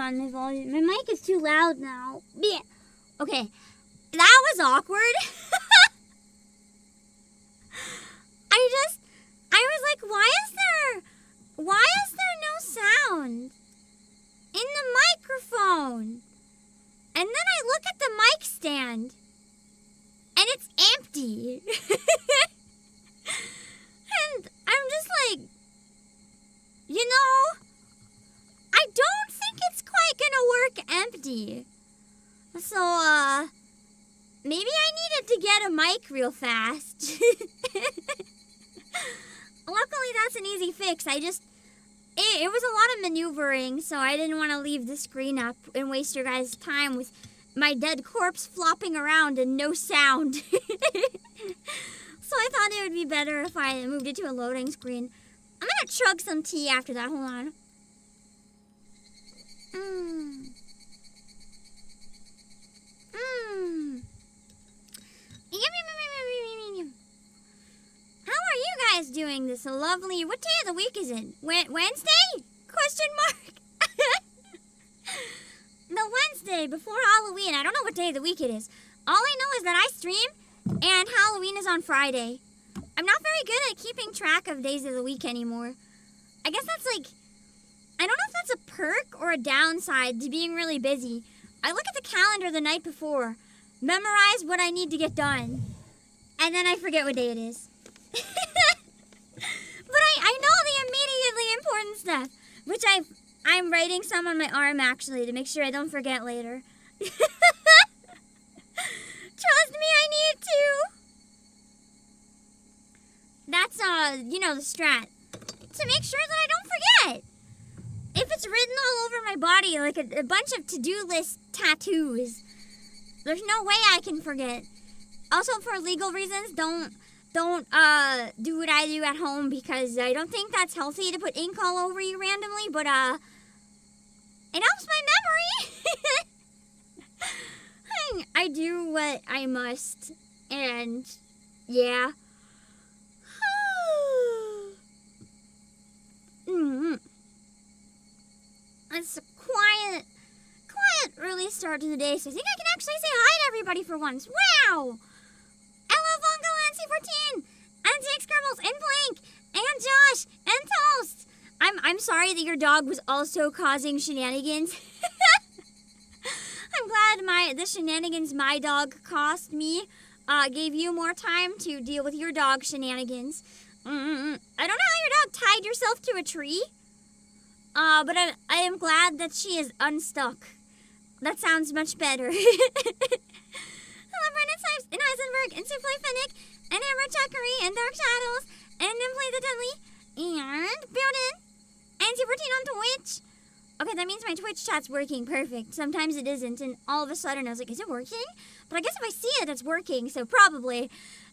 on, my volume. My mic is too loud now. Yeah. Okay. That was awkward. I was like, why is there no sound in the microphone? And then I look at the mic stand, and it's empty. And I'm just like, I don't think it's quite gonna work empty. So, maybe I needed to get a mic real fast. Luckily, that's an easy fix. It was a lot of maneuvering, so I didn't want to leave the screen up and waste your guys' time with my dead corpse flopping around and no sound. So I thought it would be better if I moved it to a loading screen. I'm gonna chug some tea after that. Hold on. How are you guys doing this lovely... What day of the week is it? Wednesday? Question mark. The Wednesday before Halloween. I don't know what day of the week it is. All I know is that I stream and Halloween is on Friday. I'm not very good at keeping track of days of the week anymore. I guess that's like... I don't know if that's a perk or a downside to being really busy. I look at the calendar the night before, memorize what I need to get done, and then I forget what day it is. But I know the immediately important stuff, which I'm writing some on my arm actually to make sure I don't forget later. Trust me, I need to. That's the strat. To make sure that I don't forget. If it's written all over my body like a bunch of to-do list tattoos, there's no way I can forget. Also, for legal reasons, don't do what I do at home because I don't think that's healthy to put ink all over you randomly, but it helps my memory. I do what I must, and yeah. It's a quiet early start to the day, so I think I can actually say hi to everybody for once. Wow! Hello, Bungle, NC14, and Jake Scribbles, and Blank, and Josh, and Toast. I'm sorry that your dog was also causing shenanigans. I'm glad the shenanigans my dog cost me gave you more time to deal with your dog shenanigans. I don't know how your dog tied yourself to a tree. But I am glad that she is unstuck. That sounds much better. Hello, Brendan Snipes, and Heisenberg, and Souffle Finnick, and Amber Chuckery, and Dark Shadows, and Nimplay the Deadly, and Bowden, and Super14 on Twitch. Okay, that means my Twitch chat's working perfect. Sometimes it isn't, and all of a sudden I was like, is it working? But I guess if I see it, it's working, so probably. And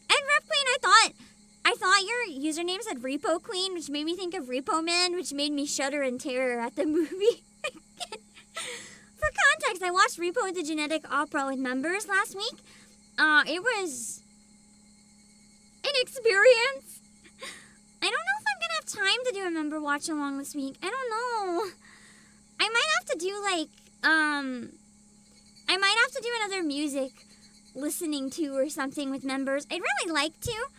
Rep Queen, I thought your username said Repo Queen, which made me think of Repo Man, which made me shudder in terror at the movie. For context, I watched Repo the Genetic Opera with members last week. It was an experience. I don't know if I'm gonna have time to do a member watch along this week. I don't know. I might have to do another music listening to or something with members. I'd really like to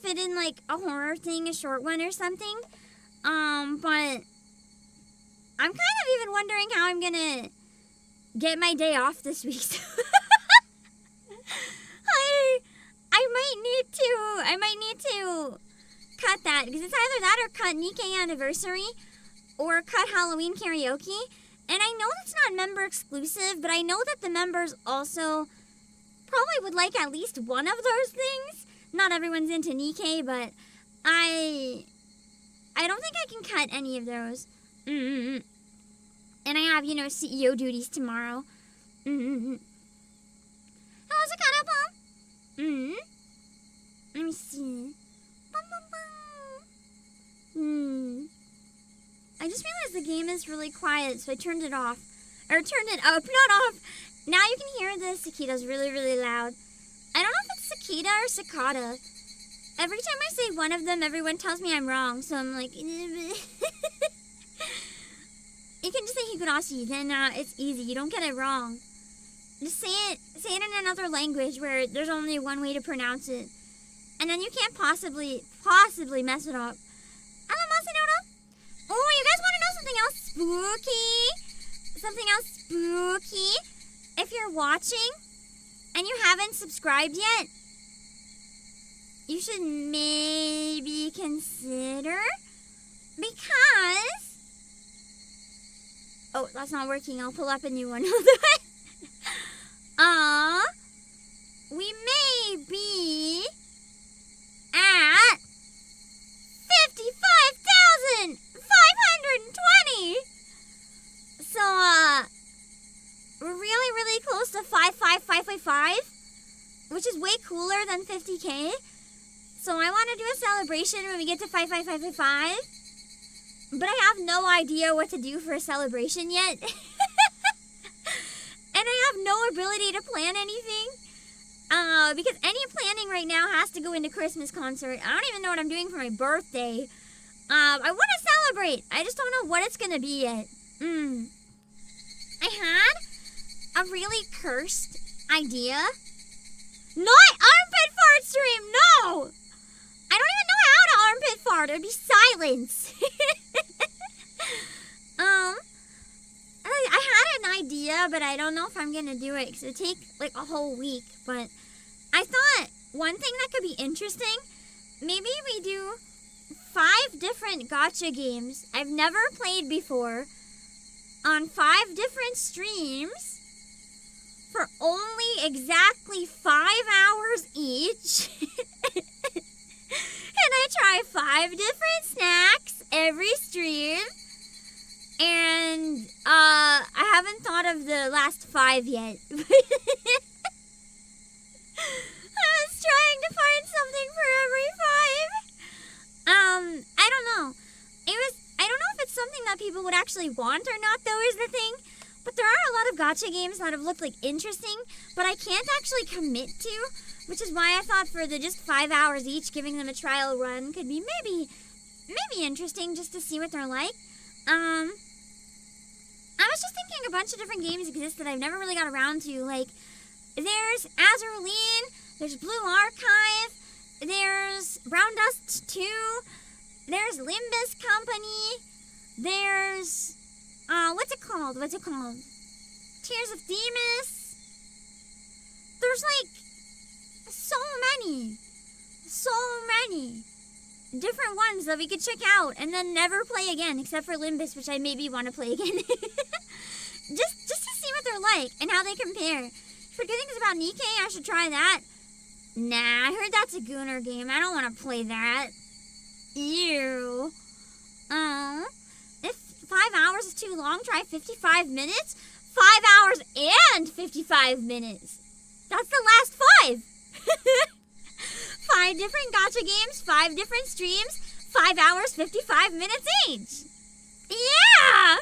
fit in like a horror thing, a short one or something. But I'm kind of even wondering how I'm gonna get my day off this week. So I might need to cut that because it's either that or cut Nikkei Anniversary or cut Halloween Karaoke. And I know that's not member exclusive, but I know that the members also probably would like at least one of those things. Not everyone's into Nikkei, but I don't think I can cut any of those. And I have, CEO duties tomorrow. Hello, Zakata Pom. Let me see. I just realized the game is really quiet, so I turned it off. Or turned it up, not off. Now you can hear the cicadas really, really loud. I don't know if it's cicada or cicada. Every time I say one of them, everyone tells me I'm wrong, so I'm like... You can just say higurashi, then it's easy. You don't get it wrong. Just say it in another language where there's only one way to pronounce it. And then you can't possibly mess it up. Oh, you guys want to know something else spooky? Something else spooky? If you're watching and you haven't subscribed yet, you should maybe consider, because... Oh, that's not working. I'll pull up a new one. We may be at 55,520. So, we're really close to 55555, which is way cooler than 50K. So I want to do a celebration when we get to 55555, but I have no idea what to do for a celebration yet. And I have no ability to plan anything. Because any planning right now has to go into Christmas concert. I don't even know what I'm doing for my birthday. I want to celebrate. I just don't know what it's going to be yet. I had a really cursed idea. Not armpit fart stream, no! I don't even know how to armpit fart. It would be silence. I had an idea, but I don't know if I'm going to do it, because it would take like a whole week. But I thought one thing that could be interesting, maybe we do 5 different gacha games I've never played before on 5 different streams for only exactly 5 hours each. And I try 5 different snacks every stream. And I haven't thought of the last 5 yet. I was trying to find something for every 5. I don't know. I don't know if it's something that people would actually want or not, though, is the thing. But there are a lot of gacha games that have looked like interesting, but I can't actually commit to, which is why I thought for the just 5 hours each, giving them a trial run could be maybe interesting just to see what they're like. I was just thinking a bunch of different games exist that I've never really got around to. Like, there's Azurline, there's Blue Archive, there's Brown Dust 2, there's Limbus Company, there's, what's it called? Tears of Themis. There's like so many different ones that we could check out and then never play again, except for Limbus, which I maybe want to play again. just to see what they're like and how they compare. For good things about Nikkei, I should try that. Nah, I heard that's a Gooner game. I don't want to play that. Ew. If 5 hours is too long, try 55 minutes. 5 hours and 55 minutes. That's the last 5. 5 different gacha games, 5 different streams, 5 hours, 55 minutes each. Yeah!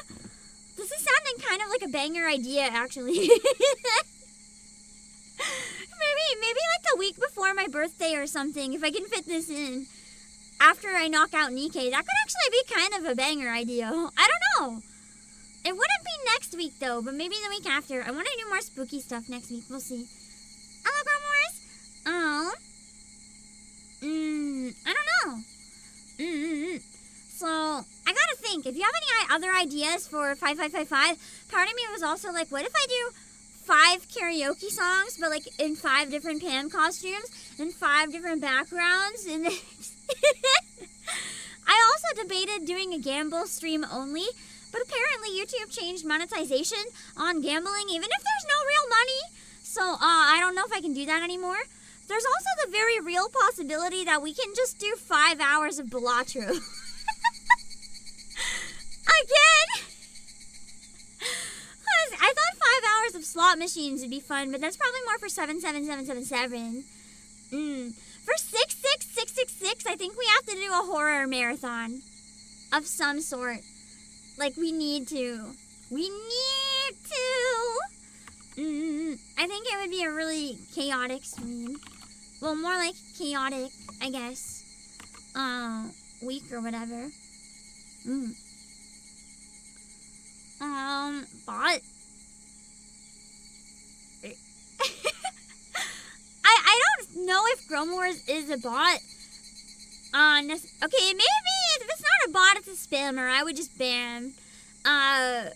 This is sounding kind of like a banger idea, actually. maybe like the week before my birthday or something, if I can fit this in. After I knock out Nikkei, that could actually be kind of a banger idea. I don't know. It wouldn't be next week, though, but maybe the week after. I want to do more spooky stuff next week. We'll see. Hello, Gromores. I don't know. So, I gotta think. If you have any other ideas for 5555, part of me was also like, what if I do 5 karaoke songs, but like in 5 different Pam costumes and 5 different backgrounds? And I also debated doing a gamble stream only, but apparently YouTube changed monetization on gambling, even if there's no real money. So, I don't know if I can do that anymore. There's also the very real possibility that we can just do 5 hours of Balatro. Again! I thought 5 hours of slot machines would be fun, but that's probably more for 77777. For 66666, I think we have to do a horror marathon of some sort. Like, we need to. I think it would be a really chaotic stream. Well, more like chaotic, I guess, week or whatever. Bot. I don't know if Gromores is a bot. Okay, maybe if it's not a bot, it's a spammer. I would just ban. I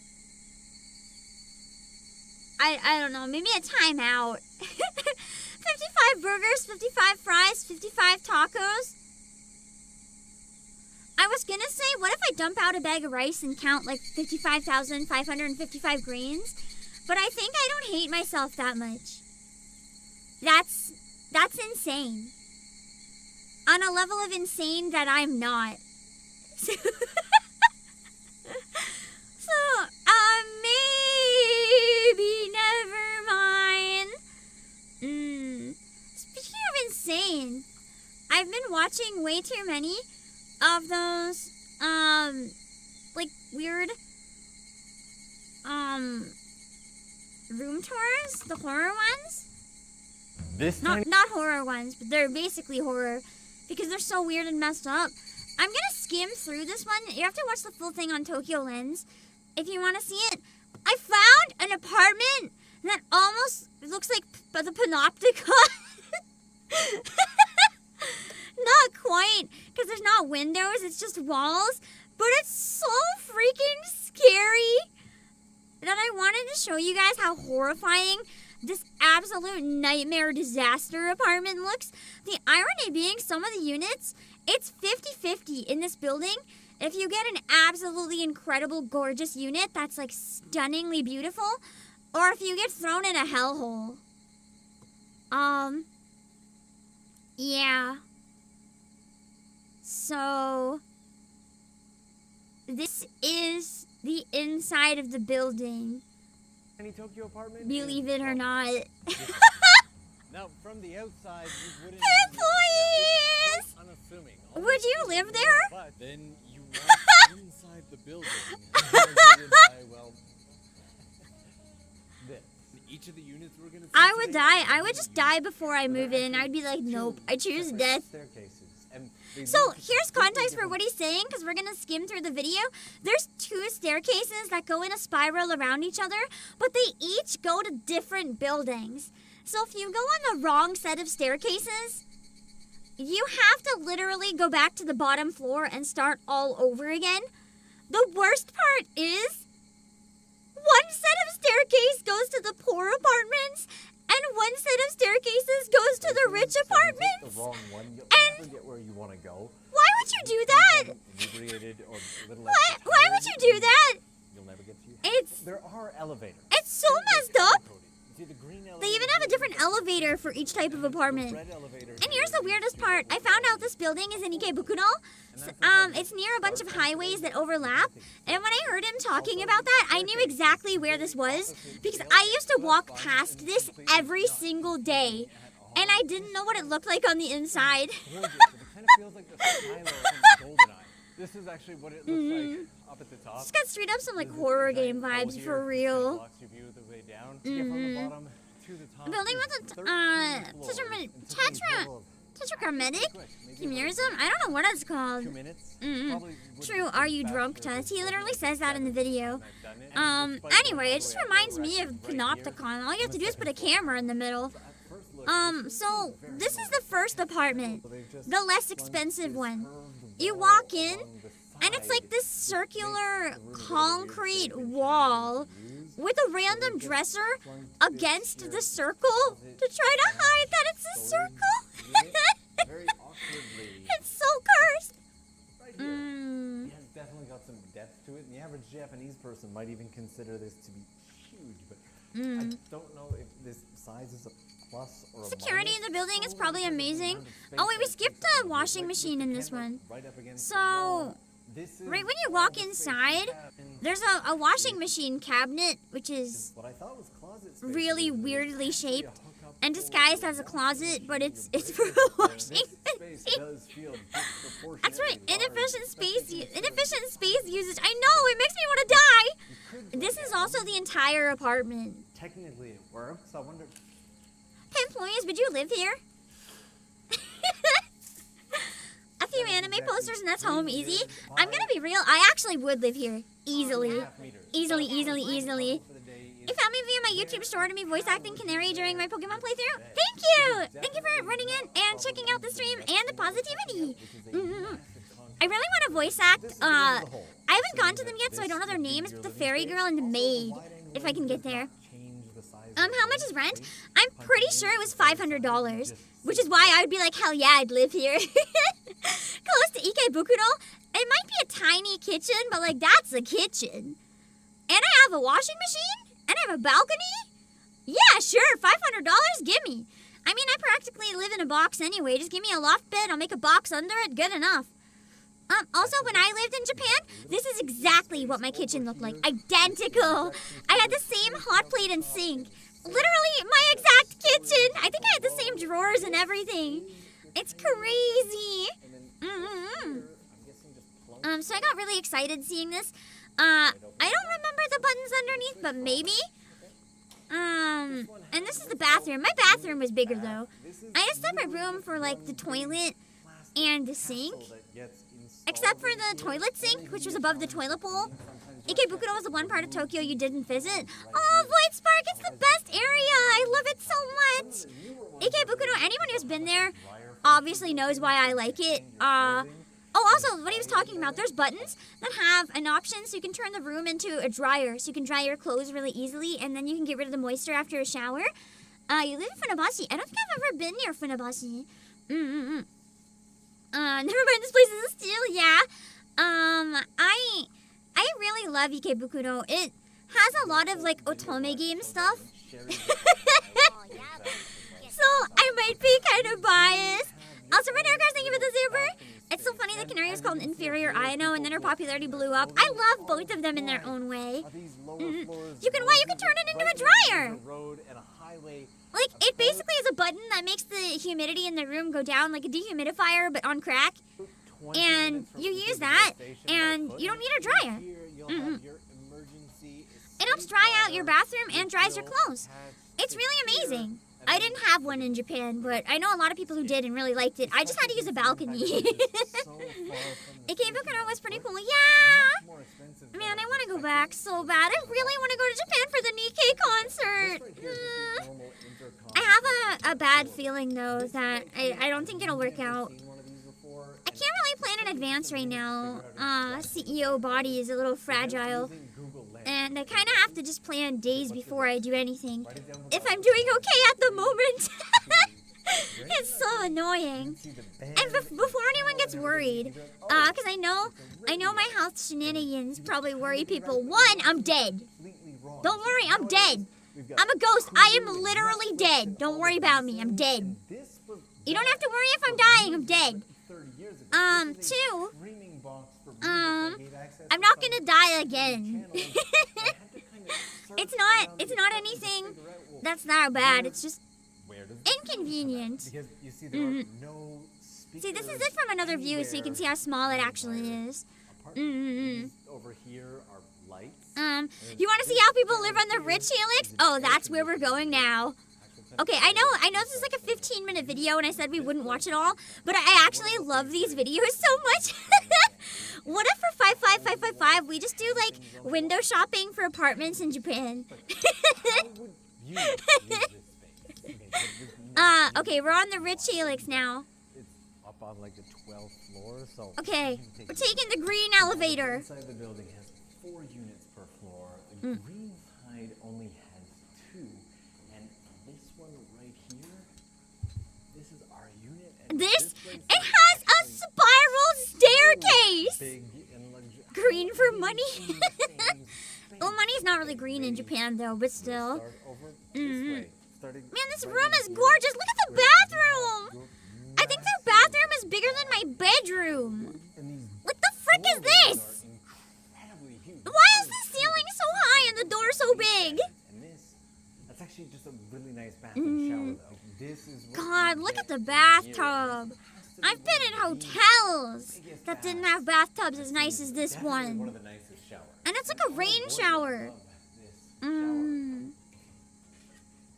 don't know. Maybe a timeout. 55 burgers, 55 fries, 55 tacos. I was gonna say, what if I dump out a bag of rice and count like 55,555 grains? But I think I don't hate myself that much. That's insane. On a level of insane that I'm not. So, maybe never mind. Speaking of insane, I've been watching way too many of those, like weird, room tours, the horror ones. Not horror ones, but they're basically horror because they're so weird and messed up. I'm gonna skim through this one. You have to watch the full thing on Tokyo Lens if you want to see it. I found an apartment that almost looks like the Panopticon. Not quite, because there's not windows, it's just walls. But it's so freaking scary that I wanted to show you guys how horrifying this absolute nightmare disaster apartment looks. The irony being, some of the units, it's 50-50 in this building. If you get an absolutely incredible, gorgeous unit that's like stunningly beautiful, or if you get thrown in a hellhole. Yeah. So, this is the inside of the building. Any Tokyo apartment? Believe it or not. Now, from the outside, you wouldn't. Employees! Unassuming. Would you live there? But then you walk inside the building. And well, each of the units we're gonna see I would today, die. I would just die before I move in. I'd be like, nope, I choose death. So here's context for what he's saying, because we're going to skim through the video. There's 2 staircases that go in a spiral around each other, but they each go to different buildings. So if you go on the wrong set of staircases, you have to literally go back to the bottom floor and start all over again. The worst part is, one set of staircase goes to the poor apartments, and one set of staircases goes to the rich apartments. The wrong one, you'll and never get where you want to go. Why would you do that? Why would you do that? You'll never get to There are elevators. It's so messed up. See, the green They even have a different elevator for each type of apartment. And here's the weirdest part. I found out this building is in Ikebukuro. It's near a bunch of highways that overlap. And when I heard him talking about that, I knew exactly where this was. Because I used to walk past this every single day. And I didn't know what it looked like on the inside. It kind of feels like the silo from GoldenEye. This is actually what it looks like up at the top. It's got straight up some like horror game vibes for real. Blocks your view the way down. To get from the bottom to the top. Building with a tetragrammatic chimerism? I don't know what it's called. 2 minutes. True, are you drunk, Tess? He literally says that in the video. Anyway, it just reminds me of Panopticon. All you have to do is put a camera in the middle. So this is the first apartment, the less expensive one. You walk in, and it's like this circular concrete wall with a random dresser against the circle to try to hide that it's a circle. It's so cursed. It has definitely got some depth to it, and the average Japanese person might even consider this to be huge, but I don't know if this size is a plus or a Security in minus. the building is probably amazing. Oh wait, we skipped the washing machine in this one. So, right when you walk inside, there's a washing machine cabinet, which is really weirdly shaped and disguised as a closet, but it's for a washing machine. That's right, inefficient space usage. I know, it makes me want to die. This is also the entire apartment. Technically it works. I wonder. Hey, employees, would you live here? A few anime posters and that's home easy. I'm gonna be real, I actually would live here. Easily. half meters. Easily, So, easily, our easily. goal for the day is You found me via my YouTube store to me voice acting Canary during my Pokemon playthrough. Thank you! Thank you for running in and checking out the stream and the positivity. I really want to voice act. I haven't gone to them yet, so I don't know their names, but the Fairy Girl and the Maid, if I can get there. How much is rent? I'm pretty sure it was $500, which is why I would be like, hell yeah, I'd live here. Close to Ikebukuro. It might be a tiny kitchen, but like, that's a kitchen. And I have a washing machine? And I have a balcony? Yeah, sure, $500, gimme. I mean, I practically live in a box anyway. Just give me a loft bed, I'll make a box under it, good enough. Also, when I lived in Japan, this is exactly what my kitchen looked like. Identical. I had the same hot plate and sink. Literally, my exact kitchen. I think I had the same drawers and everything. It's crazy. So I got really excited seeing this. I don't remember the buttons underneath, but maybe. And this is the bathroom. My bathroom was bigger, though. I had a separate room for, like, the toilet and the sink. Except for the toilet sink, which was above the toilet bowl. Ikebukuro was the one part of Tokyo you didn't visit. Oh, Void Spark, it's the best area. I love it so much. Ikebukuro, anyone who's been there obviously knows why I like it. Also, what he was talking about, there's buttons that have an option so you can turn the room into a dryer. So you can dry your clothes really easily, and then you can get rid of the moisture after a shower. You live in Funabashi. I don't think I've ever been near Funabashi. Never mind, this place is a steal, yeah. I really love Ikebukuro. It has a lot of, like, otome game stuff. So, I might be kind of biased. Also, Red Aircars, thank you for the super. It's so funny that Canary is called Inferior Aino, and then her popularity blew up. I love both of them in their own way. You can turn it into a dryer. Like, it basically is a button that makes the humidity in the room go down like a dehumidifier, but on crack. And you use that, and you don't need a dryer. It helps dry out your bathroom and dries your clothes. It's really amazing. I didn't have one in Japan, but I know a lot of people who did and really liked it. I just had to use a balcony. Ikebukuro was pretty cool. Yeah! Man, I want to go back so bad. I really want to go to Japan for the Nikkei concert. I have a bad feeling, though, that I don't think it'll work out. I can't really plan in advance right now. CEO body is a little fragile. And I kind of have to just plan days before I do anything. If I'm doing okay at the moment. It's so annoying. And before anyone gets worried, because I know my health shenanigans probably worry people. One, I'm dead. Don't worry, I'm dead. I'm a ghost. I am literally dead. Don't worry about me. I'm dead. You don't have to worry if I'm dying. I'm dead. Two, I'm not gonna die again. It's not anything that's that bad. It's just inconvenient. See, this is it from another view, so you can see how small it actually is. Over here are lights. You want to see how people live on the rich helix? Oh, that's where we're going now. Okay, I know this is like a 15-minute video, and I said we wouldn't watch it all, but I actually love these videos so much. What if for 55555 we just do like window shopping for apartments in Japan? Okay, we're on the rich helix now. It's up on like the 12th floor, so okay, we're taking the green elevator. Inside the building has 4 units per floor. The green side only has 2, and this one right here, this is our unit. And it has a spiral staircase. Big and luxurious. Green for money. Well, money's not really green in Japan though, but still. Man, this room is gorgeous. Look at the bathroom. I think their bathroom is bigger than my bedroom. What the frick is this? Why is the ceiling so high and the door so big? That's actually just a really nice bathroom shower though. This is God, look at the bathtub. I've been in hotels that didn't have bathtubs as nice as this one. One of the nicest showers. And it's like a rain shower. If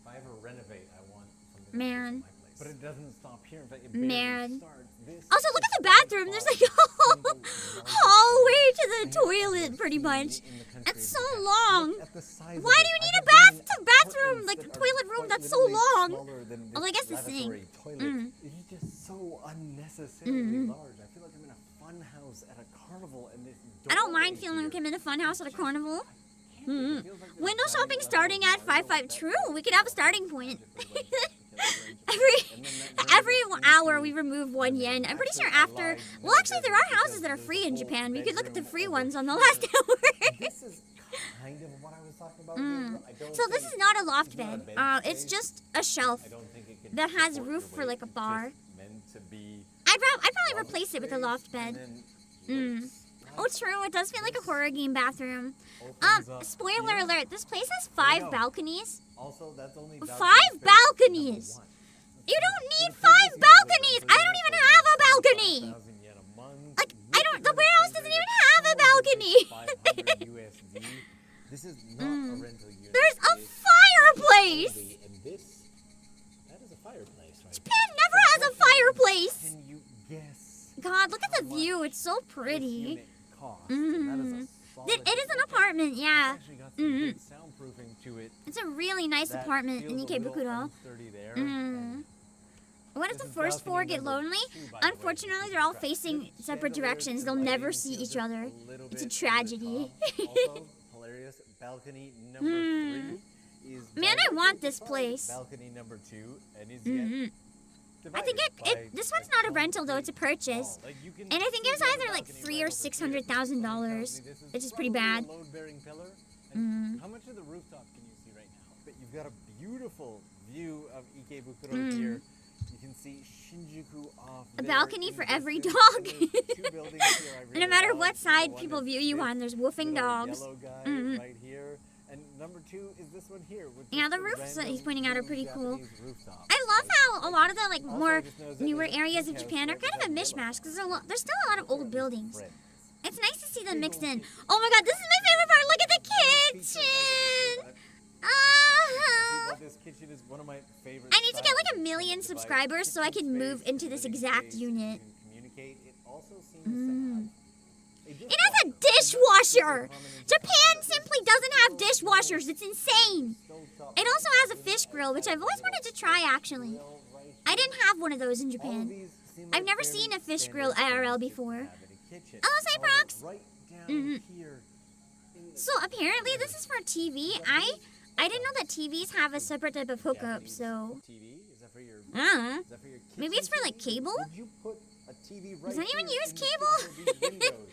I ever renovate, I want something Man, But it doesn't stop here. In fact, it barely Man. starts. This Also, look is at the by bathroom. There's far like a whole the single hallway to the largest toilet, pretty thing much. in the country That's of so Japan. long. Look at the size Why of do it. you I need a have been in bathroom, apartments like that a are toilet room quite that's so literally long? smaller than Although I this guess the sink. lavatory toilet. It's just so unnecessarily large. I feel like I'm in a fun house at a carnival, and this I don't doorway mind feeling like here I'm in a fun house at a carnival. it feels like there's Window a shopping tiny starting level at of 5.5. Mario True, that we could have a starting point. And then that Every brings us hour into we remove 1 yen. I'm pretty sure actually, I after. lied. Well, No, actually, there it are doesn't, houses that are because free in there's a whole Japan. We could look at the bedroom free over ones on the here. last hour. This is kind of what I was talking about. I don't So this think- is not a loft it's not a bed. bed It's space. just a shelf. I don't think it can that has a support roof your for, weight. like, a It's bar. just meant to be I'd probably closet replace it with a space, loft bed. and then looks Oh, true. It does feel like a horror game bathroom. opens up Spoiler here. alert. This place has There you 5 go. balconies. Also, that's only 5 balcony space balconies. number one. You So don't the need previous 5 year was balconies. rental I don't unit even for have a 75,000 balcony. yen a month. Like, With I don't. The the warehouse doesn't even have a balcony. 500 USD. This is not a rental unit. There's a It's fireplace. only- And this, that is a fireplace, right? Japan never has a fireplace. Can you guess God, look at the how view. much It's so this pretty. unit costs? And that is a solid It is an deposit. apartment, yeah. It's actually got some good soundproofing to it. It's a really nice That apartment in feels a little Ikebukuro. unsturdy there, and What if this the is first 4 balcony get number lonely? 2, by the way. Unfortunately, they're all facing separate directions. They'll never see each other. It's a tragedy. Also, hilarious. Balcony number 3 is. Man, I want this directly place. Balcony number 2, and is yet. I think this one's not a rental though; it's a purchase. And I think it was either like $300,000 or $600,000, which is pretty bad. How much of the rooftop can you see right now? But you've got a beautiful view of Ikebukuro here. You can see Shinjuku off A there balcony in for the every distance, dog. and there's 2 buildings here I And really no matter love. what The side one people is view you this on, there's woofing little dogs. yellow guy right here. And number 2 is this one here. Which Yeah, is the a roofs that he's random pointing out are little pretty cool. Japanese rooftop. I love how a lot of the like Also, more I just noticed that newer there's areas in house Japan are right kind of a beside mishmash Yellow. because there's still a lot of old buildings. Friends. It's nice to see them mixed in. Oh my god, this is my favorite part. Look at the kitchen. Ah. This kitchen is one of my favorite. I need to get like a styles. million It's subscribers so I can move into this exact unit. Communicate. It also seems to have It has a dishwasher. Japan simply doesn't have dishwashers. It's insane. It also has a fish grill, which I've always wanted to try actually. I didn't have one of those in Japan. I've never seen a fish grill IRL before. Oh, Cyprox! Right down here. So apparently this is for TV. I didn't know that TVs have a separate type of hookup, so TV? Is that for your? uh, Is that for your maybe it's for like cable? Would you put a TV right Does anyone here use in the cable? kitchen of these windows?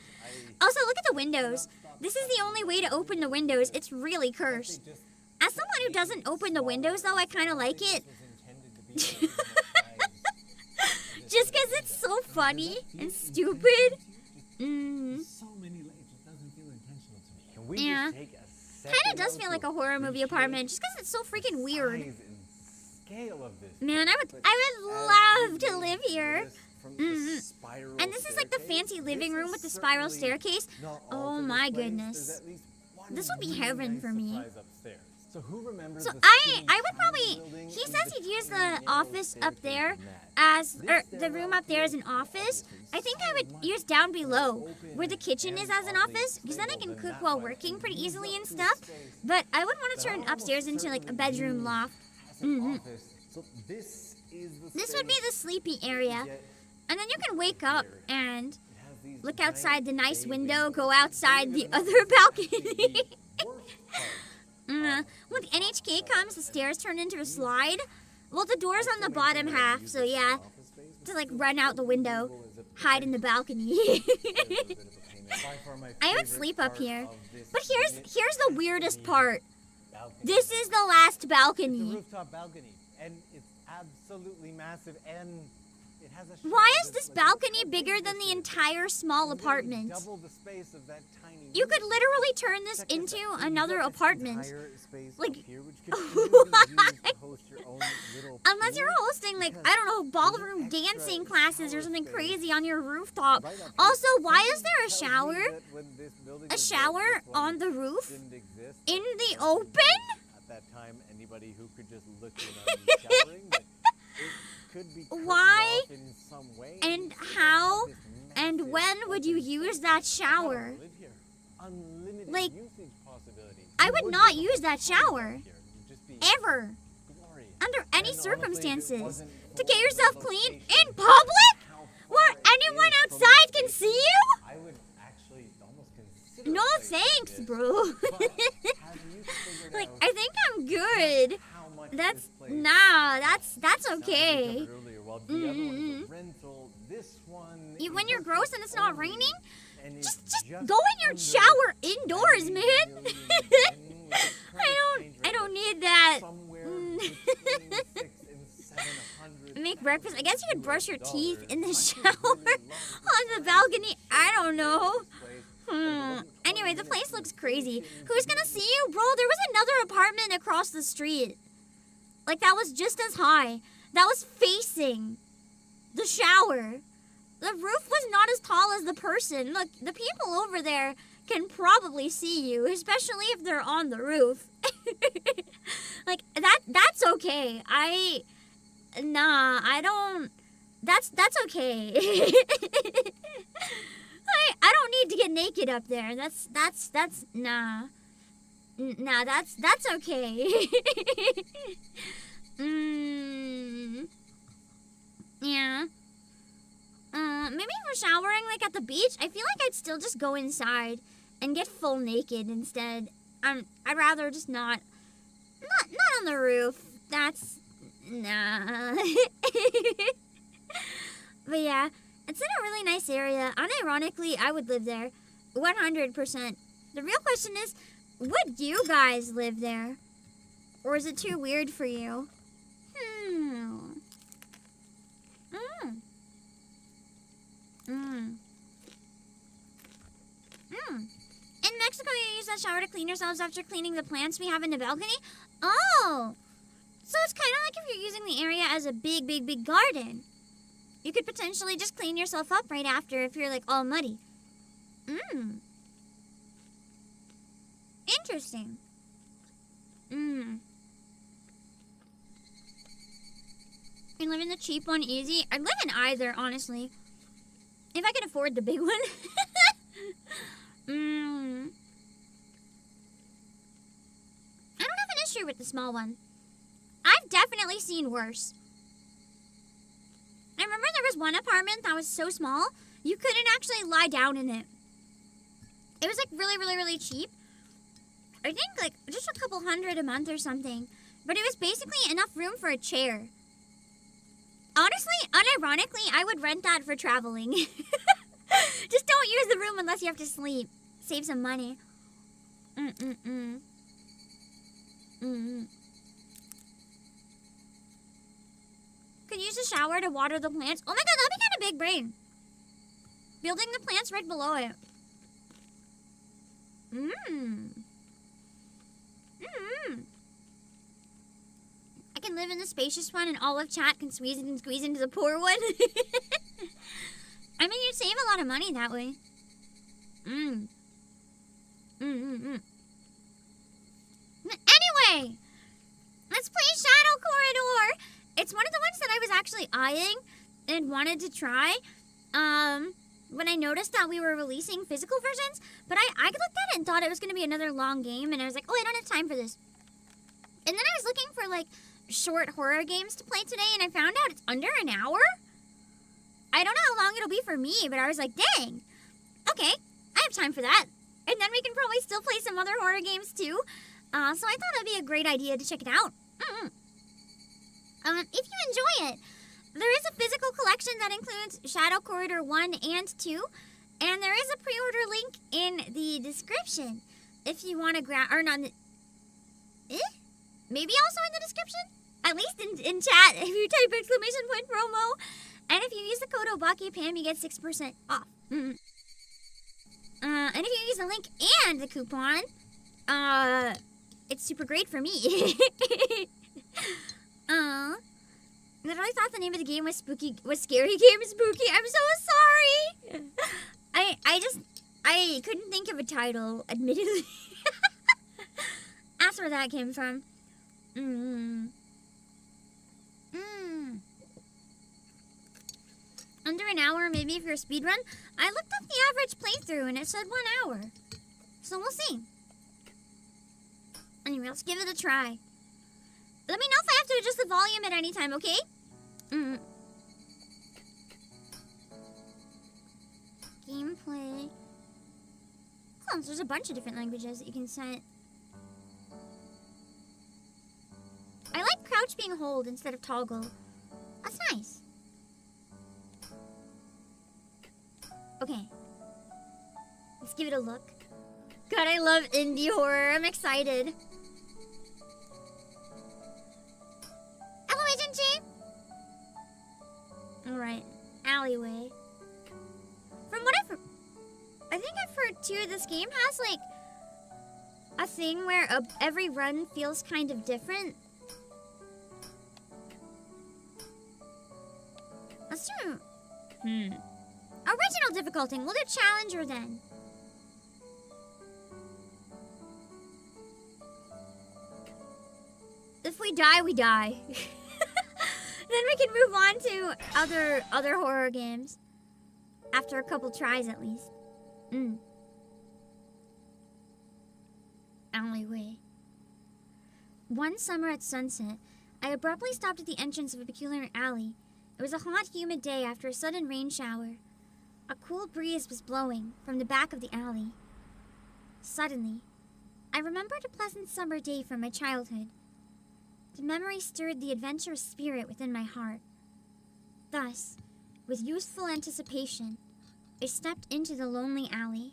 Also, look at the windows. This is the only way to open the windows. It's really cursed. Just As someone who doesn't open the windows, though, I kind of like it. was intended to be Just because it's so funny and stupid. Mm. so many layers. It doesn't feel intentional to me. Can we Yeah. just take a second? Kind of does feel like a horror movie apartment, just because it's so freaking weird. Size and scale of this. Man, I would love to live here. And this is like the fancy living room with the spiral staircase. Oh my goodness. This would be heaven for me. So who remembers So the I skinny would tiny probably. building He and says the he'd use tiny the narrow office up staircase there in that? as, or the room up there as an office. I think I would use down below where the kitchen is as an office, because then I can cook while working pretty easily and stuff. But I would want to turn upstairs into like a bedroom loft. So this is the This would be the sleepy area. Yet And then you can wake up and it has these look giant outside the nice bay window, windows. go outside the Maybe other that's balcony. the worst part. When the NHK comes, the stairs turn into a slide. Well, the door's on the bottom half, so yeah. To like run out the window, hide in the balcony. I would sleep up here. But here's the weirdest part. This is the last The balcony. rooftop balcony, and it's absolutely massive, and it has a. Why shower is that's this like, balcony how big bigger is than the this? entire small Literally apartment? Double the space of that tiny. You could room. literally turn this Check this into out. So you've another got this apartment. entire space Like, up here, which could easily be used to host your own little Unless you're pool. hosting like, Because I don't know, ballroom extra dancing classes or shower something space crazy on your rooftop. right up here. Also, why is Something there a tells me shower? that when this building A was built, shower this one on the roof? didn't exist. In There the wasn't open? At that time, anybody who could just look in on you showering. But it could be curtained why off in some way. and You still how have this and massive when would you open use space. that That's how I shower? live here. Unlimited Like, usage possibilities. I You would would not be use that fine back shower. here. You'd just be Ever. glorious. Under any And honestly, if it circumstances. wasn't To for get the yourself clean location in public? how Where far it anyone is from the outside can station, see you? I would actually almost consider No a place like thanks, this. bro. But have you figured Like, out I think I'm good. how much That's this place nah, that's sounds like we okay. covered earlier, while the other one is a rental, this one When is you're a gross and it's not only, raining, and just it's go in your under shower indoors, 20 man. million yen, with the current exchange I rate don't of need that. somewhere Mm. between 600 and 700 Make breakfast. I guess you could brush your US teeth in the dollars. I shower could really love to on the find balcony. this I don't know. place, but if it wasn't Anyway, 20 the minutes place from looks the crazy. station, Who's gonna see you, bro? There was another apartment across the street. Like, that was just as high. That was facing the shower. The roof was not as tall as the person. Look, the people over there can probably see you, especially if they're on the roof. Like, that's okay. I don't. That's okay. I don't need to get naked up there. That's nah. Nah, that's okay. Yeah. Maybe if we're showering like at the beach, I feel like I'd still just go inside and get full naked instead. I'd rather just not on the roof. That's nah. But yeah, it's in a really nice area. Unironically, I would live there, 100%. The real question is, would you guys live there, or is it too weird for you? In Mexico, you use that shower to clean yourselves after cleaning the plants we have in the balcony? Oh! So it's kind of like if you're using the area as a big garden. You could potentially just clean yourself up right after if you're like all muddy. Interesting. You live in the cheap one easy? I'd live in either, honestly. If I could afford the big one. I don't have an issue with the small one. I've definitely seen worse. I remember there was one apartment that was so small, you couldn't actually lie down in it. It was like really cheap. I think like just a couple $100 a month or something. But it was basically enough room for a chair. Honestly, unironically, I would rent that for traveling. Just don't use the room unless you have to sleep. Save some money. Could use a shower to water the plants. Oh my god, that'd be kind of big brain. Building the plants right below it. I can live in the spacious one and all of chat can squeeze into the poor one. I mean, you'd save a lot of money that way. Anyway, let's play Shadow Corridor. It's one of the ones that I was actually eyeing and wanted to try. When I noticed that we were releasing physical versions, but I looked at it and thought it was going to be another long game, and I was like, oh, I don't have time for this. And then I was looking for, like, short horror games to play today, and I found out it's under an hour. I don't know how long it'll be for me, but I was like, dang. Okay, I have time for that. And then we can probably still play some other horror games, too. So I thought it'd be a great idea to check it out. If you enjoy it, there is a physical collection that includes Shadow Corridor 1 and 2, and there is a pre-order link in the description if you want to grab, or not, maybe also in the description? At least in chat, if you type ! promo, and if you use the code Obake PAM, you get 6% off. And if you use the link and the coupon, it's super great for me. Literally thought the name of the game was Scary Game Spooky. I'm so sorry. I couldn't think of a title, admittedly. That's where that came from. Under an hour, maybe if you're a speedrun. I looked up the average playthrough and it said 1 hour. So we'll see. Anyway, let's give it a try. Let me know if I have to adjust the volume at any time, okay? Gameplay. Oh, there's a bunch of different languages that you can set. I like crouch being hold instead of toggle. That's nice. Okay. Let's give it a look. God, I love indie horror. I'm excited. Hello, Agent G. Alright. Alleyway. From what I think I've heard too, this game has like a thing where every run feels kind of different. Let's do original difficulty. We'll do challenger then. If we die, we die. Then we can move on to other horror games. After a couple tries at least. Alleyway. One summer at sunset, I abruptly stopped at the entrance of a peculiar alley. It was a hot, humid day after a sudden rain shower. A cool breeze was blowing from the back of the alley. Suddenly, I remembered a pleasant summer day from my childhood. The memory stirred the adventurous spirit within my heart. Thus, with youthful anticipation, I stepped into the lonely alley.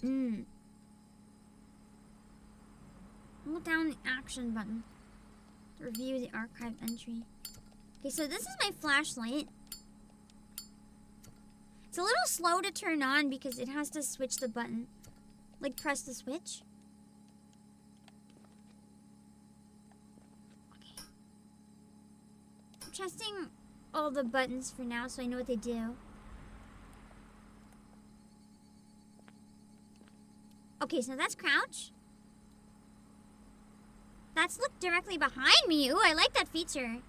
Hold down the action button to review the archived entry. Okay, so this is my flashlight. It's a little slow to turn on because it has to switch the button. Like, press the switch. Okay. I'm testing all the buttons for now so I know what they do. Okay, so that's crouch. That's look directly behind me. Ooh, I like that feature.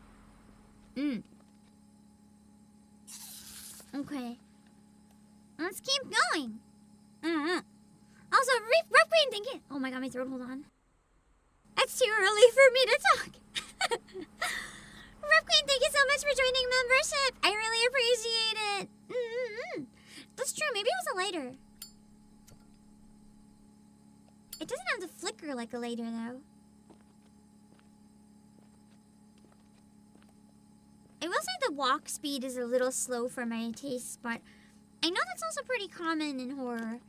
Okay. Let's keep going. Also, rough green thinking. Oh my god, my throat, hold on. It's too early for me to talk. Rough Queen, thank you so much for joining membership. I really appreciate it. That's true, maybe it was a lighter. It doesn't have to flicker like a lighter, though. I will say the walk speed is a little slow for my tastes, but I know that's also pretty common in horror.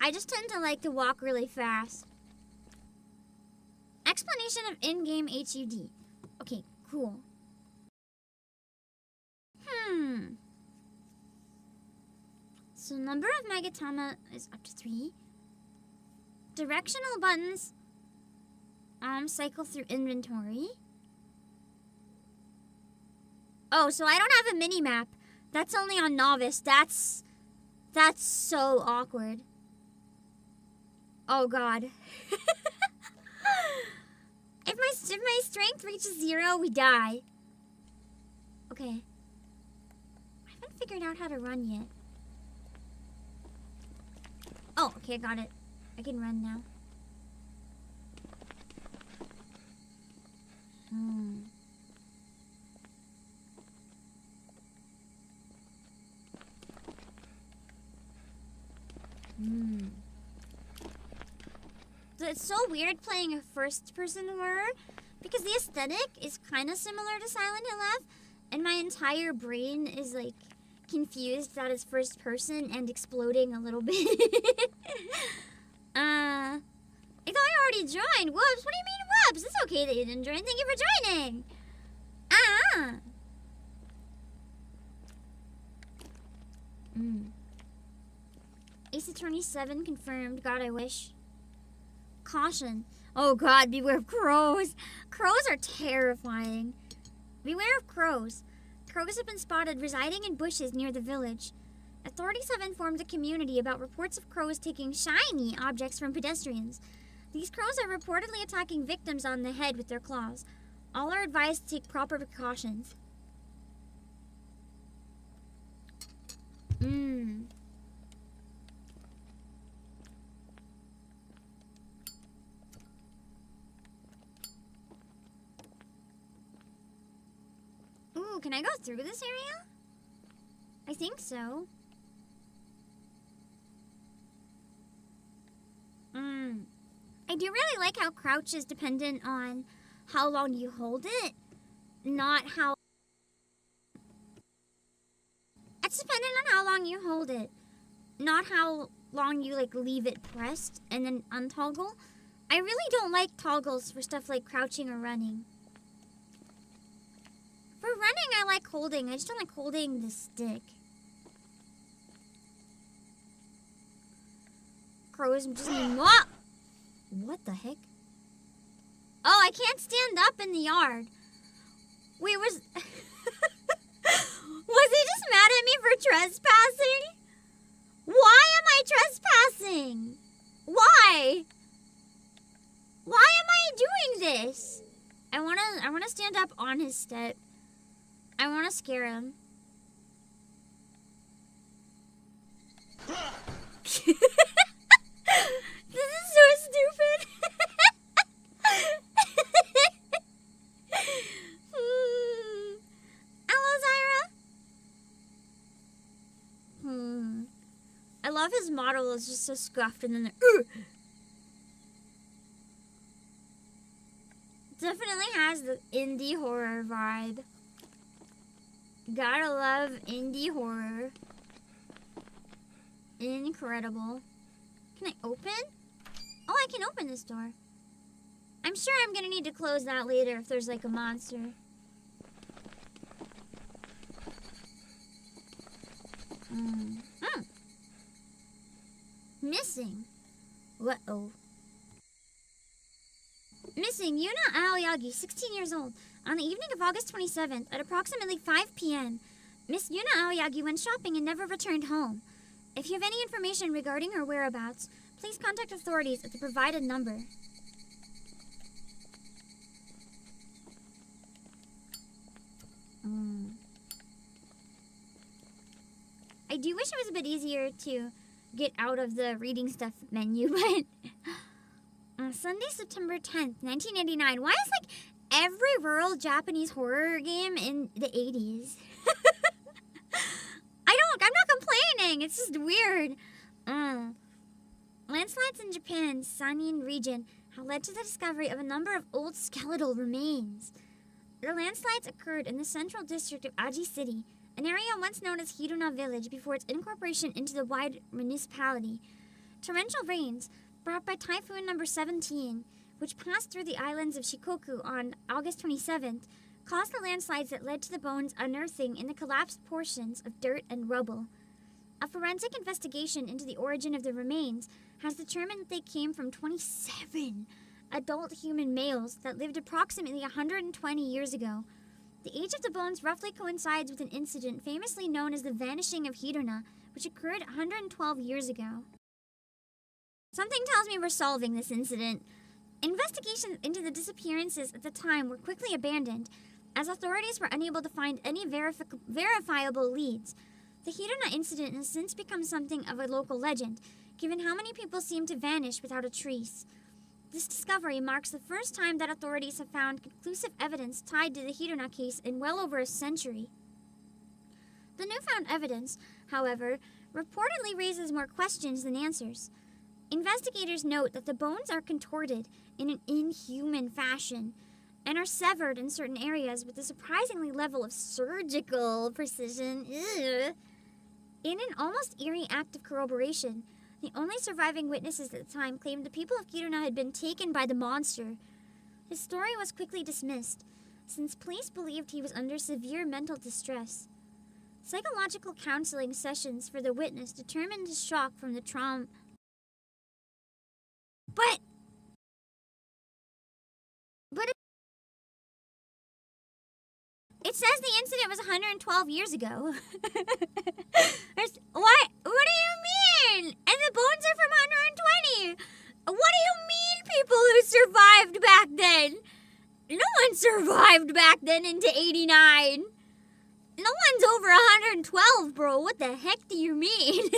I just tend to like to walk really fast. Explanation of in-game HUD. Okay, cool. So number of Megatama is up to 3. Directional buttons cycle through inventory. Oh, so I don't have a mini-map. That's only on Novice. That's so awkward. Oh god. If my strength reaches 0, we die. Okay. I haven't figured out how to run yet. Oh, okay, I got it. I can run now. So it's so weird playing a first-person horror because the aesthetic is kind of similar to Silent Hill F, and my entire brain is like confused that it's first person and exploding a little bit. I thought I already joined. Whoops, what do you mean whoops? It's okay that you didn't join. Thank you for joining. Ace Attorney 7 confirmed. God, I wish. Caution. Oh god, beware of crows. Crows are terrifying. Beware of crows. Crows have been spotted residing in bushes near the village. Authorities have informed the community about reports of crows taking shiny objects from pedestrians. These crows are reportedly attacking victims on the head with their claws. All are advised to take proper precautions. Ooh, can I go through this area? I think so. I do really like how crouch is dependent on how long you hold it, not how... It's dependent on how long you hold it, not how long you, like, leave it pressed and then untoggle. I really don't like toggles for stuff like crouching or running. For running, I like holding. I just don't like holding the stick. Crows just what the heck? Oh, I can't stand up in the yard. Wait, was he just mad at me for trespassing? Why am I trespassing? Why? Why am I doing this? I wanna stand up on his step. I wanna scare him. This is so stupid. Hello, Zyra. I love his model. It's just so scuffed and then definitely has the indie horror vibe. Gotta love indie horror. Incredible. Can I open? Oh, I can open this door. I'm sure I'm gonna need to close that later if there's like a monster. Missing. Uh-oh. Missing Yuna Aoyagi, 16 years old. On the evening of August 27th, at approximately 5 p.m., Miss Yuna Aoyagi went shopping and never returned home. If you have any information regarding her whereabouts, please contact authorities at the provided number. I do wish it was a bit easier to get out of the reading stuff menu, but... Sunday, September 10th, 1989. Why is, like, every rural Japanese horror game in the 80s? I'm not complaining. It's just weird. Landslides in Japan's Sanin region have led to the discovery of a number of old skeletal remains. The landslides occurred in the central district of Aji City, an area once known as Hirona Village before its incorporation into the wide municipality. Torrential rains, brought by Typhoon number 17, which passed through the islands of Shikoku on August 27th, caused the landslides that led to the bones unearthing in the collapsed portions of dirt and rubble. A forensic investigation into the origin of the remains has determined that they came from 27 adult human males that lived approximately 120 years ago. The age of the bones roughly coincides with an incident famously known as the Vanishing of Hirona, which occurred 112 years ago. Something tells me we're solving this incident. Investigations into the disappearances at the time were quickly abandoned, as authorities were unable to find any verifiable leads. The Hirona incident has since become something of a local legend, given how many people seem to vanish without a trace. This discovery marks the first time that authorities have found conclusive evidence tied to the Hirona case in well over a century. The newfound evidence, however, reportedly raises more questions than answers. Investigators note that the bones are contorted in an inhuman fashion and are severed in certain areas with a surprisingly level of surgical precision. Ugh. In an almost eerie act of corroboration, the only surviving witnesses at the time claimed the people of Hirona had been taken by the monster. His story was quickly dismissed, since police believed he was under severe mental distress. Psychological counseling sessions for the witness determined his shock from the trauma. But it says the incident was 112 years ago. What? What do you mean? And the bones are from 120. What do you mean survived back then into 89. No one's over 112, bro. What the heck do you mean?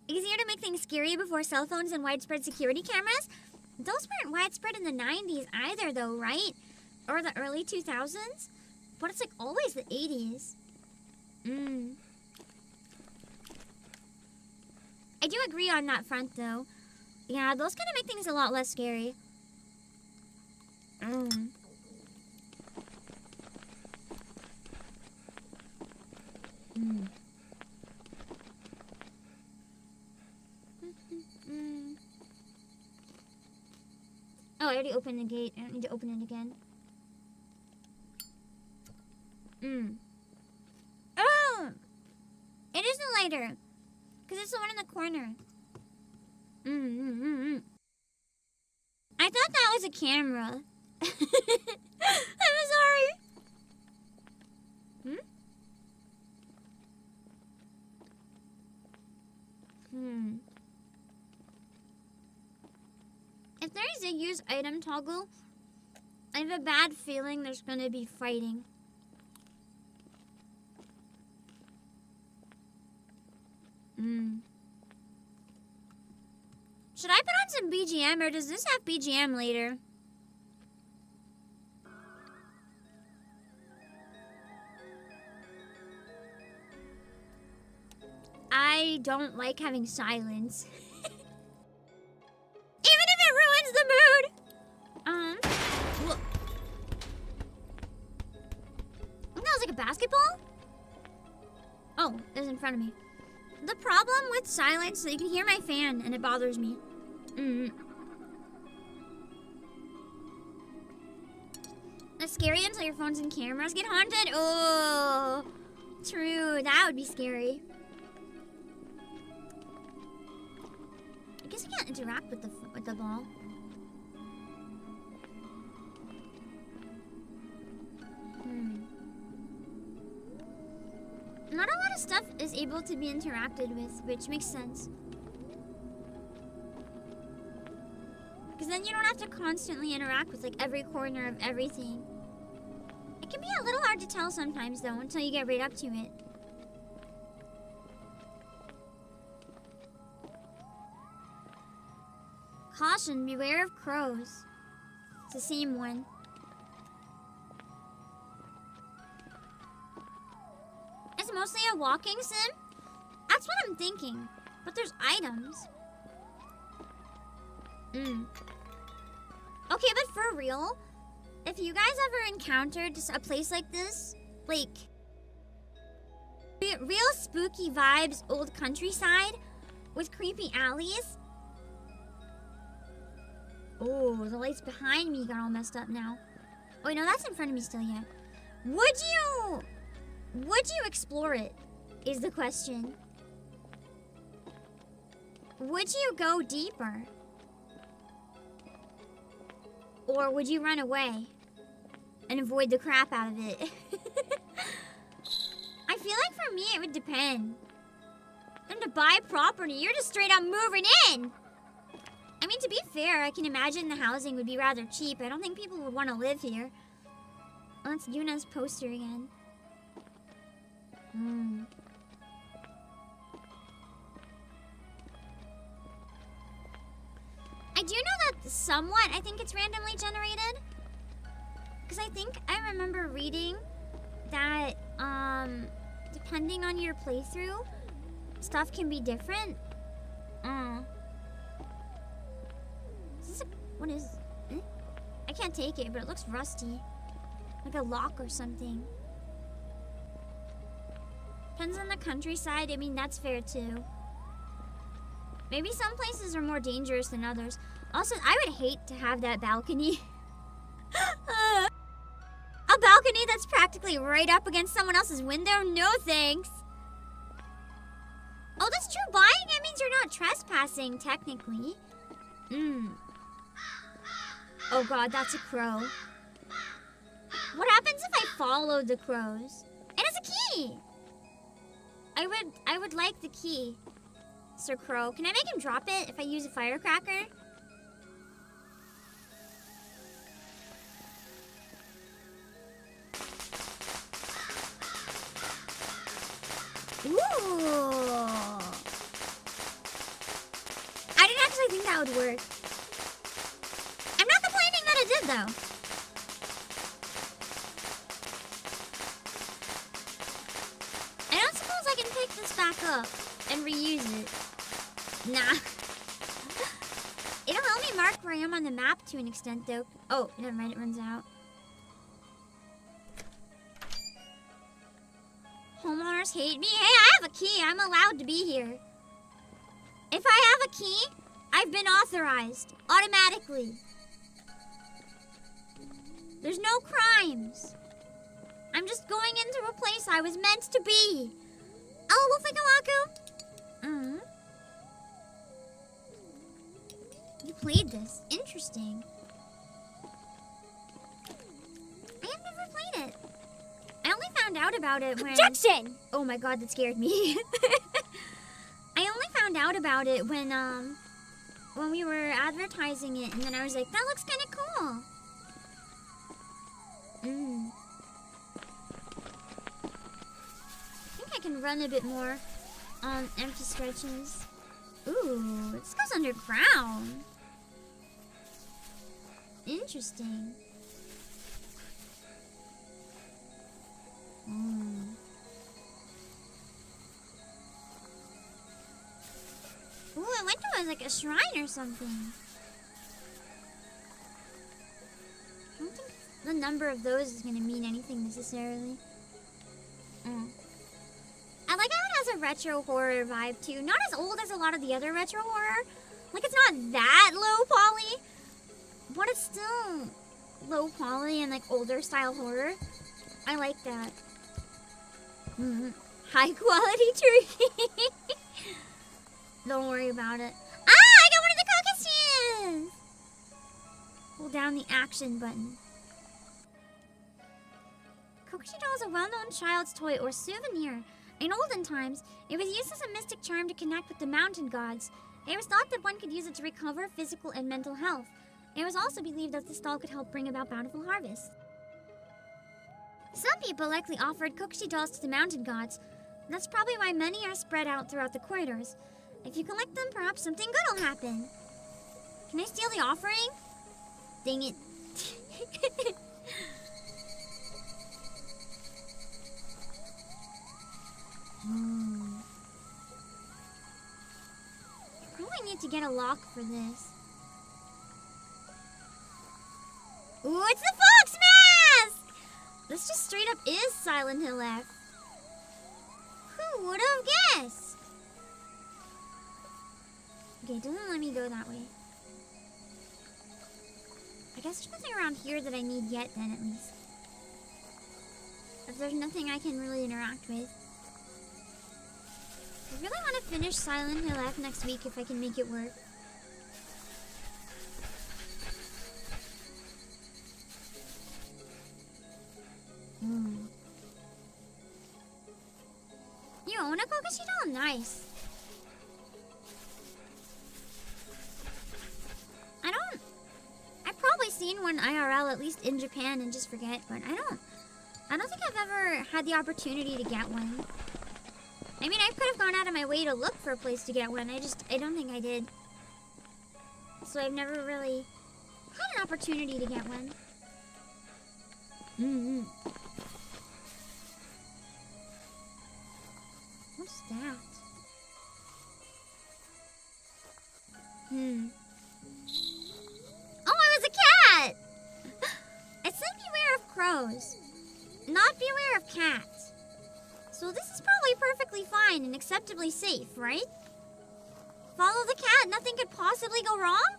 Easier to make things scary before cell phones and widespread security cameras? Those weren't widespread in the 90s either, though, right? Or the early 2000s? But it's like always the 80s. I do agree on that front, though. Yeah, those kind of make things a lot less scary. Oh, I already opened the gate. I don't need to open it again. Oh! It is the lighter. Because it's the one in the corner. I thought that was a camera. I'm sorry. If there is a use item toggle, I have a bad feeling there's going to be fighting. Should I put on some BGM, or does this have BGM later? I don't like having silence. Even if it ruins the mood! Look. That was like a basketball? Oh, it was in front of me. The problem with silence is that you can hear my fan, and it bothers me. That's scary until your phones and cameras get haunted? Oh, true. That would be scary. I guess I can't interact with the ball. Not a lot of stuff is able to be interacted with, which makes sense. Because then you don't have to constantly interact with like every corner of everything. It can be a little hard to tell sometimes though, until you get right up to it. Caution, beware of crows. It's the same one. It's mostly a walking sim? That's what I'm thinking. But there's items. Okay, but for real, if you guys ever encountered just a place like this, like real spooky vibes, old countryside with creepy alleys. Oh, the lights behind me got all messed up now. Oh, wait, no, that's in front of me still yet. Would you explore it, is the question. Would you go deeper? Or would you run away and avoid the crap out of it? I feel like for me, it would depend. And to buy property, you're just straight up moving in. I mean, to be fair, I can imagine the housing would be rather cheap. I don't think people would want to live here. Oh, that's Yuna's poster again. I do know that somewhat, I think it's randomly generated. Because I think I remember reading that, depending on your playthrough, stuff can be different. What is it? I can't take it, but it looks rusty. Like a lock or something. Depends on the countryside. I mean, that's fair too. Maybe some places are more dangerous than others. Also, I would hate to have that balcony. A balcony that's practically right up against someone else's window? No thanks. Oh, that's true. Buying it means you're not trespassing, technically. Oh god, that's a crow. What happens if I follow the crows? It has a key! I would like the key, Sir Crow. Can I make him drop it if I use a firecracker? actually think that would work. I'm not complaining that it did, though. I don't suppose I can pick this back up and reuse it. Nah. It'll help me mark where I am on the map to an extent, though. Oh, never mind, it runs out. Homeowners hate me. Hey, I have a key. I'm allowed to be here. If I have a key, I've been authorized automatically. There's no crimes. I'm just going into a place I was meant to be. Oh, Wolfingamaku. You played this. Interesting. I have never played it. I only found out about it when... Objection! Oh my god, that scared me. I only found out about it when we were advertising it, and then I was like, that looks kind of cool. I think I can run a bit more on empty stretches. Ooh, this goes underground. Interesting. Ooh, I went to like a shrine or something. I don't think the number of those is going to mean anything necessarily. I like how it has a retro horror vibe too. Not as old as a lot of the other retro horror. Like, it's not that low poly, but it's still low poly and like older style horror. I like that. High quality turkey. Don't worry about it. Ah, I got one of the cockatoos! Hold down the action button. Kokoshi doll is a well-known child's toy or souvenir. In olden times, it was used as a mystic charm to connect with the mountain gods. It was thought that one could use it to recover physical and mental health. It was also believed that this doll could help bring about bountiful harvests. Some people likely offered Kokoshi dolls to the mountain gods. That's probably why many are spread out throughout the corridors. If you collect them, perhaps something good will happen. Can I steal the offering? Dang it. Probably need to get a lock for this. Ooh, it's the fox mask! This just straight up is Silent Hill F. Who would have guessed? Okay, it doesn't let me go that way. I guess there's nothing around here that I need yet then, at least. If there's nothing I can really interact with. I really want to finish Silent Hill F next week if I can make it work. You own a Kokoshi doll? Nice. I've probably seen one IRL, at least in Japan, and just forget, but I don't think I've ever had the opportunity to get one. I mean, I could have gone out of my way to look for a place to get one. I don't think I did. So I've never really had an opportunity to get one. What's that? Oh, it was a cat! It said beware of crows, not beware of cats. So this is probably perfectly fine and acceptably safe, right? Follow the cat, nothing could possibly go wrong?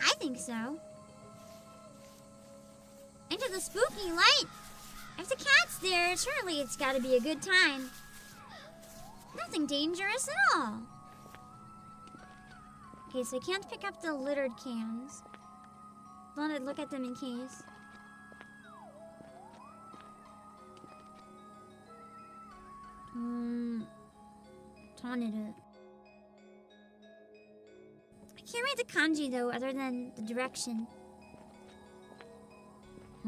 I think so. Into the spooky light. If the cat's there, surely it's gotta be a good time. Nothing dangerous at all. Okay, so I can't pick up the littered cans. Thought I'd look at them in case. Toneda. I can't read the kanji though, other than the direction. I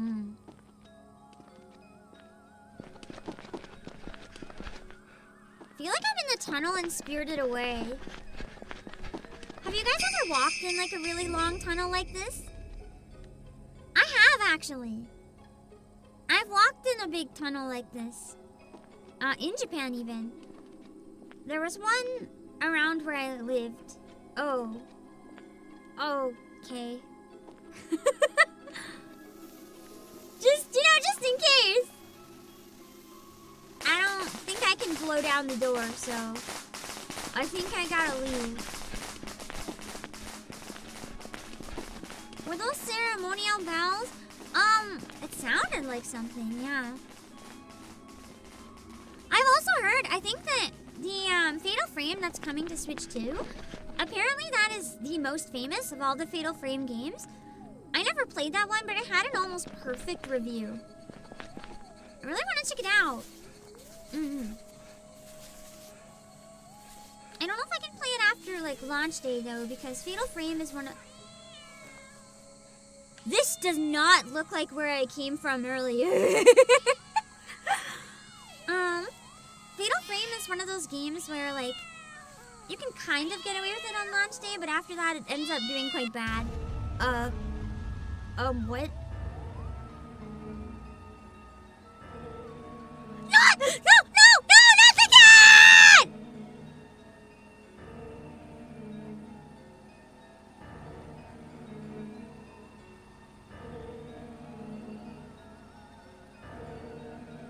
feel like I'm in the tunnel and Spirited Away. Have you guys ever walked in like a really long tunnel like this? I have actually. I've walked in a big tunnel like this. In Japan even. There was one around where I lived. Oh. Okay. Just in case. I don't think I can blow down the door, so I think I gotta leave. Were those ceremonial bells? It sounded like something, yeah. I've also heard, I think that the Fatal Frame that's coming to Switch 2, apparently that is the most famous of all the Fatal Frame games. I never played that one, but it had an almost perfect review. I really want to check it out. I don't know if I can play it after like launch day though, because Fatal Frame is one of... This does not look like where I came from earlier. Fatal Frame is one of those games where like you can kind of get away with it on launch day, but after that it ends up doing quite bad. What? No, not the cat!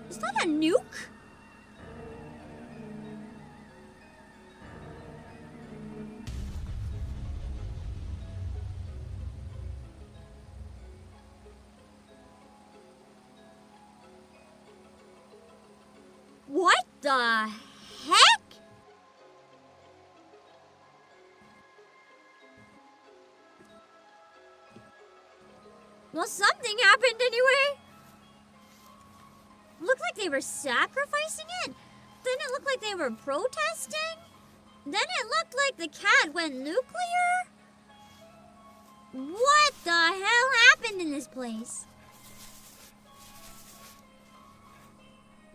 Is that a nuke? What the heck? Well, something happened anyway. Looked like they were sacrificing it. Then it looked like they were protesting. Then it looked like the cat went nuclear. What the hell happened in this place?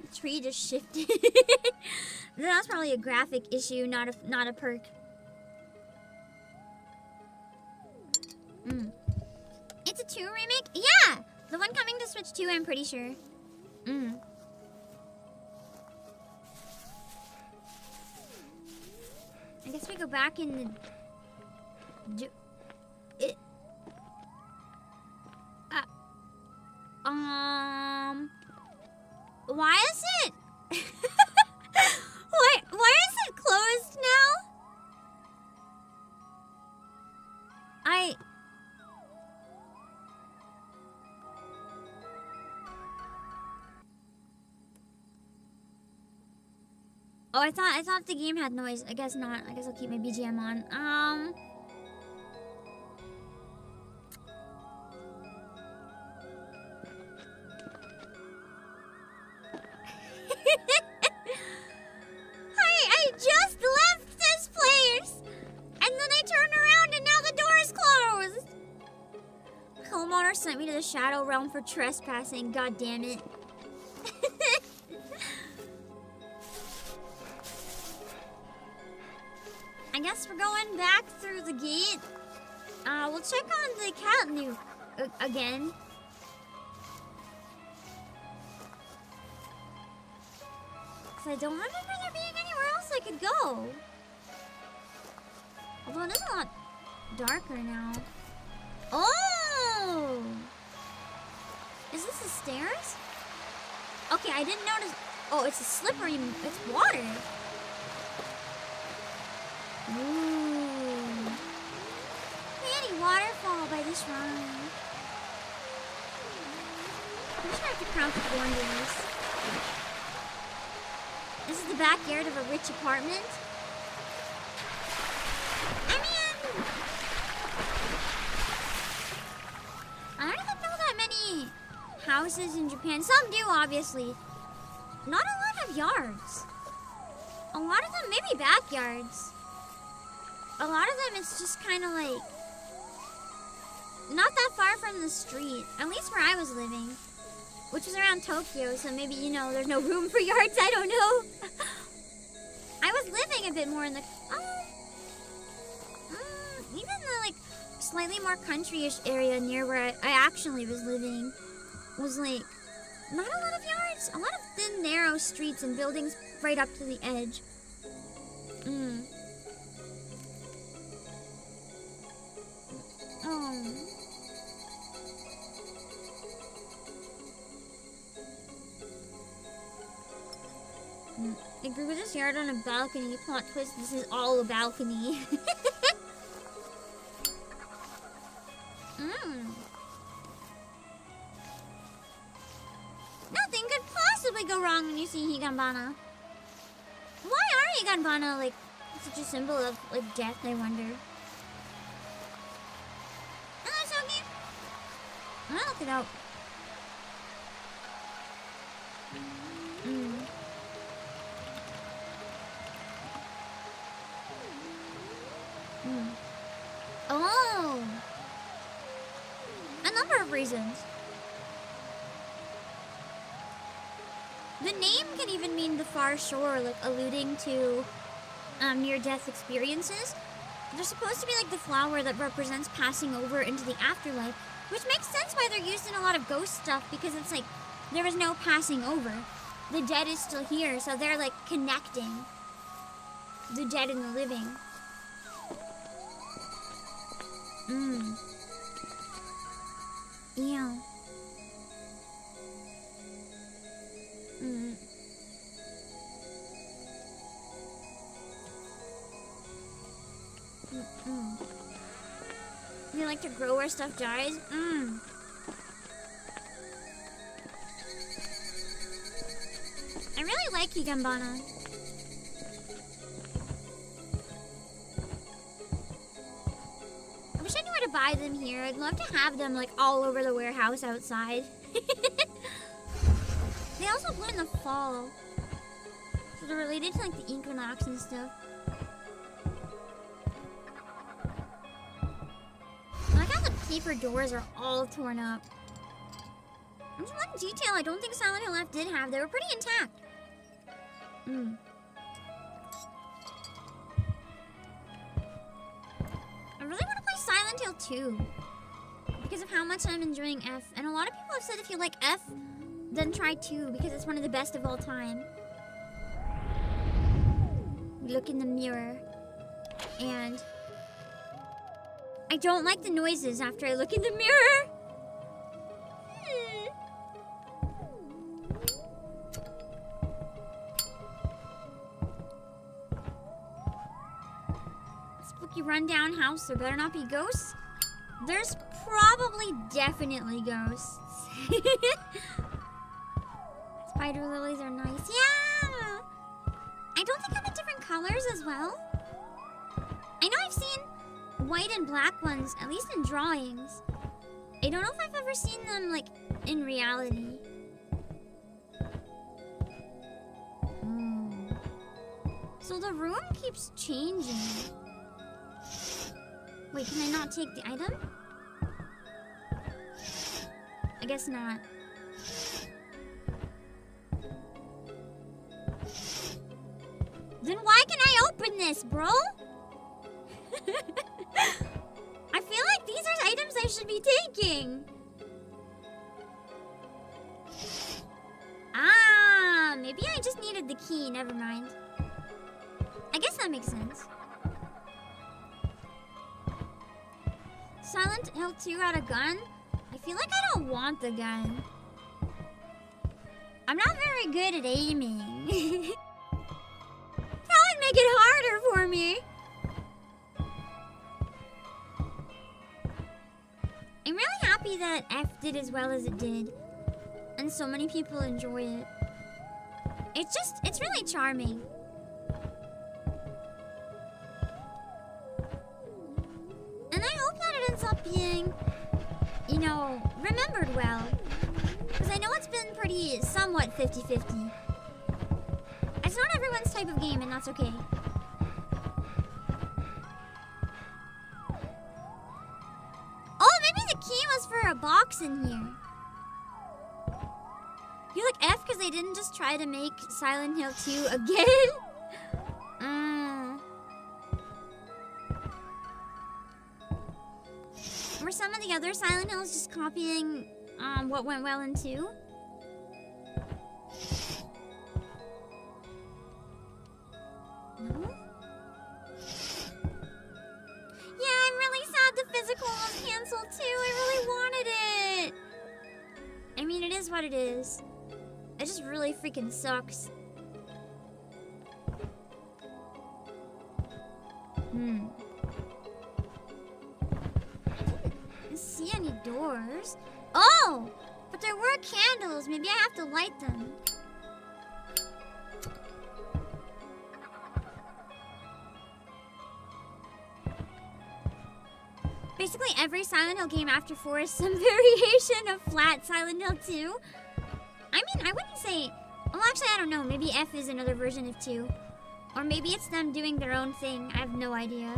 The tree just shifted. That's probably a graphic issue, not a perk. It's a 2 remake? Yeah! The one coming to Switch 2, I'm pretty sure. I guess we go back in the... Why is it... why is it closed now? Oh, I thought the game had noise. I guess not. I guess I'll keep my BGM on. I just left this place, and then I turned around and now the door is closed. Homeowner sent me to the Shadow Realm for trespassing. God damn it. I guess we're going back through the gate. We'll check on the cat nuke again. Because I don't remember there being anywhere else I could go. Although it is a lot darker now. Oh! Is this the stairs? Okay, I didn't notice. Oh, it's a slippery, it's water. Ooh. Pretty waterfall by this shrine. I'm just gonna have to crouch with wonders. This is the backyard of a rich apartment. I mean, I don't even know that many houses in Japan. Some do, obviously. Not a lot of yards. A lot of them maybe backyards. A lot of them it's just kind of like not that far from the street. At least where I was living, which was around Tokyo. So maybe, you know, there's no room for yards. I don't know. I was living a bit more in the... even the like slightly more countryish area near where I actually was living was like not a lot of yards, a lot of thin, narrow streets and buildings right up to the edge. I grew this yard on a balcony. Plot twist, this is all a balcony. Nothing could possibly go wrong when you see Higambana. Why are Higambana like such a symbol of like death, I wonder? Hello, Soki. I'm gonna look it up. Oh! A number of reasons. The name can even mean the far shore, like alluding to near-death experiences. They're supposed to be like the flower that represents passing over into the afterlife, which makes sense why they're used in a lot of ghost stuff, because it's like there is no passing over. The dead is still here, so they're like connecting the dead and the living. Yeah. You like to grow where stuff dies? I really like Higambana. I wish I knew where to buy them here. I'd love to have them like all over the warehouse outside. They also bloom in the fall. So they're related to like the equinox and stuff. I like how the paper doors are all torn up. There's one detail I don't think Silent Hill F did have. They were pretty intact. I really want to play Silent Hill 2 because of how much I'm enjoying F. And a lot of people have said if you like F, then try 2 because it's one of the best of all time. We look in the mirror and I don't like the noises after I look in the mirror. Spooky rundown house, there better not be ghosts. There's probably definitely ghosts. Spider lilies are nice. Yeah! I don't think I'm in different colors as well. I know I've seen white and black ones, at least in drawings. I don't know if I've ever seen them, like, in reality. So the room keeps changing. Wait, can I not take the item? I guess not. Then why can I open this, bro? I feel like these are items I should be taking. Ah, maybe I just needed the key. Never mind. I guess that makes sense. Silent Hill 2 had a gun? I feel like I don't want the gun. I'm not very good at aiming. That would make it harder for me. I'm really happy that F did as well as it did. And so many people enjoy it. It's really charming. And I hope that it ends up being, you know, remembered well. Because I know it's been pretty somewhat 50-50. It's not everyone's type of game, and that's okay. Oh, maybe the key was for a box in here. You like F because they didn't just try to make Silent Hill 2 again? were some of the other Silent Hills just copying what went well in 2? No? Yeah, I'm really sad the physical was canceled too. I really wanted it. I mean, it is what it is. It just really freaking sucks. I didn't see any doors. Oh! But there were candles. Maybe I have to light them. Basically, every Silent Hill game after 4 is some variation of flat Silent Hill 2. I mean, I wouldn't say... Well, actually, I don't know. Maybe F is another version of 2. Or maybe it's them doing their own thing. I have no idea.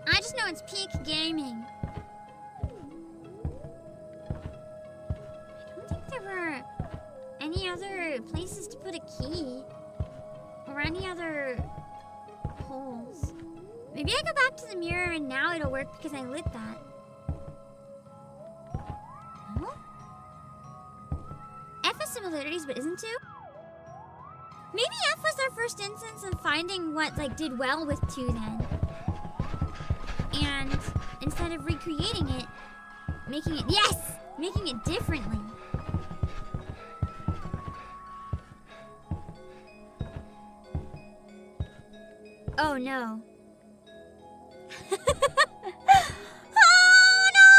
I just know it's peak gaming. I don't think there were any other places to put a key. Or any other holes. Maybe I go back to the mirror and now it'll work because I lit that. Huh? F has similarities but isn't 2? Maybe F was our first instance of finding what did well with 2 then. And instead of recreating it, making it differently. Oh no. Oh no!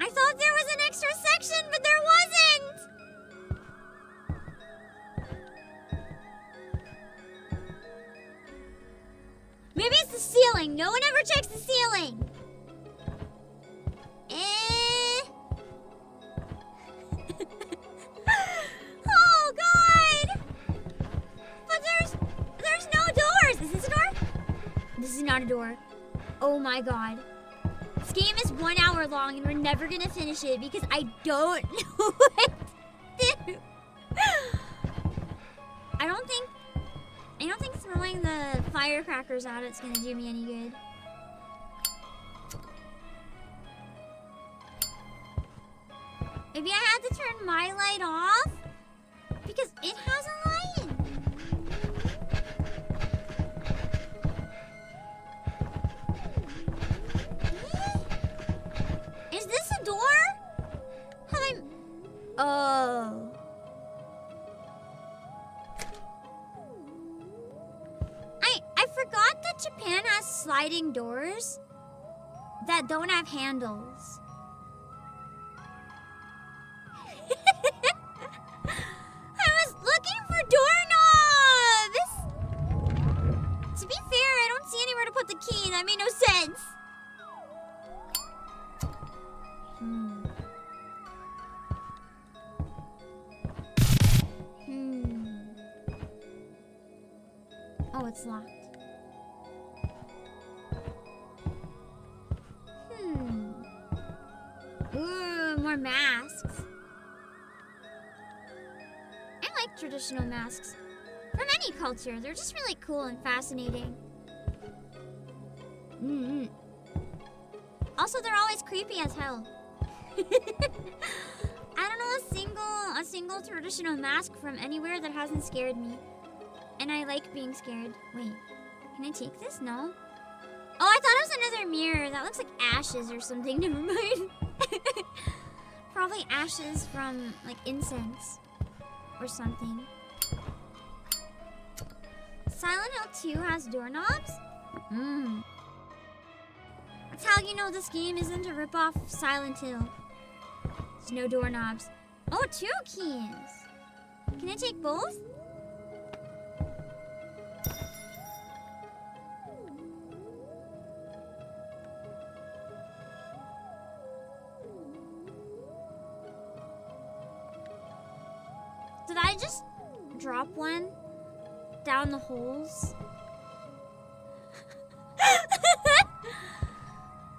I thought there was an extra section, but there wasn't! Maybe it's the ceiling. No one ever checks the ceiling. Oh god! But there's no doors. Is this a door? This is not a door. Oh my god. This game is 1 hour long and we're never gonna finish it because I don't know what to do. I don't think throwing the firecrackers at it's gonna do me any good. Maybe I had to turn my light off because it has a light. Is this a door? Have I... Oh. I forgot that Japan has sliding doors that don't have handles. I was looking for doorknobs! To be fair, I don't see anywhere to put the key. That made no sense. Oh, it's locked. Ooh, more masks. I like traditional masks. From any culture, they're just really cool and fascinating. Also, they're always creepy as hell. I don't know a single traditional mask from anywhere that hasn't scared me. And I like being scared. Wait, can I take this? No. Oh, I thought it was another mirror. That looks like ashes or something. Never mind. Probably ashes from, like, incense or something. Silent Hill 2 has doorknobs? That's how you know this game isn't a ripoff of Silent Hill. There's no doorknobs. Oh, 2 keys. Can I take both? Did I just drop one down the holes?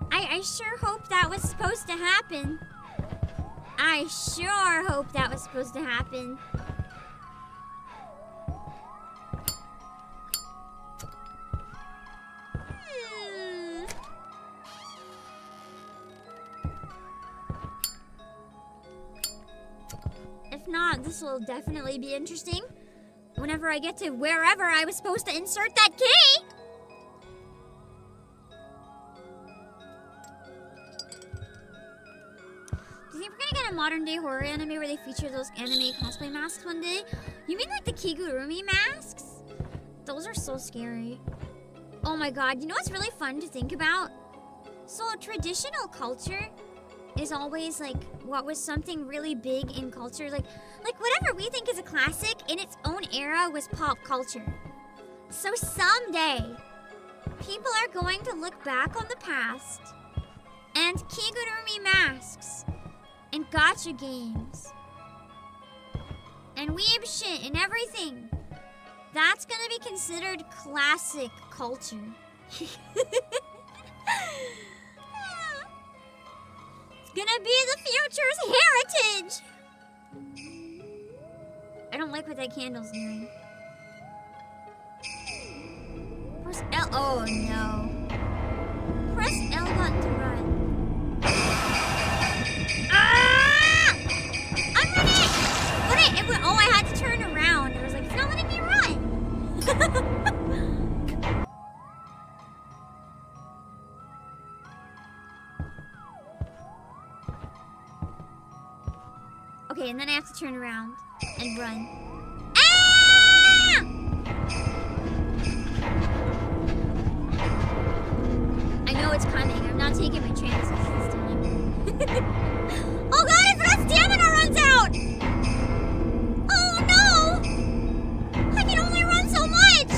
I sure hope that was supposed to happen. I sure hope that was supposed to happen. this will definitely be interesting. Whenever I get to wherever I was supposed to insert that key. Do you think we're gonna get a modern day horror anime where they feature those anime cosplay masks one day? You mean like the Kigurumi masks? Those are so scary. Oh my god, you know what's really fun to think about? So traditional culture is always like what was something really big in culture. Like whatever we think is a classic in its own era was pop culture. So someday, people are going to look back on the past and Kigurumi masks and gacha games and weeb shit and everything. That's gonna be considered classic culture. It's gonna be the future's heritage! I don't like what that candle's doing. Press L. Oh no. Press L button to run. Ah! I'm running! What? Oh, I had to turn around. I was like, it's not letting me run. Okay, and then I have to turn around and run. Ah! I know it's coming. I'm not taking my chances this time. Oh god, if that stamina runs out! Oh no! I can only run so much!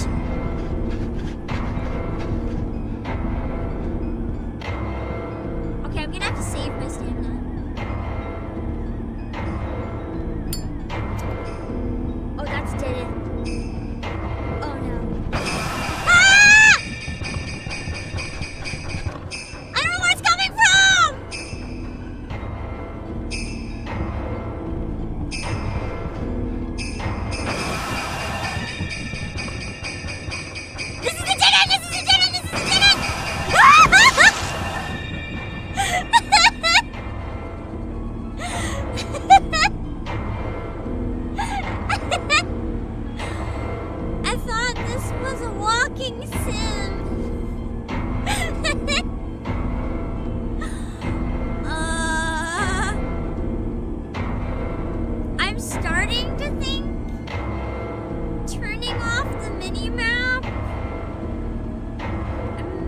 Okay, I'm gonna have to save my stamina. Oh, that's dead end. Oh no. Ah! I don't know where it's coming from! This is the dead end! This is the dead end! This is the dead end! I thought this was a walking sim. I'm starting to think turning off the mini-map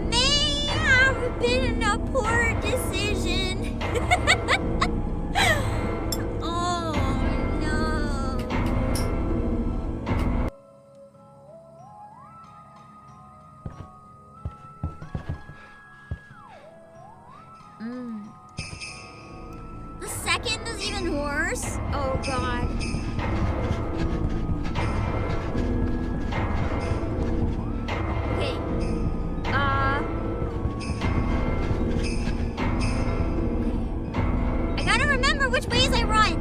may have been a poor decision. Oh no. The second is even worse. Oh god. Okay. I gotta remember which ways I run.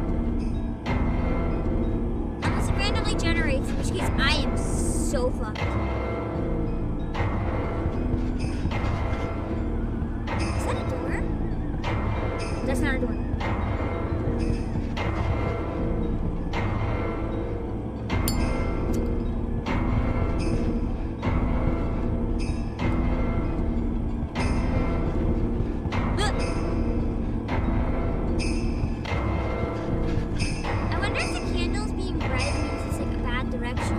Unless it randomly generates, in which case I am so fucked. Is that a door? That's not a door. I wonder if the candles being red means it's like a bad direction.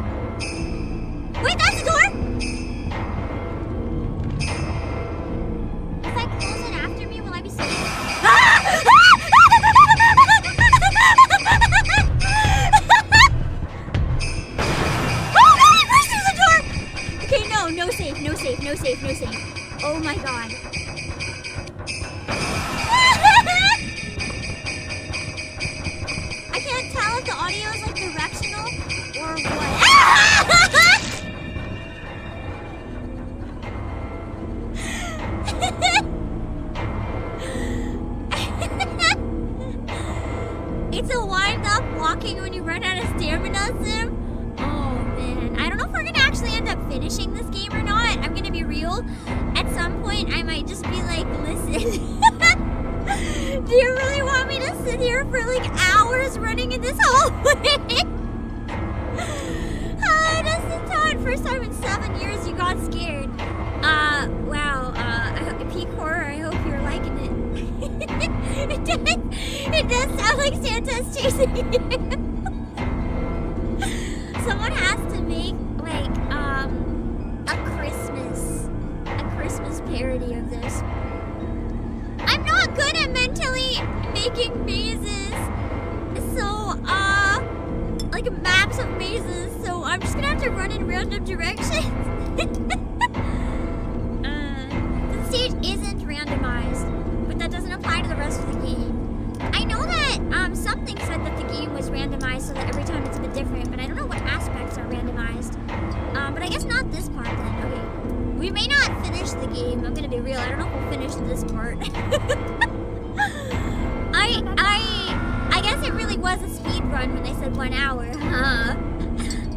Wait, that's a door! If I close it after me, will I be safe? Oh no, it burst through the door! Okay, no safe, no safe, no safe, no safe. Oh my god. I can't tell if the audio is like directional or what. It's a wind up walking when you run out of stamina sim. Oh man. I don't know if we're gonna actually end up finishing this game or not. I'm gonna be real. At some point I might just be like, listen. Do you really want me to sit here for like hours running in this hallway? This is Todd. First time in 7 years you got scared. Wow. Peak horror. I hope you're liking it. It does sound like Santa's chasing you. Someone has to make like a Christmas parody of this. I'm not good at mentally making mazes. So like maps of mazes. So I'm just gonna have to run in random directions. The stage isn't randomized, but that doesn't apply to the rest of the game. I know that something said that the game was randomized so that every time it's a bit different, but I don't know what aspects are randomized. But I guess not this part then. Okay. We may not finish the game. I'm gonna be real. I don't know if we'll finish this part. I guess it really was a speed run when they said 1 hour.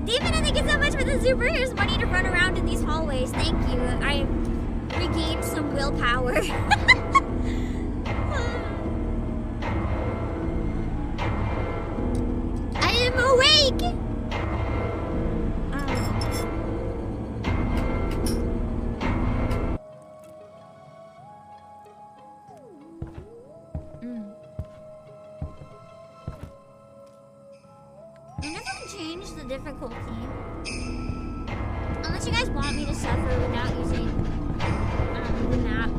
Demon, thank you so much for the super. Here's money to run around in these hallways. Thank you. I regained some willpower. I am awake! I'm not gonna change the difficulty. Unless you guys want me to suffer without using the map.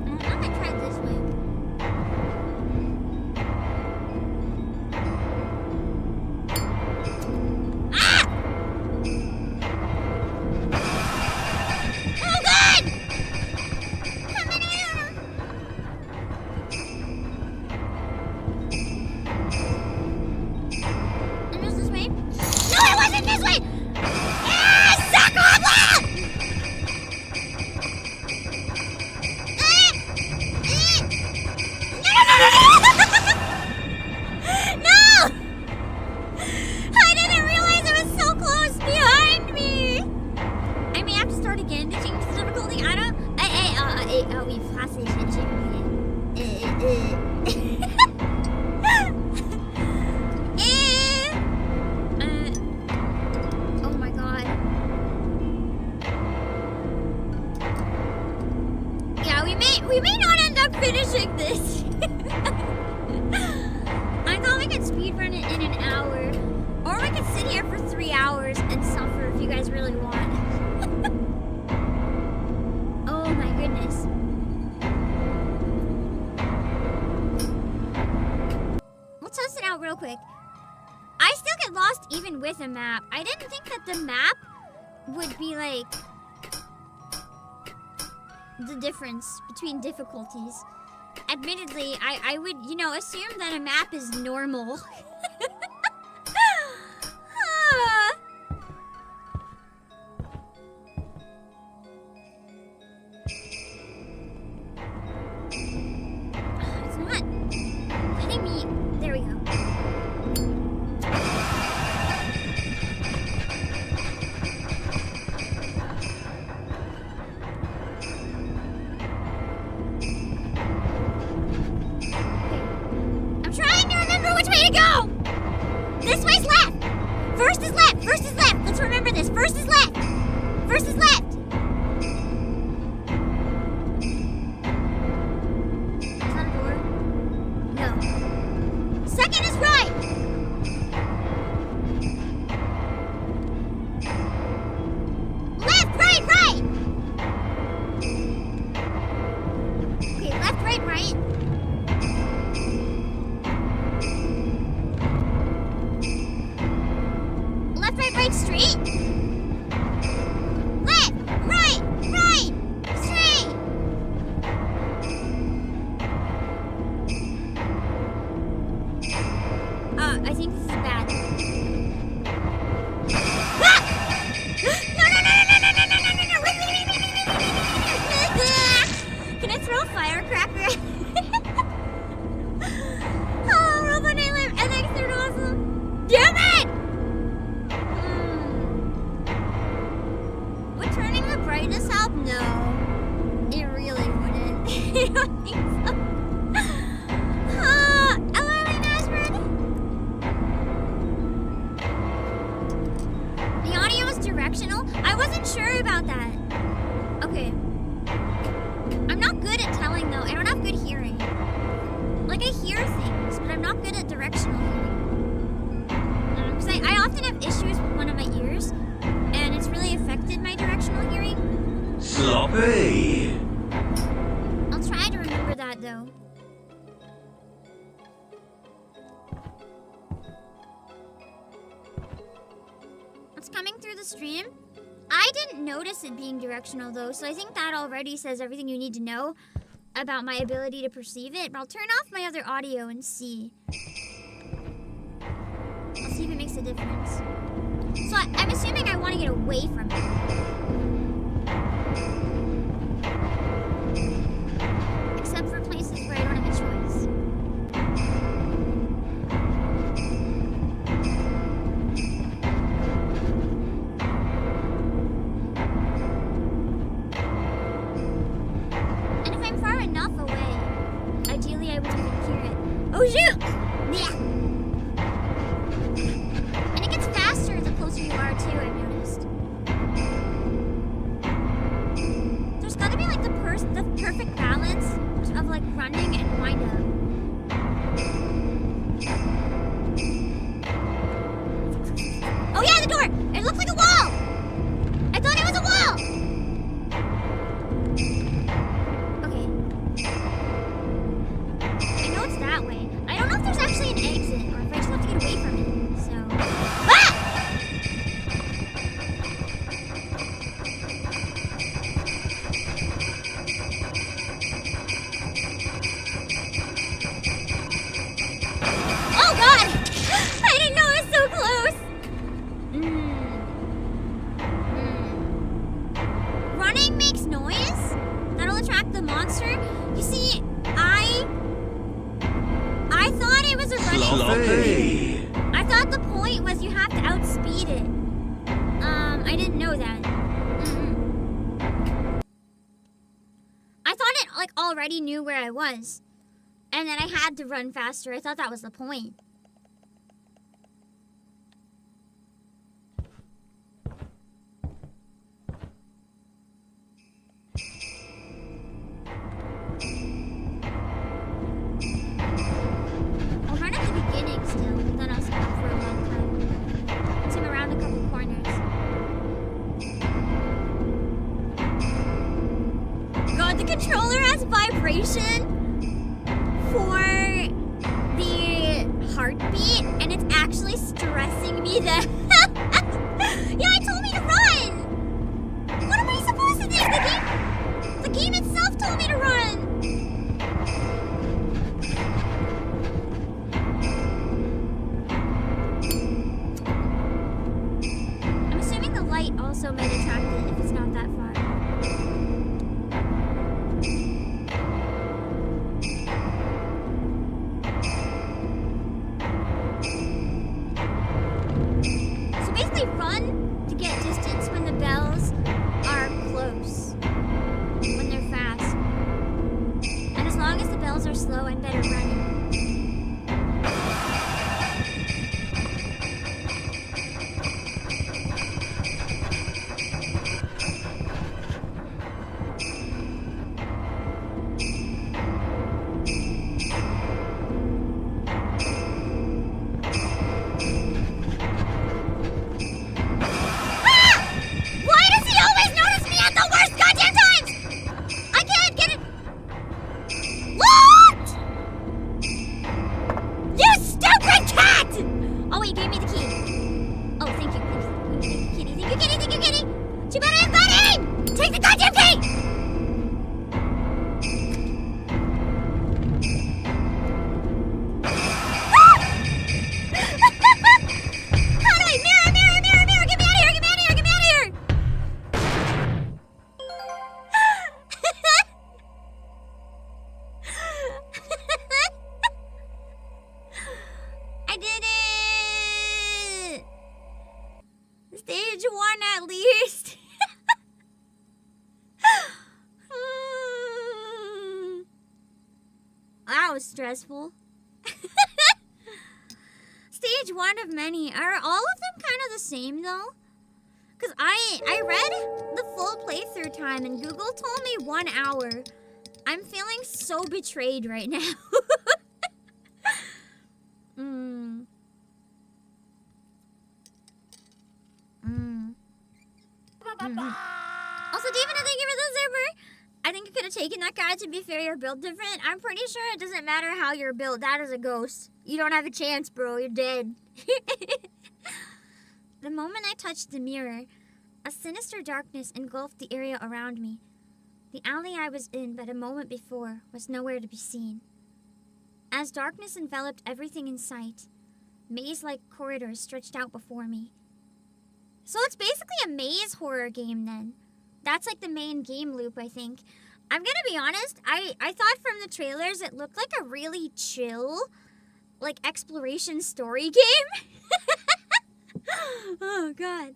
I'm gonna try it this way. We may not end up finishing this. I thought we could speedrun it in an hour. Or we could sit here for 3 hours and suffer if you guys really want. Oh my goodness. Let's test it out real quick. I still get lost even with a map. I didn't think that the map would be like the difference between difficulties. Admittedly, I would, assume that a map is normal. It's not letting me. There we go. This way's left! First is left! First is left! Let's remember this. First is left! First is left! Is that a door? No. Second is right! Left, right, right! Okay, left, right, right. Right, straight. Left, right, right, straight. I think this is bad. Ah! No. Can I throw a firecracker? directional? I wasn't sure about that. Okay. I'm not good at telling though. I don't have good hearing. Like I hear things, but I'm not good at directional hearing. Because I often have issues with one of my ears, and it's really affected my directional hearing. Sloppy. I'll try to remember that though. What's coming through the stream? I didn't notice it being directional though, so I think that already says everything you need to know about my ability to perceive it. But I'll turn off my other audio and see. I'll see if it makes a difference. So I'm assuming I want to get away from it. Except for places where I don't have a choice. And if I'm far enough away, ideally I would even hear it. Oh shoot! Yeah. And it gets faster the closer you are too, I've noticed. There's gotta be like the perfect balance of like running and wind up. Oh yeah, the door! It looks like a wall! I thought it was a wall! Okay. I know it's that way. I don't know if there's actually an exit or if I just have to get away from it. So. Ah! Oh god! I didn't know it was so close! Running makes noise? That'll attract the monster? You see, I thought it was a running... Sloppy. I thought the point was you have to outspeed it. I didn't know that. I thought it like already knew where I was. And then I had to run faster. I thought that was the point. I'll run at the beginning still, but then I'll stop for a long time. Swim around a couple corners. God, the controller has vibration for the heartbeat, and it's actually stressing me that. Yeah, it told me to run! What am I supposed to do? The game itself told me to run! I'm assuming the light also might attract it if it's not that far. So basically run to get distance when the bells are close. When they're fast. And as long as the bells are slow, I'm better running. Why does he always notice me at the worst goddamn times? I can't get it. What? You stupid cat! Oh wait, you gave me the key. Oh, thank you. Thank you, kitty. Thank you, kitty. Thank you, kitty. Too bad I have bad aim. Take the goddamn key. How do I mirror? Get me out of here! Get me out of here! I did it! Stage 1 at least. That was stressful. Stage 1 of many. Are all of them kind of the same though? Because I read the full playthrough time and Google told me 1 hour. I'm feeling so betrayed right now. Also, David, thank you for the super. I think you could have taken that guy. To be fair, you're built different. I'm pretty sure it doesn't matter how you're built. That is a ghost. You don't have a chance, bro. You're dead. The moment I touched the mirror, a sinister darkness engulfed the area around me. The alley I was in but a moment before was nowhere to be seen. As darkness enveloped everything in sight, maze-like corridors stretched out before me. So it's basically a maze horror game then. That's like the main game loop, I think. I'm gonna be honest, I thought from the trailers it looked like a really chill, like, exploration story game. Oh, God.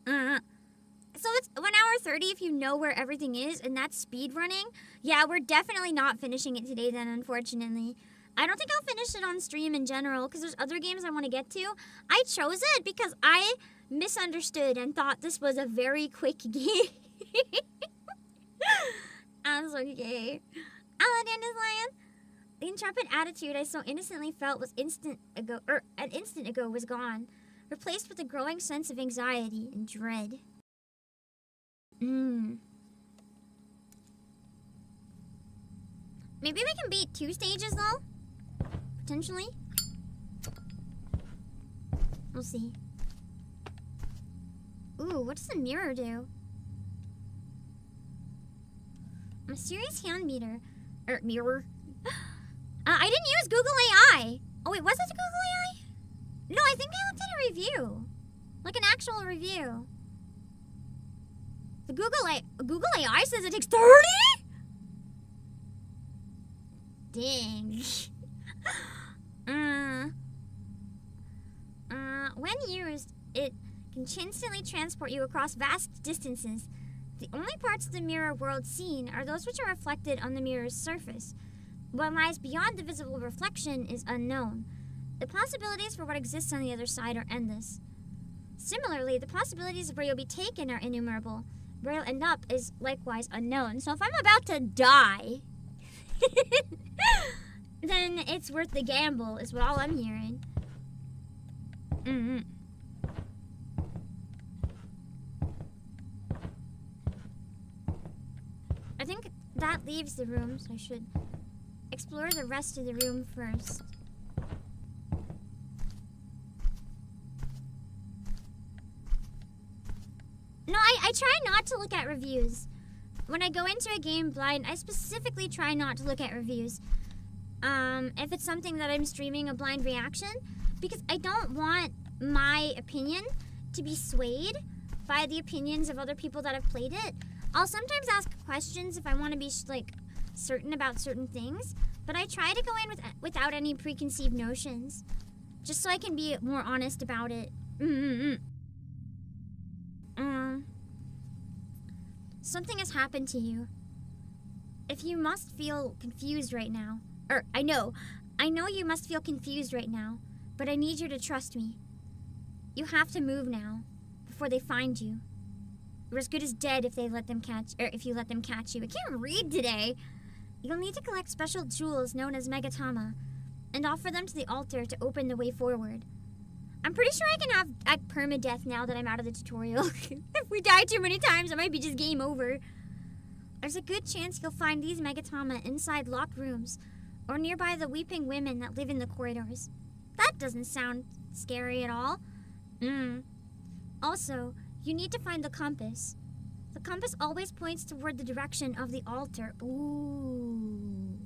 So it's 1 hour 30 if you know where everything is, and that's speed running. Yeah, we're definitely not finishing it today then, unfortunately. I don't think I'll finish it on stream in general, because there's other games I want to get to. I chose it because I misunderstood and thought this was a very quick game. I'm so gay. Aladdin is lion. The intrepid attitude I so innocently felt was an instant ago was gone, replaced with a growing sense of anxiety and dread. Maybe we can beat 2 stages though? Potentially? We'll see. Ooh, what does the mirror do? Mysterious hand meter. Mirror. I didn't use Google AI. Oh wait, was it Google AI? No, I think I looked at a review. Like an actual review. The Google AI says it takes 30? Dang. When used, it can instantly transport you across vast distances. The only parts of the mirror world seen are those which are reflected on the mirror's surface. What lies beyond the visible reflection is unknown. The possibilities for what exists on the other side are endless. Similarly, the possibilities of where you'll be taken are innumerable. Where you'll end up is likewise unknown. So if I'm about to die, then it's worth the gamble, is what all I'm hearing. I think that leaves the room, so I should explore the rest of the room first. No, I try not to look at reviews. When I go into a game blind, I specifically try not to look at reviews. If it's something that I'm streaming a blind reaction, because I don't want my opinion to be swayed by the opinions of other people that have played it. I'll sometimes ask questions if I want to be like certain about certain things, but I try to go in without any preconceived notions, just so I can be more honest about it. Something has happened to you. If you must feel confused right now, I know you must feel confused right now, but I need you to trust me. You have to move now, before they find you. You're as good as dead if you let them catch you. I can't read today. You'll need to collect special jewels known as megatama, and offer them to the altar to open the way forward. I'm pretty sure I can have permadeath now that I'm out of the tutorial. If we die too many times, it might be just game over. There's a good chance you'll find these megatama inside locked rooms, or nearby the weeping women that live in the corridors. That doesn't sound scary at all. Also, you need to find the compass. The compass always points toward the direction of the altar. Ooh.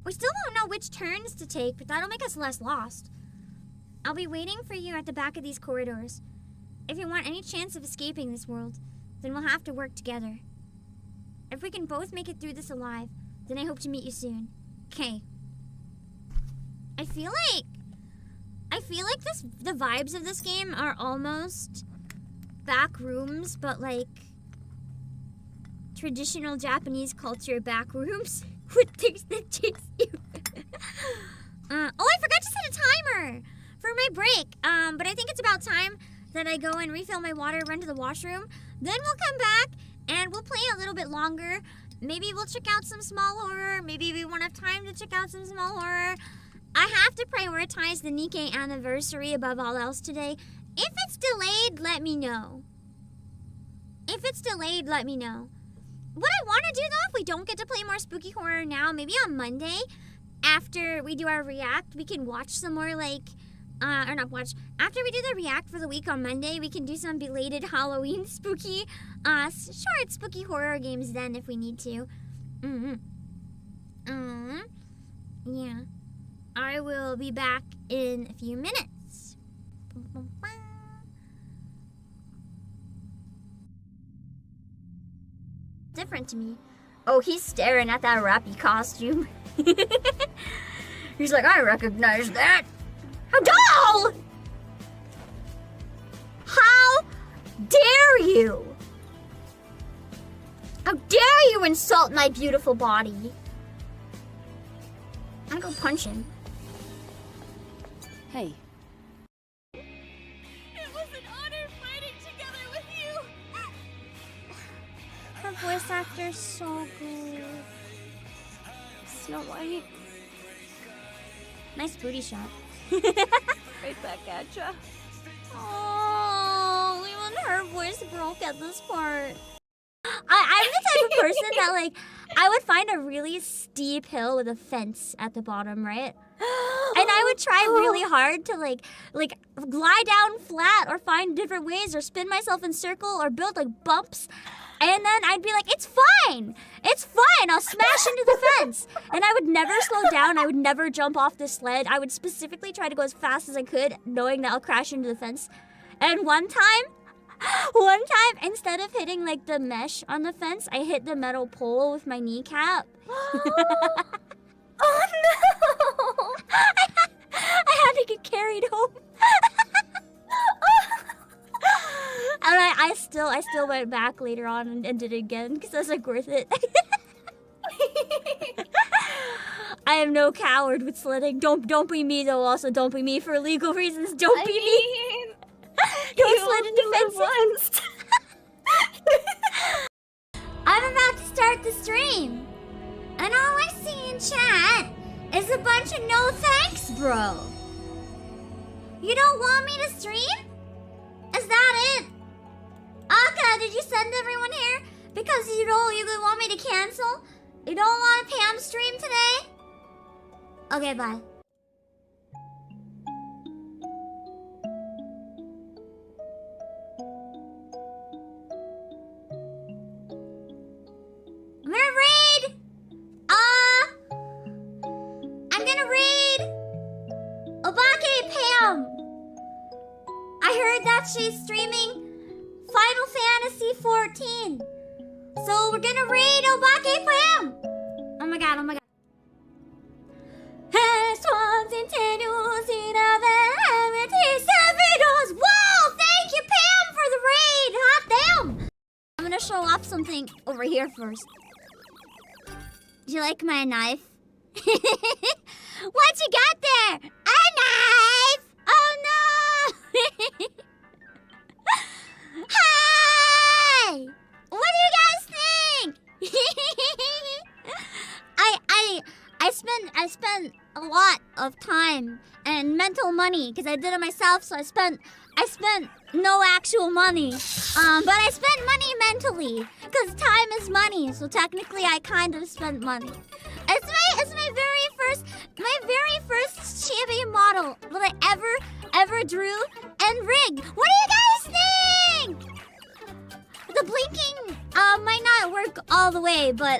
We still don't know which turns to take, but that'll make us less lost. I'll be waiting for you at the back of these corridors. If you want any chance of escaping this world, then we'll have to work together. If we can both make it through this alive, then I hope to meet you soon. Okay. I feel like the vibes of this game are almost back rooms, but like traditional Japanese culture back rooms with things that chase you. Oh, I forgot to set a timer for my break. But I think it's about time that I go and refill my water, run to the washroom. Then we'll come back and we'll play a little bit longer. Maybe we'll check out some small horror. Maybe we won't have time to check out some small horror. I have to prioritize the Nikkei anniversary above all else today. If it's delayed, let me know. If it's delayed, let me know. What I want to do though, if we don't get to play more spooky horror now, maybe on Monday, after we do our react, we can watch some more or not watch. After we do the react for the week on Monday, we can do some belated Halloween spooky, short spooky horror games then if we need to. Yeah. I will be back in a few minutes. Different to me. Oh, he's staring at that rappy costume. He's like, I recognize that. A doll! How dare you? How dare you insult my beautiful body? I'm gonna go punch him. Hey. It was an honor fighting together with you. Her voice actor's so good. Snow White. Nice booty shot. Right back at ya. Oh, even her voice broke at this part. I'm the type of person that, like, I would find a really steep hill with a fence at the bottom, right? And I would try really hard to, like lie down flat or find different ways or spin myself in circle or build, like, bumps. And then I'd be like, it's fine. It's fine. I'll smash into the fence. And I would never slow down. I would never jump off the sled. I would specifically try to go as fast as I could, knowing that I'll crash into the fence. And one time, instead of hitting, like, the mesh on the fence, I hit the metal pole with my kneecap. Oh no! I had to get carried home. And I still went back later on and did it again because I was like, worth it. I am no coward with sledding. Don't be me though. Also, don't be me for legal reasons. Don't be me. Don't sled into fences. I'm about to start the stream, and all I see in chat is a bunch of no thanks, bro. You don't want me to stream? Is that it? Aka, did you send everyone here because you want me to cancel? You don't want a Pam stream today? Okay, bye. I'm gonna raid! I'm gonna raid Obake PAM! I heard that she's streaming Final Fantasy 14. So we're gonna raid Obake PAM! Oh my god, oh my god. Whoa! Thank you, Pam, for the raid! Hot damn! I'm gonna show off something over here first. Do you like my knife? What you got there? A knife! Oh no! Hi! What do you guys think? I spent a lot of time and mental money because I did it myself. So I spent no actual money, but I spent money mentally because time is money. So technically, I kind of spent money. It's my very first champion model that I ever drew and rigged. What do you guys think? The blinking might not work all the way, but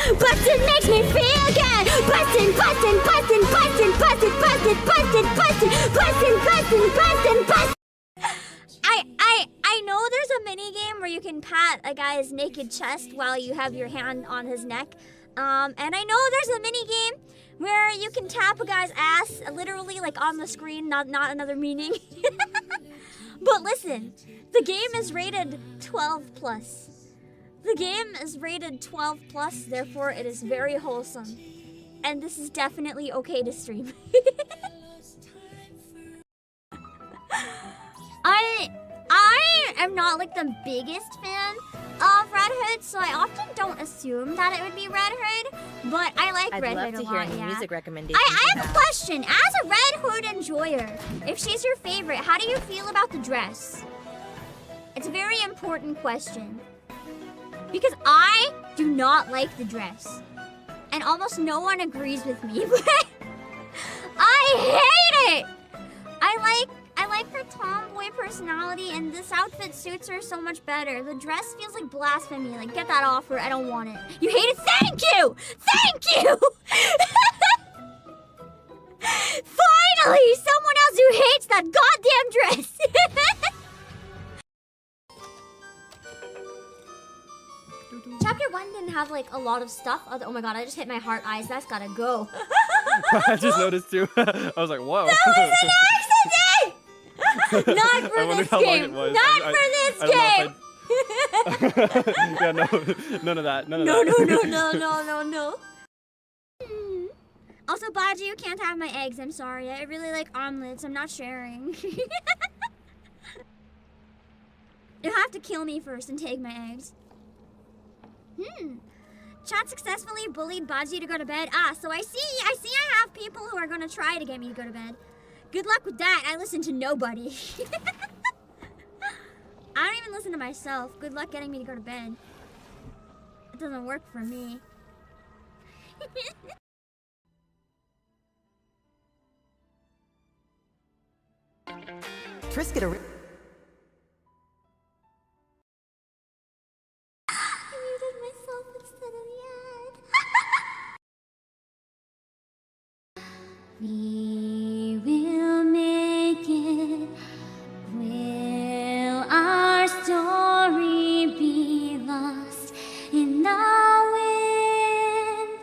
Bustin' makes me feel good. Bustin', bustin', bustin', bustin', bustin', bustin', bustin', bustin', bustin', bustin', bustin', bustin'. I know there's a mini game where you can pat a guy's naked chest while you have your hand on his neck. And I know there's a mini game where you can tap a guy's ass literally like on the screen, not another meaning. But listen, the game is rated 12+. The game is rated 12+, therefore it is very wholesome. And this is definitely okay to stream. am not like the biggest fan of Red Hood, so I often don't assume that it would be Red Hood. But I like I'd Red love Hood to a hear lot. any Yeah. music recommendations. I you have a question. As a Red Hood enjoyer, if she's your favorite, how do you feel about the dress? It's a very important question. Because I do not like the dress. And almost no one agrees with me. I hate it! I like her tomboy personality, and this outfit suits her so much better. The dress feels like blasphemy. Like, get that off her. I don't want it. You hate it? Thank you! Thank you! Finally! Someone else who hates that goddamn dress! Chapter 1 didn't have, like, a lot of stuff. Oh my god, I just hit my heart eyes. That's gotta go. I just noticed too. I was like, whoa. That was an accident! Not for I wondered this how long game. it was. Not I for don't know this game. yeah, no, none of that. None of No, that. no. Also, Baji, you can't have my eggs. I'm sorry. I really like omelets. I'm not sharing. You have to kill me first and take my eggs. Chat successfully bullied Baji to go to bed. Ah, so I see I have people who are gonna try to get me to go to bed. Good luck with that. I listen to nobody. I don't even listen to myself. Good luck getting me to go to bed. It doesn't work for me. Trisket. I muted myself instead of the ad. We will make it. Will our story be lost in the wind?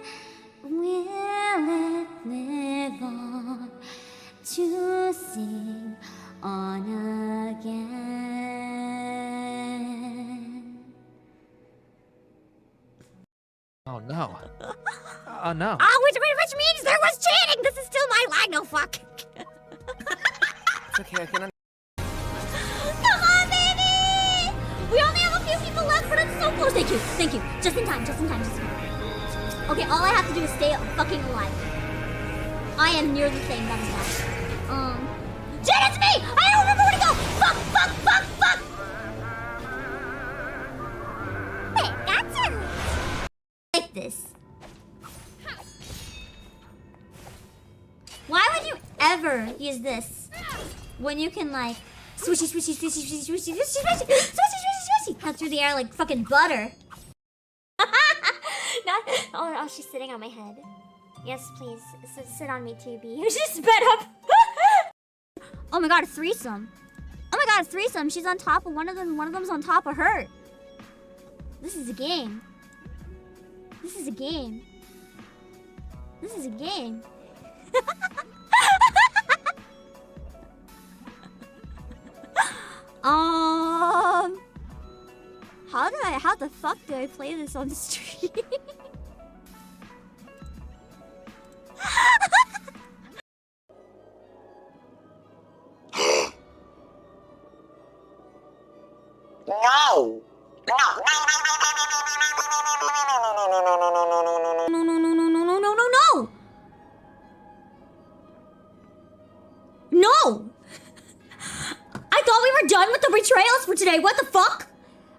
Will it live on to sing on again? Oh no. Oh no. Oh, which means there was cheating! This is still my lag, no fuck. It's okay, I can Come on, baby! We only have a few people left, but it's so close. Thank you. Just in time. Okay, all I have to do is stay fucking alive. I am near the thing, that is that. Jen, it's me! I don't remember where to go! Fuck! Wait, that's it. Like this. Why would you ever use this when you can like swishy out through the air like fucking butter? Oh, she's sitting on my head. Yes, please sit on me too, B. She sped up. Oh my god, a threesome. She's on top of one of them. One of them's on top of her. This is a game. How the fuck do I play this on the stream? No! No! I thought we were done with the betrayals for today. What the fuck?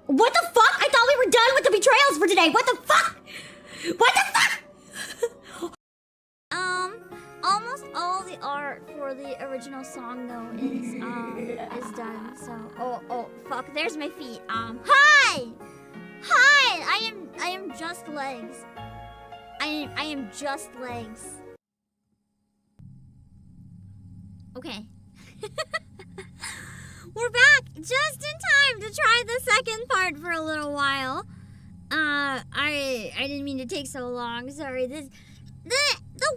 I thought we were done with the betrayals for today. What the fuck? Almost all the art for the original song though is done. So oh fuck, there's my feet. Hi! I am just legs. I am just legs. Okay. We're back just in time to try the second part for a little while. I didn't mean to take so long. Sorry. The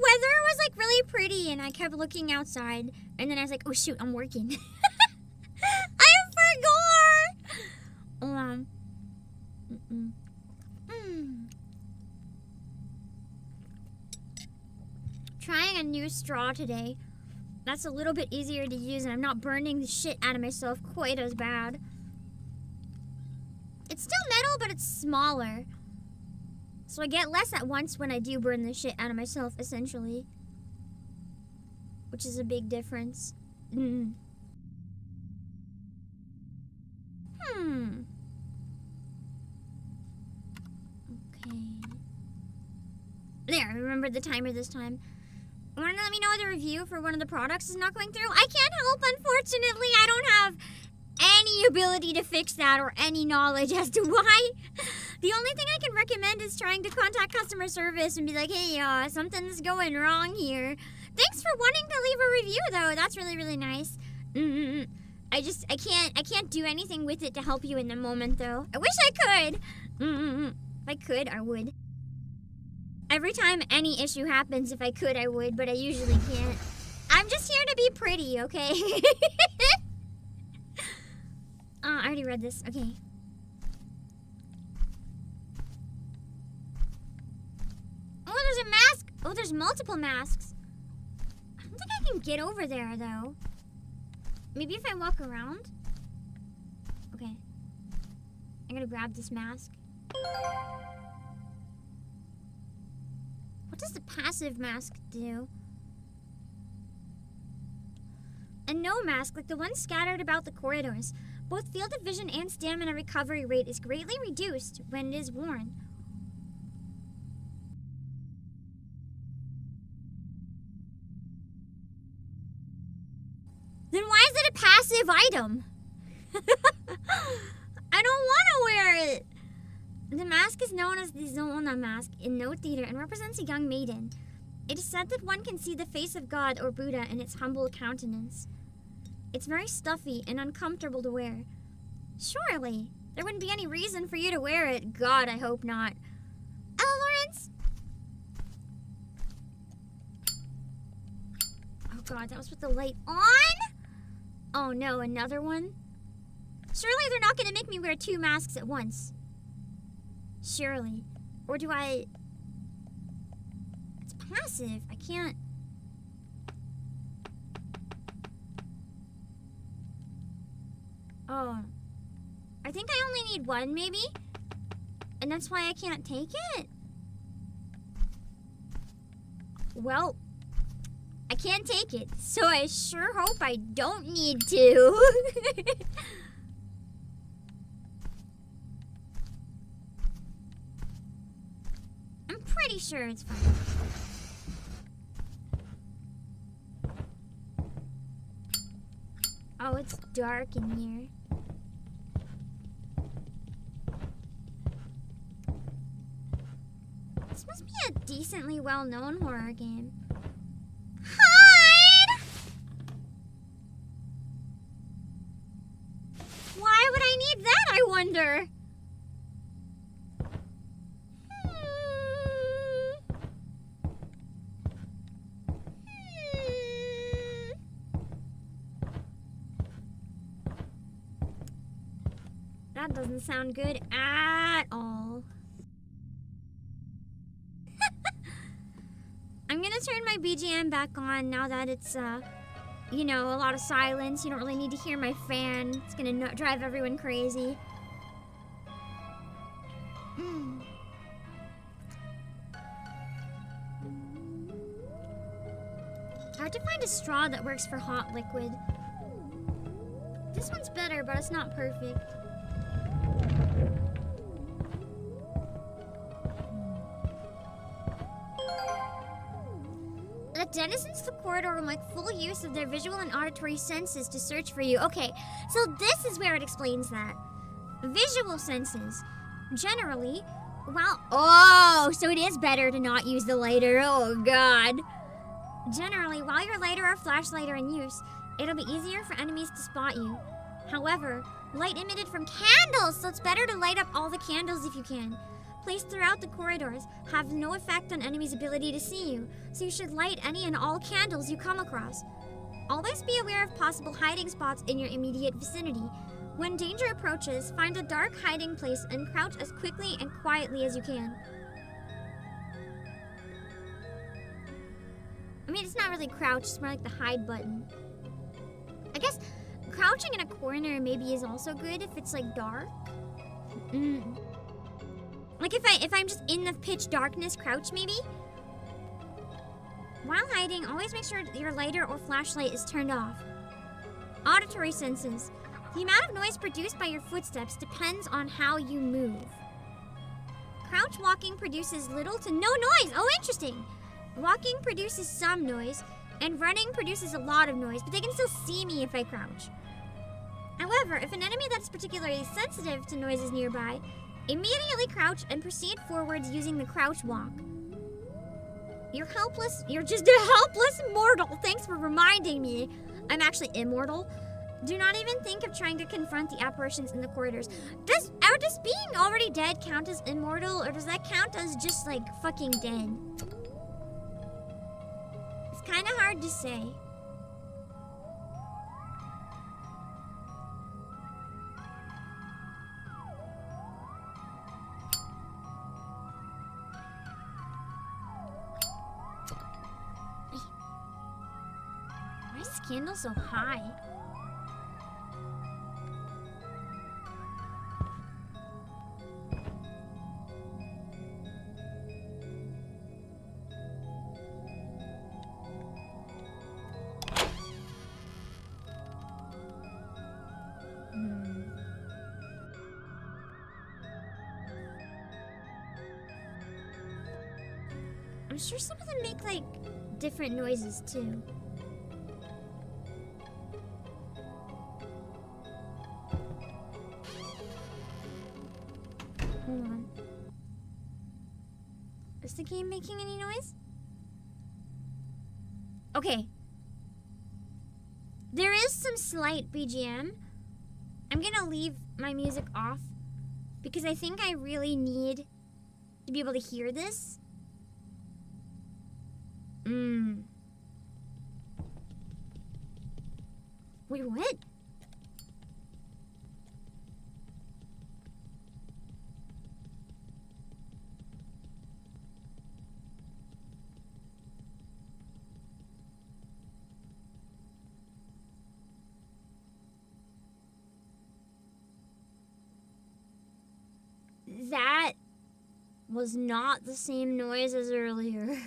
weather was like really pretty and I kept looking outside and then I was like, oh shoot, I'm working. I forgot. Trying a new straw today. That's a little bit easier to use and I'm not burning the shit out of myself quite as bad. It's still metal, but it's smaller. So I get less at once when I do burn the shit out of myself, essentially. Which is a big difference. Okay. There, I remembered the timer this time. Want to let me know the review for one of the products is not going through? I can't help, unfortunately. I don't have any ability to fix that or any knowledge as to why. The only thing I can recommend is trying to contact customer service and be like, hey, something's going wrong here. Thanks for wanting to leave a review, though. That's really, really nice. I can't do anything with it to help you in the moment, though. I wish I could. If I could, I would. Every time any issue happens, if I could, I would, but I usually can't. I'm just here to be pretty, okay? I already read this. Okay. Oh, there's a mask. Oh, there's multiple masks. I don't think I can get over there, though. Maybe if I walk around? Okay. I'm gonna grab this mask. What does the passive mask do? A no mask, like the one scattered about the corridors. Both field of vision and stamina recovery rate is greatly reduced when it is worn. Then why is it a passive item? I don't want to wear it. The mask is known as the Zona mask in No Theater and represents a young maiden. It is said that one can see the face of God or Buddha in its humble countenance. It's very stuffy and uncomfortable to wear. Surely, there wouldn't be any reason for you to wear it. God, I hope not. Ella Lawrence! Oh God, that was with the light on? Oh no, another one? Surely they're not gonna make me wear 2 masks at once. Surely. Or do I... It's passive. I can't... Oh. I think I only need 1, maybe? And that's why I can't take it? Well, I can't take it, so I sure hope I don't need to. I'm pretty sure it's fine. Oh, it's dark in here. This must be a decently well-known horror game. Hide! Why would I need that, I wonder? That doesn't sound good at all. I'm gonna turn my BGM back on now that it's, you know, a lot of silence. You don't really need to hear my fan. It's gonna drive everyone crazy. Hard to find a straw that works for hot liquid. This one's better, but it's not perfect. The denizens of the corridor will make full use of their visual and auditory senses to search for you. Okay, so this is where it explains that. Visual senses. Generally, while... Oh, so it is better to not use the lighter. Oh, God. Generally, while your lighter or flashlight are in use, it'll be easier for enemies to spot you. However, light emitted from candles, so it's better to light up all the candles if you can. Placed throughout the corridors have no effect on enemies' ability to see you, so you should light any and all candles you come across. Always be aware of possible hiding spots in your immediate vicinity. When danger approaches, find a dark hiding place and crouch as quickly and quietly as you can. I mean, it's not really crouch, it's more like the hide button. I guess crouching in a corner maybe is also good if it's like dark. Like if I'm just in the pitch darkness, crouch maybe? While hiding, always make sure your lighter or flashlight is turned off. Auditory senses. The amount of noise produced by your footsteps depends on how you move. Crouch walking produces little to no noise. Oh, interesting. Walking produces some noise, and running produces a lot of noise, but they can still see me if I crouch. However, if an enemy that is particularly sensitive to noises nearby, immediately crouch and proceed forwards using the crouch walk. You're helpless. You're just a helpless mortal. Thanks for reminding me. I'm actually immortal. Do not even think of trying to confront the apparitions in the corridors. Does being already dead count as immortal, or does that count as just like fucking dead? It's kind of hard to say. Why is this candle so high? I'm sure some of them make like different noises too. Hold on. Is the game making any noise? Okay. There is some slight BGM. I'm gonna leave my music off because I think I really need to be able to hear this. Wait, what? That was not the same noise as earlier.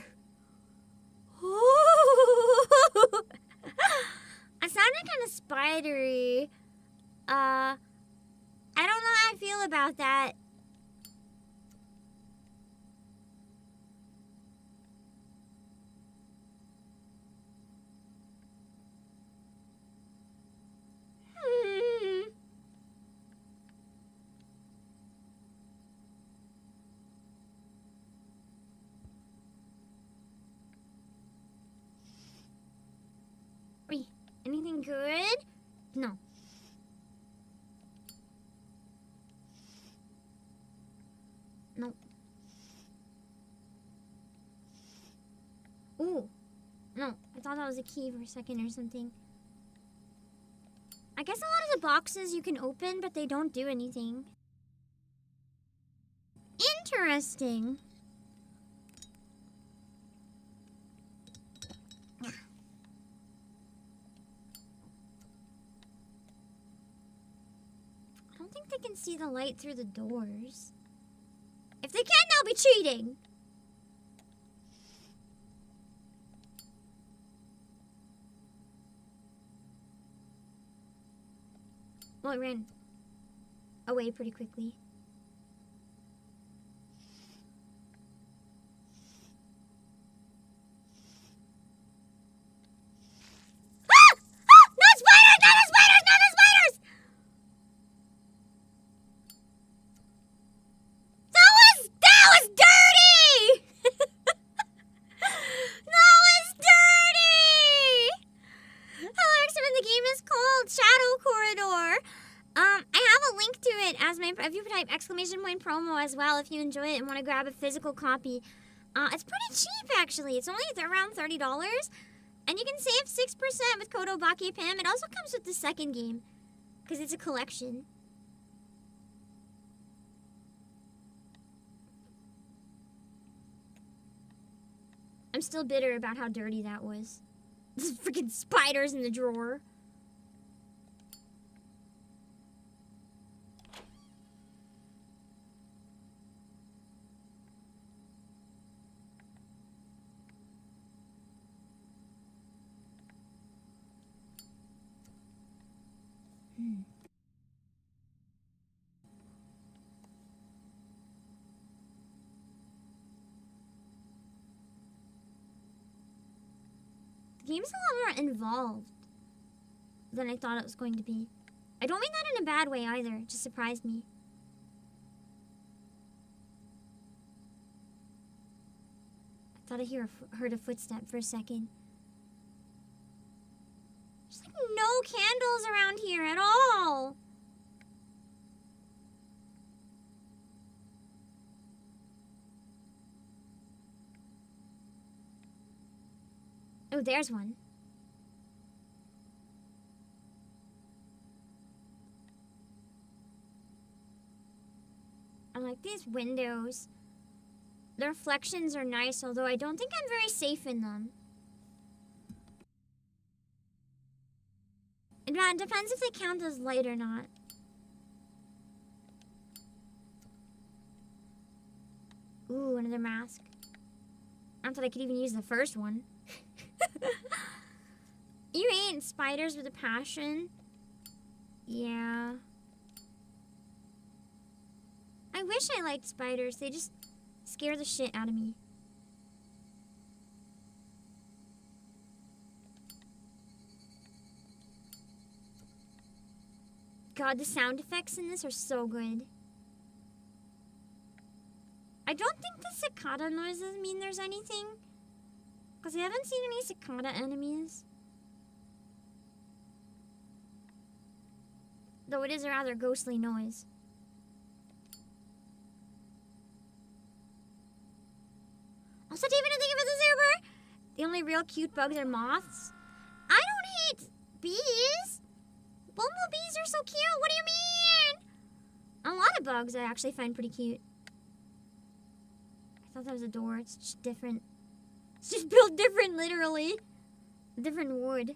I sounded kind of spidery. I don't know how I feel about that. Wait, anything good? No. Nope. Ooh. No, I thought that was a key for a second or something. I guess a lot of the boxes you can open, but they don't do anything. Interesting. I don't think they can see the light through the doors. If they can, they'll be cheating. Well, it ran away pretty quickly. Ah! Ah! Not spiders! Not the spiders! Not the spiders! That was dirty! That was dirty! Hello, everyone. The game is called Shadow Corridor. I have a link to it as my if you type !promo as well if you enjoy it and want to grab a physical copy. It's pretty cheap actually. It's only around $30, and you can save 6% with code Obake PAM. It also comes with the second game because it's a collection. I'm still bitter about how dirty that was. There's freaking spiders in the drawer. game's a lot more involved than I thought it was going to be. I don't mean that in a bad way either. It just surprised me. I thought I heard a footstep for a second. There's like no candles around here at all. Oh, there's one. I like these windows. The reflections are nice, although I don't think I'm very safe in them. It depends if they count as light or not. Ooh, another mask. Not that I could even use the first one. You ate spiders with a passion? Yeah. I wish I liked spiders. They just scare the shit out of me. God, the sound effects in this are so good. I don't think the cicada noises mean there's anything. Because I haven't seen any cicada enemies. Though it is a rather ghostly noise. Also, do you even think of it as Uber? The only real cute bugs are moths. I don't hate bees. Bumblebees are so cute. What do you mean? A lot of bugs I actually find pretty cute. I thought that was a door. It's just different. It's just built different, literally. Different wood.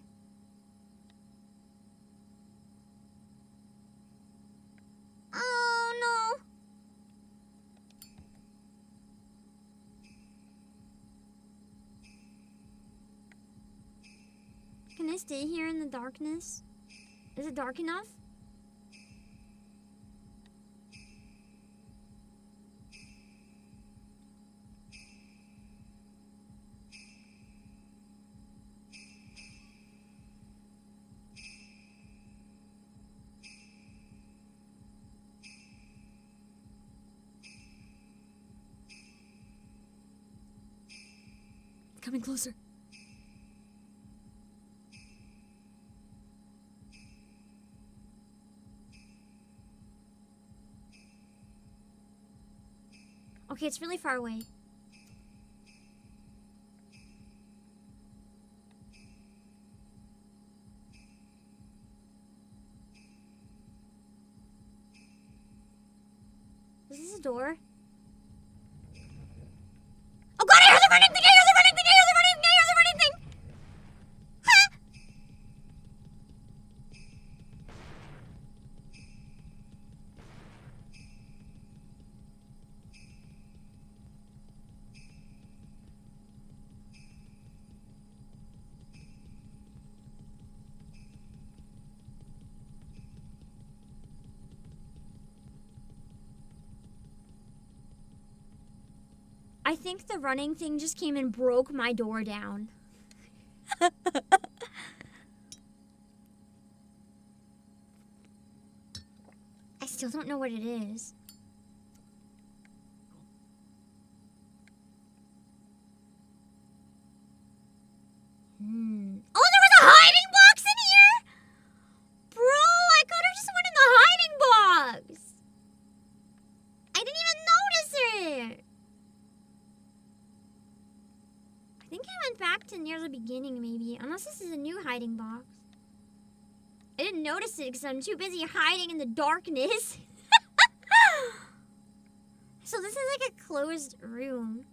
Oh, no. Can I stay here in the darkness? Is it dark enough? Coming closer. Okay, it's really far away. Is this a door? Oh god, I heard the running thing! I heard the running thing! I heard the running thing! I heard the running thing! Ha! I think the running thing just came and broke my door down. I still don't know what it is. Oh, there was a hiding box in here? Bro, I could have just went in the hiding box. I didn't even notice it. I think I went back to near the beginning, maybe. Unless this is a new hiding box. I didn't notice it because I'm too busy hiding in the darkness. So this is like a closed room.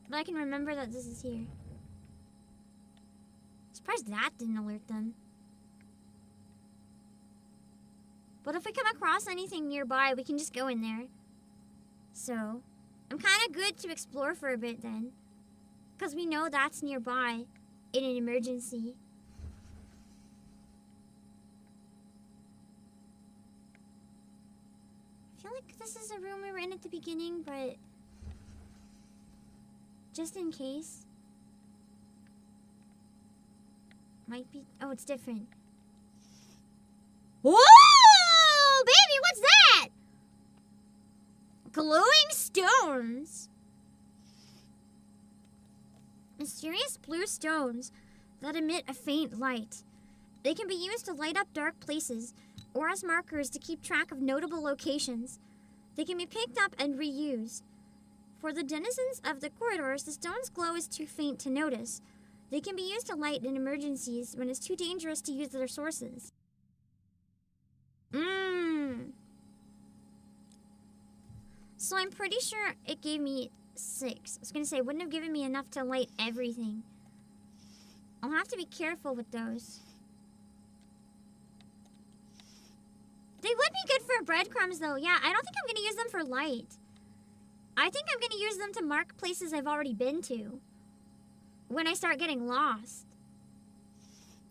But I can remember that this is here. Surprised that didn't alert them. But if we come across anything nearby, we can just go in there. So, I'm kind of good to explore for a bit then. Because we know that's nearby in an emergency. I feel like this is a room we were in fine at the beginning, but just in case. Might be. Oh, it's different. Whoa! Baby, what's that? Glowing stones. Mysterious blue stones that emit a faint light. They can be used to light up dark places or as markers to keep track of notable locations. They can be picked up and reused. For the denizens of the corridors, the stone's glow is too faint to notice. They can be used to light in emergencies when it's too dangerous to use their sources. So I'm pretty sure it gave me 6. I was gonna say, it wouldn't have given me enough to light everything. I'll have to be careful with those. They would be good for breadcrumbs though. Yeah, I don't think I'm gonna use them for light. I think I'm gonna use them to mark places I've already been to when I start getting lost.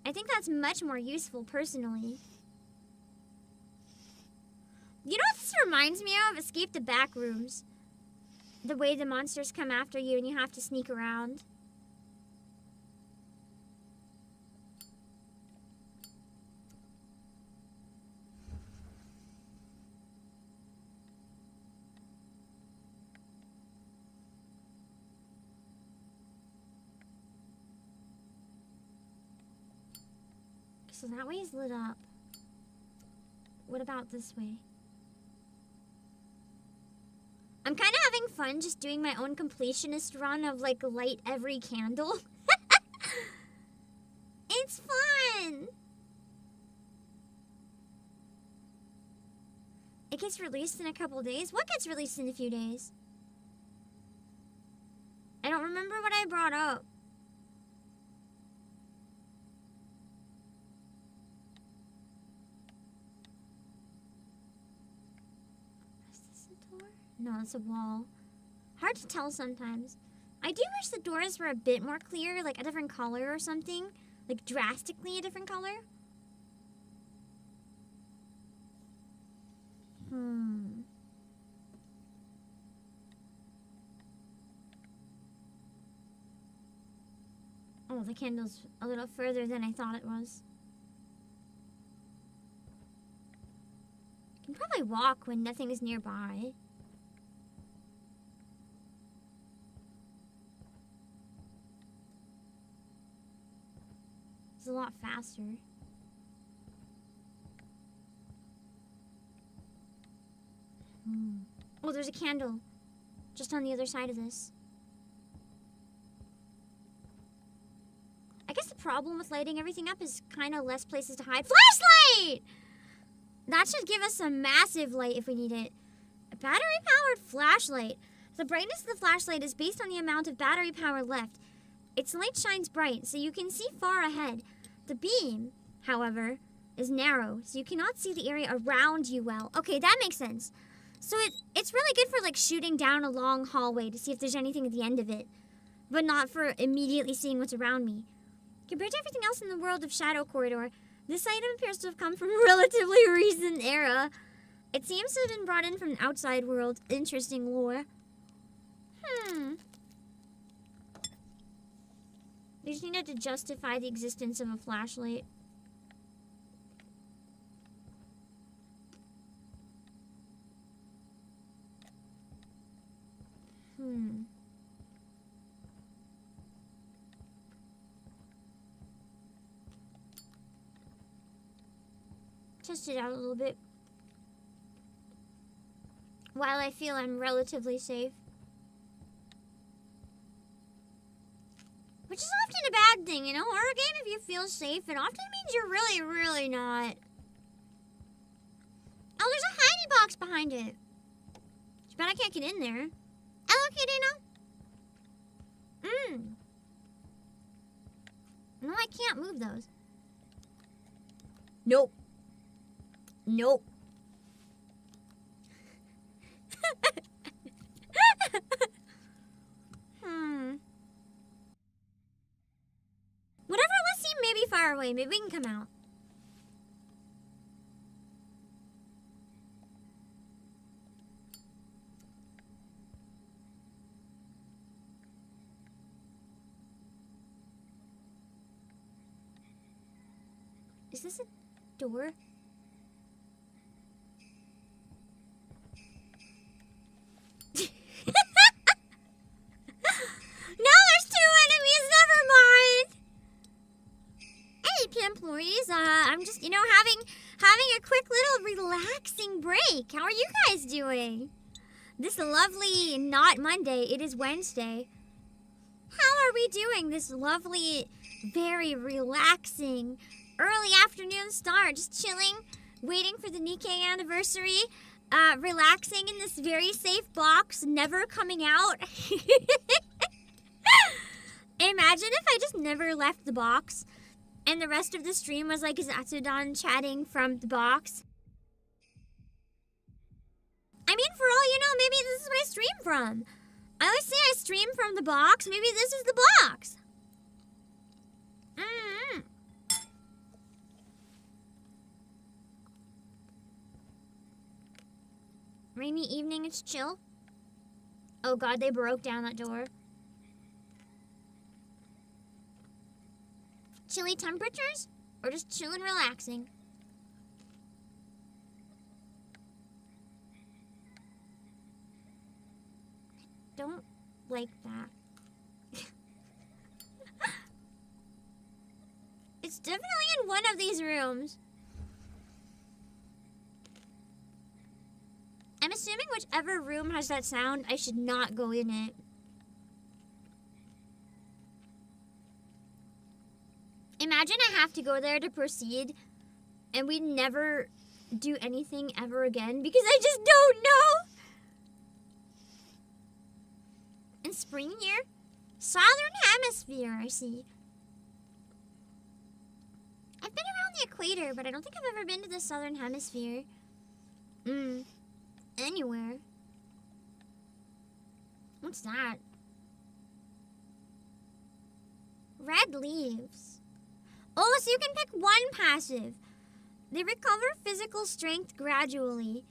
I think that's much more useful personally. You know what this reminds me of? Escape the back rooms. The way the monsters come after you and you have to sneak around. So that way is lit up. What about this way? I'm kind of having fun just doing my own completionist run of like light every candle. It's fun! It gets released in a couple days. What gets released in a few days? I don't remember what I brought up. No, it's a wall. Hard to tell sometimes. I do wish the doors were a bit more clear, like a different color or something. Like drastically a different color. Oh, the candle's a little further than I thought it was. I can probably walk when nothing is nearby. It's a lot faster. Oh, there's a candle just on the other side of this. I guess the problem with lighting everything up is kind of less places to hide. Flashlight! That should give us a massive light if we need it. A battery-powered flashlight. The brightness of the flashlight is based on the amount of battery power left. Its light shines bright, so you can see far ahead. The beam, however, is narrow, so you cannot see the area around you well. Okay, that makes sense. So it's really good for like shooting down a long hallway to see if there's anything at the end of it, but not for immediately seeing what's around me. Compared to everything else in the world of Shadow Corridor, this item appears to have come from a relatively recent era. It seems to have been brought in from an outside world. Interesting lore. They just needed to justify the existence of a flashlight. Test it out a little bit. While I feel I'm relatively safe. Which is often a bad thing in a horror game. If you feel safe, it often means you're really, really not. Oh, there's a hiding box behind it. Too bad I can't get in there. Hello, Kitty, no, I can't move those. Nope. Nope. Whatever, let's see, maybe far away. Maybe we can come out. Is this a door? No, there's 2 enemies. Never mind. Hey, employees. I'm just, having a quick little relaxing break. How are you guys doing? This lovely, not Monday. It is Wednesday. How are we doing this lovely, very relaxing early afternoon start? Just chilling, waiting for the Nikkei anniversary, relaxing in this very safe box, never coming out. Imagine if I just never left the box and the rest of the stream was like Zatsudan chatting from the box. I mean, for all you know, maybe this is what I stream from. I always say I stream from the box. Maybe this is the box. Rainy evening, it's chill. Oh god, they broke down that door. Chilly temperatures? Or just chill and relaxing? Don't like that. It's definitely in one of these rooms. I'm assuming whichever room has that sound, I should not go in it. Imagine I have to go there to proceed, and we never do anything ever again because I just don't know. In spring here? Southern Hemisphere, I see. I've been around the equator, but I don't think I've ever been to the Southern Hemisphere. Anywhere. What's that? Red leaves. Oh, so you can pick one passive. They recover physical strength gradually.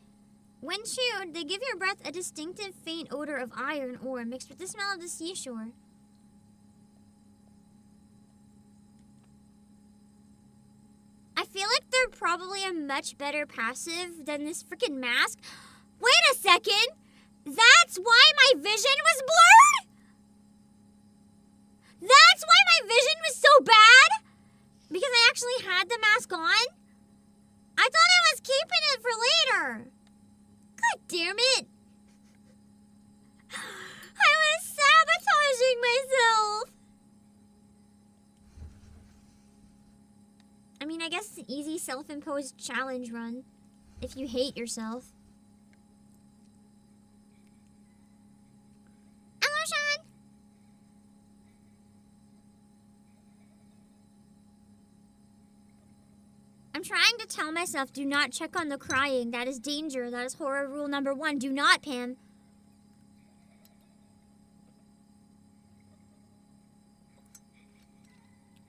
When chewed, they give your breath a distinctive faint odor of iron ore mixed with the smell of the seashore. I feel like they're probably a much better passive than this freaking mask. Wait a second! That's why my vision was blurred? That's why my vision was so bad? Because I actually had the mask on? I thought I was keeping it for later. God damn it. I was sabotaging myself. I mean, I guess it's an easy self-imposed challenge run if you hate yourself. Hello, Sean. I'm trying to tell myself, do not check on the crying. That is danger. That is horror rule number 1. Do not, Pam.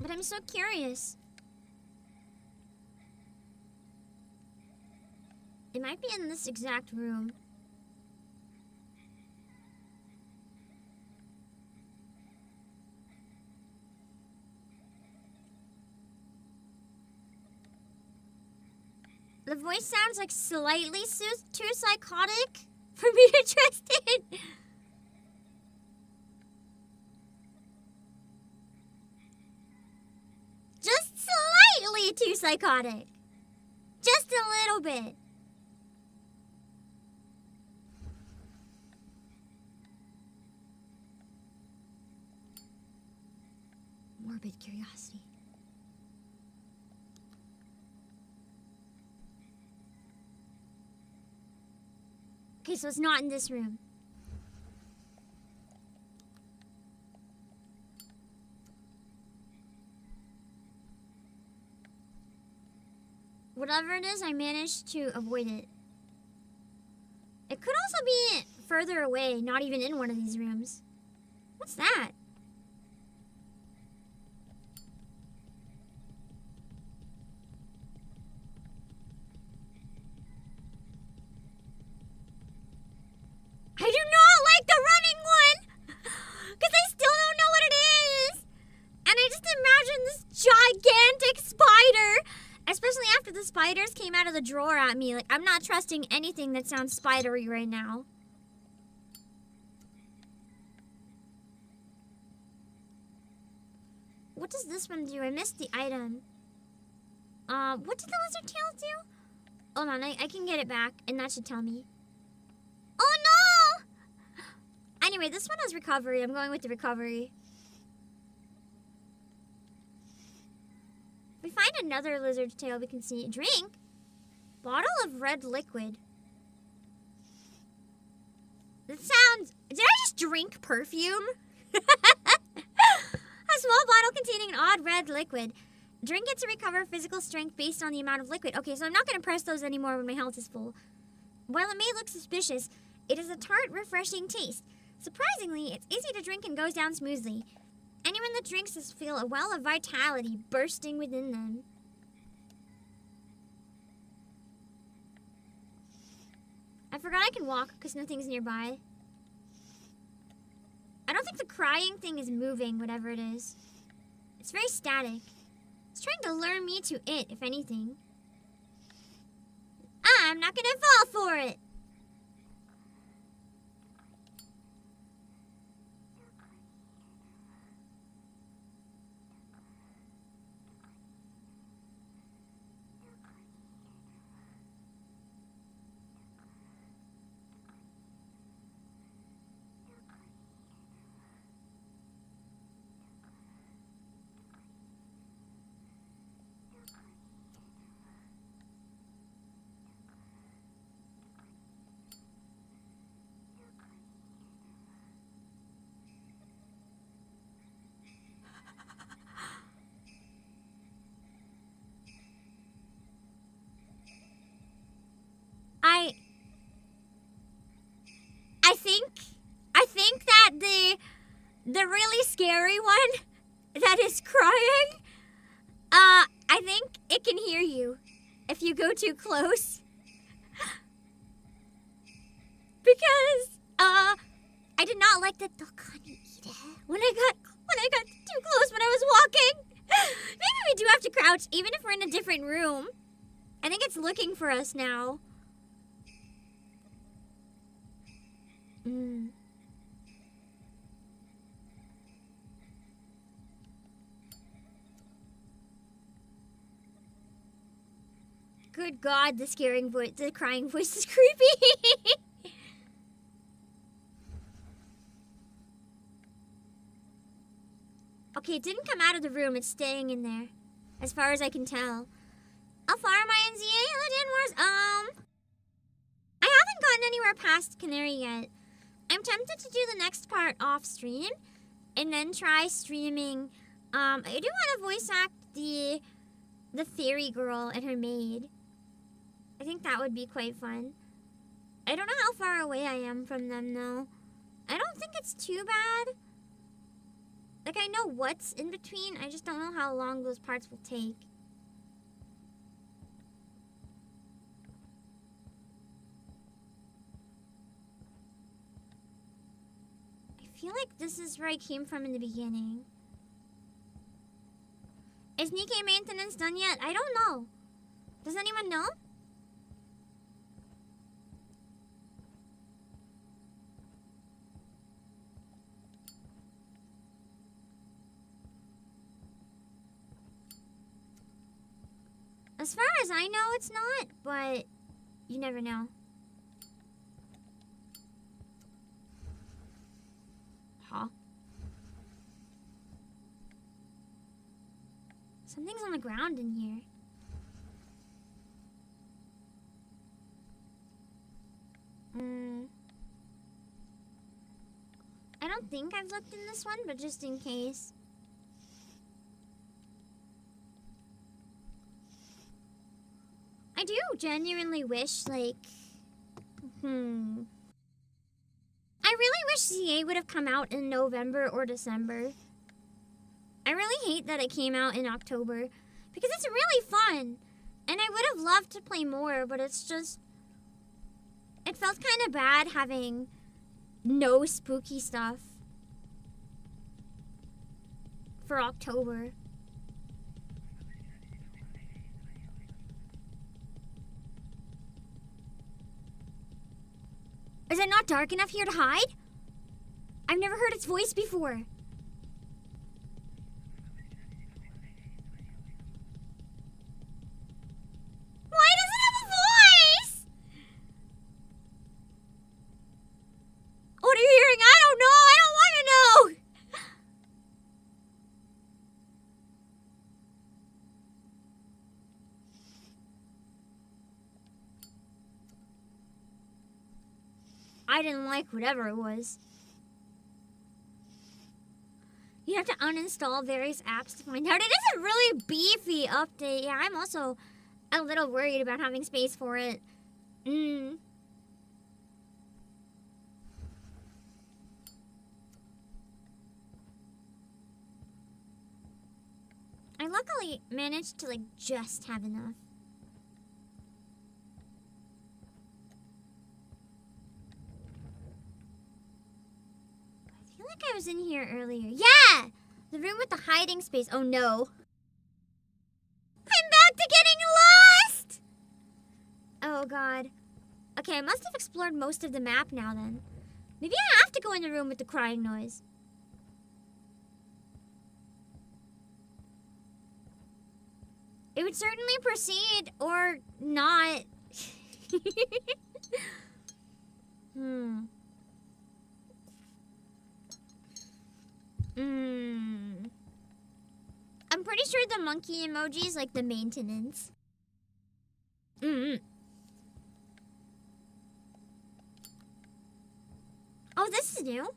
But I'm so curious. It might be in this exact room. The voice sounds like slightly too psychotic for me to trust it. Just slightly too psychotic. Just a little bit. Morbid curiosity. Okay, so it's not in this room. Whatever it is, I managed to avoid it. It could also be further away, not even in one of these rooms. What's that? I do not like the running one! Because I still don't know what it is! And I just imagine this gigantic spider, a out of the drawer at me. Like, I'm not trusting anything that sounds spidery right now. What does this one do? I missed the item. What did the lizard tail do? Hold on, I can get it back, and that should tell me. Oh no! Anyway, this one has recovery. I'm going with the recovery. If we find another lizard's tail, we can see. Drink. Bottle of red liquid. That sounds... Did I just drink perfume? A small bottle containing an odd red liquid. Drink it to recover physical strength based on the amount of liquid. Okay, so I'm not going to press those anymore when my health is full. While it may look suspicious, it is a tart, refreshing taste. Surprisingly, it's easy to drink and goes down smoothly. Anyone that drinks this feel a well of vitality bursting within them. I forgot I can walk because nothing's nearby. I don't think the crying thing is moving, whatever it is. It's very static. It's trying to lure me to it, if anything. I'm not gonna fall for it. I think that the really scary one that is crying, I think it can hear you if you go too close. Because I did not like the doxxing when I got too close when I was walking. Maybe we do have to crouch even if we're in a different room. I think it's looking for us now. Good God, the crying voice is creepy. Okay, it didn't come out of the room. It's staying in there, as far as I can tell. How far am I in ZA? I haven't gotten anywhere past Canary yet. I'm tempted to do the next part off stream, and then try streaming. I do want to voice act the fairy girl and her maid. I think that would be quite fun. I don't know how far away I am from them, though. I don't think it's too bad. Like, I know what's in between. I just don't know how long those parts will take. I feel like this is where I came from in the beginning. Is Nikkei maintenance done yet? I don't know. Does anyone know? As far as I know, it's not, but you never know. Huh? Something's on the ground in here. I don't think I've looked in this one, but just in case. I do genuinely wish, like, I really wish ZA would have come out in November or December. I really hate that it came out in October, because it's really fun, and I would have loved to play more, but it's just, it felt kind of bad having no spooky stuff for October. Is it not dark enough here to hide? I've never heard its voice before. Why does it have a voice? What are you hearing? I don't know. I don't want to know. I didn't like whatever it was. You have to uninstall various apps to find out. It is a really beefy update. Yeah, I'm also a little worried about having space for it. I luckily managed to, like, just have enough. I feel like I was in here earlier. Yeah! The room with the hiding space. Oh no. I'm back to getting lost! Oh god. Okay, I must have explored most of the map now then. Maybe I have to go in the room with the crying noise. It would certainly proceed or not. I'm pretty sure the monkey emoji is like the maintenance. Oh, this is new.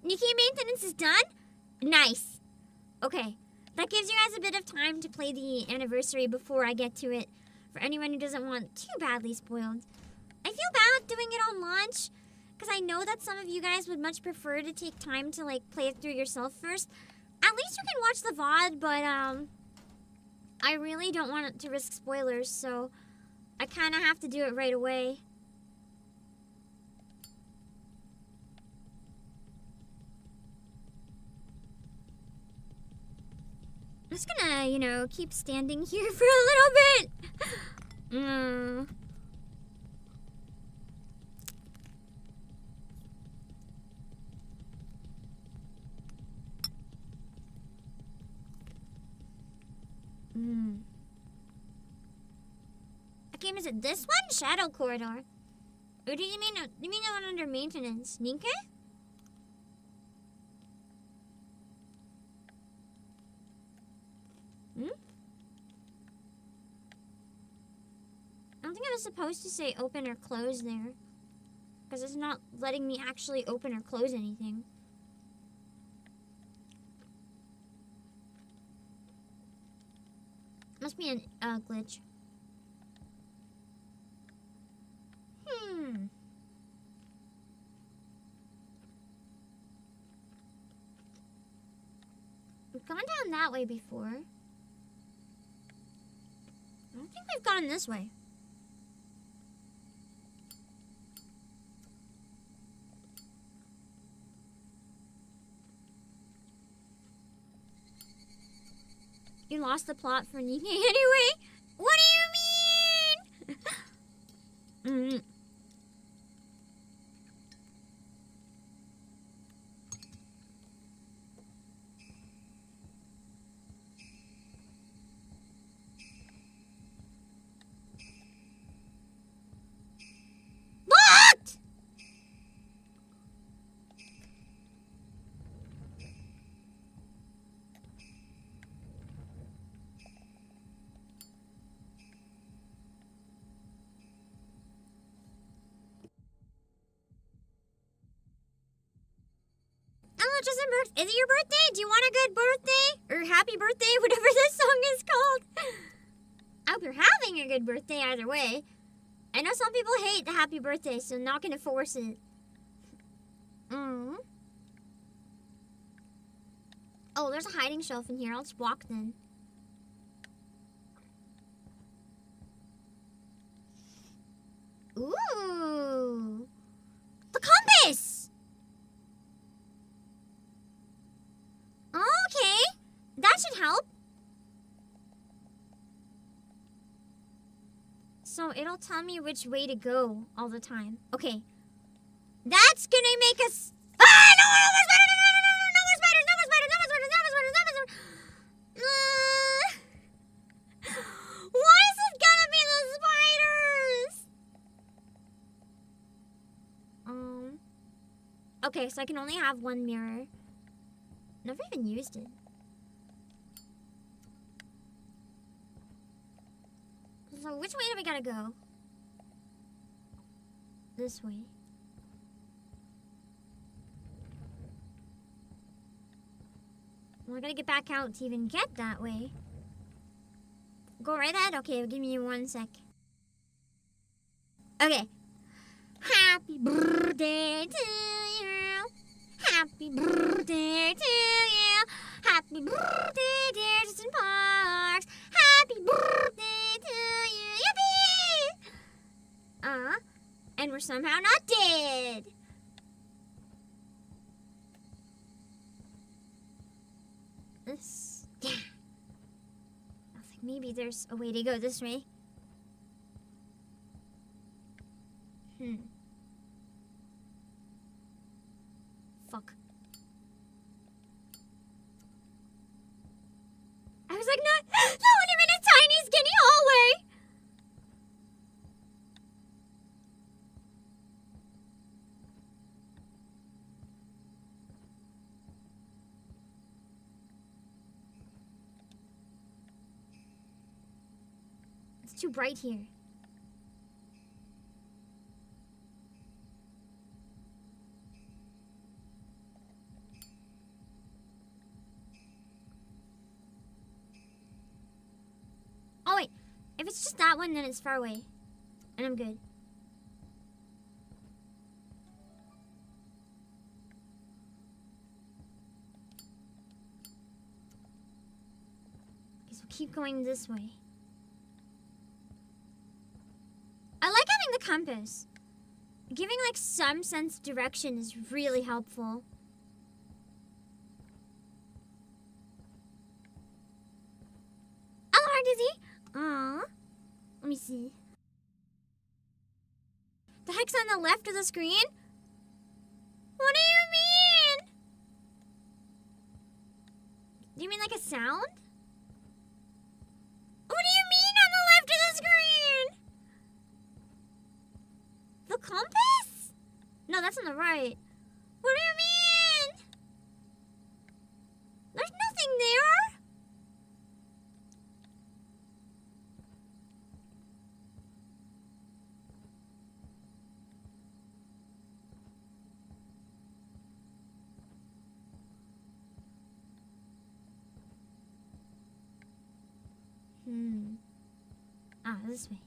Nikki maintenance is done? Nice. Okay. That gives you guys a bit of time to play the anniversary before I get to it. For anyone who doesn't want too badly spoiled. I feel bad doing it on launch, because I know that some of you guys would much prefer to take time to, like, play it through yourself first. At least you can watch the VOD, but, I really don't want it to risk spoilers, so I kind of have to do it right away. I'm just gonna, you know, keep standing here for a little bit. What game is it? This one? Shadow Corridor. Or do you mean the one under maintenance? Ninke? I don't think I was supposed to say open or close there. Because it's not letting me actually open or close anything. Must be a glitch. We've gone down that way before. I don't think we've gone this way. You lost the plot for Nikkei anyway? What do you mean? Locked! Is it your birthday? Do you want a good birthday? Or happy birthday, whatever this song is called? I hope you're having a good birthday either way. I know some people hate the happy birthday, so I'm not gonna force it. Oh, there's a hiding shelf in here. I'll just walk then. Ooh. The compass! Okay, that should help. So it'll tell me which way to go all the time. Okay. That's gonna make us... Ah! No more spiders! No more spiders! No more spiders! No more spiders! No more spiders! No more spiders! Why is it gonna be the spiders? Okay, so I can only have one mirror. Never even used it. So which way do we gotta go? This way. Well, I gotta get back out to even get that way. Go right ahead? Okay, give me 1 sec. Okay. Happy birthday to you. Happy birthday to you. Happy birthday, dear Justin Parks. Happy birthday to you. Yippee! And we're somehow not dead. This, yeah. I think maybe there's a way to go this way. Fuck. I was like, not even a tiny skinny hallway. It's too bright here. Oh wait, if it's just that one, then it's far away. And I'm good. Okay, so keep going this way. I like having the compass. Giving like some sense of direction is really helpful. Hello, Dizzy. Aww. Let me see. The heck's on the left of the screen? What do you mean? Do you mean like a sound? What do you mean on the left of the screen? The compass? No, that's on the right. What do you mean? There's nothing there. This way.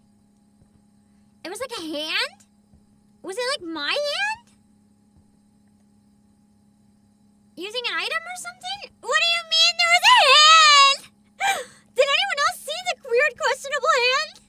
It was like a hand? Was it like my hand? Using an item or something? What do you mean there was a hand? Did anyone else see the weird questionable hand?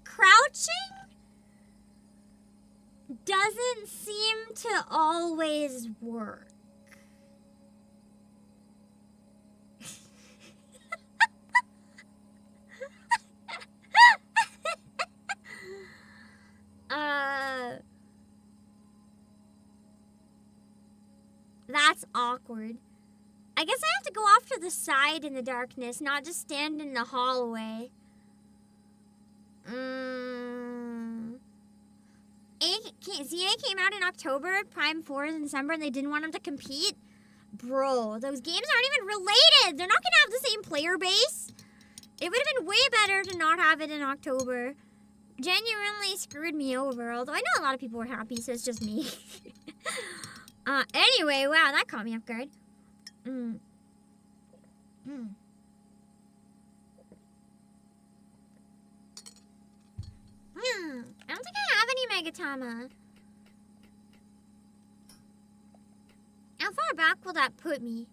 Crouching doesn't seem to always work. That's awkward. I guess I have to go off to the side in the darkness, not just stand in the hallway. ZA came out in October, Prime 4 is in December, and they didn't want him to compete? Bro, those games aren't even related. They're not going to have the same player base. It would have been way better to not have it in October. Genuinely screwed me over, although I know a lot of people were happy, so it's just me. Anyway, wow, that caught me off guard. Sagatama. How far back will that put me?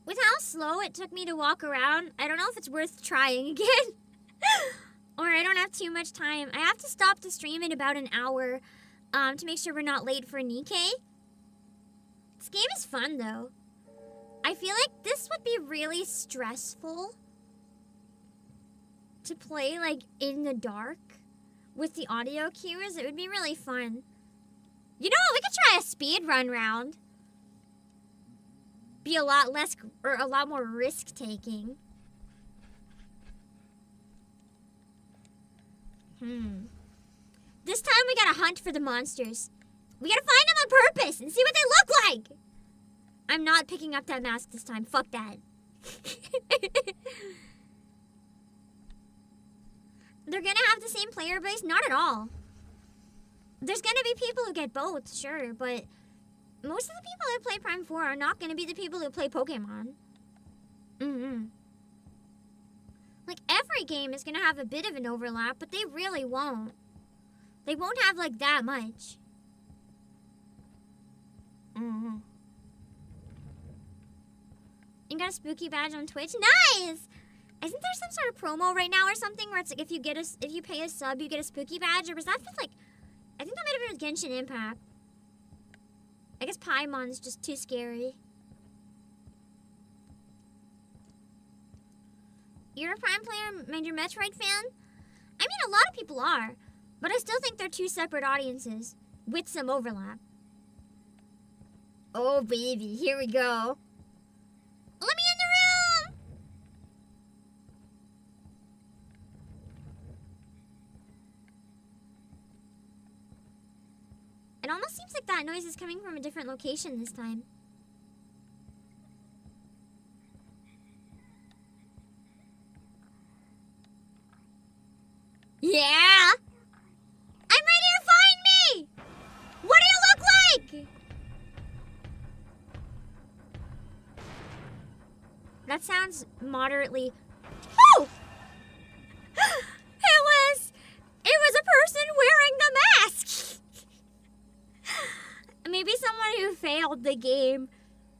With how slow it took me to walk around, I don't know if it's worth trying again. Or I don't have too much time. I have to stop the stream in about an hour to make sure we're not late for Nikkei. This game is fun, though. I feel like this would be really stressful to play, like, in the dark with the audio cues. It would be really fun. You know what? We could try a speed run round. Be a lot less, or a lot more risk-taking. This time we gotta hunt for the monsters. We gotta find them on purpose and see what they look like. I'm not picking up that mask this time. Fuck that. They're gonna have the same player base? Not at all. There's gonna be people who get both, sure, but most of the people who play Prime 4 are not gonna be the people who play Pokemon. Like, every game is gonna have a bit of an overlap, but they really won't. They won't have, like, that much. You got a spooky badge on Twitch? Nice! Isn't there some sort of promo right now or something where it's like if you pay a sub, you get a spooky badge? Or was that with, like, I think that might have been with Genshin Impact. I guess Paimon's just too scary. You're a Prime player and you're a Metroid fan? I mean, a lot of people are. But I still think they're two separate audiences. With some overlap. Oh, baby. Here we go. Let me in the room! It almost seems like that noise is coming from a different location this time. Yeah! I'm right here, find me! What do you look like? That sounds moderately... Oh! It was a person wearing the mask! Maybe someone who failed the game.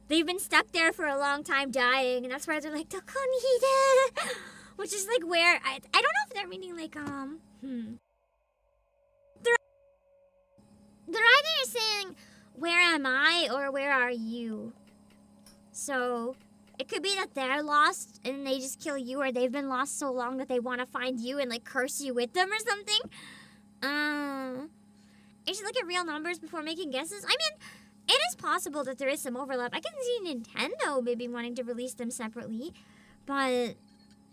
They've been stuck there for a long time dying, and that's why they're like, Dokonide! Which is like where, I don't know if they're meaning like, They're either saying, where am I, or where are you? So, it could be that they're lost, and they just kill you, or they've been lost so long that they want to find you and, like, curse you with them or something. You should look at real numbers before making guesses. I mean, it is possible that there is some overlap. I can see Nintendo maybe wanting to release them separately, but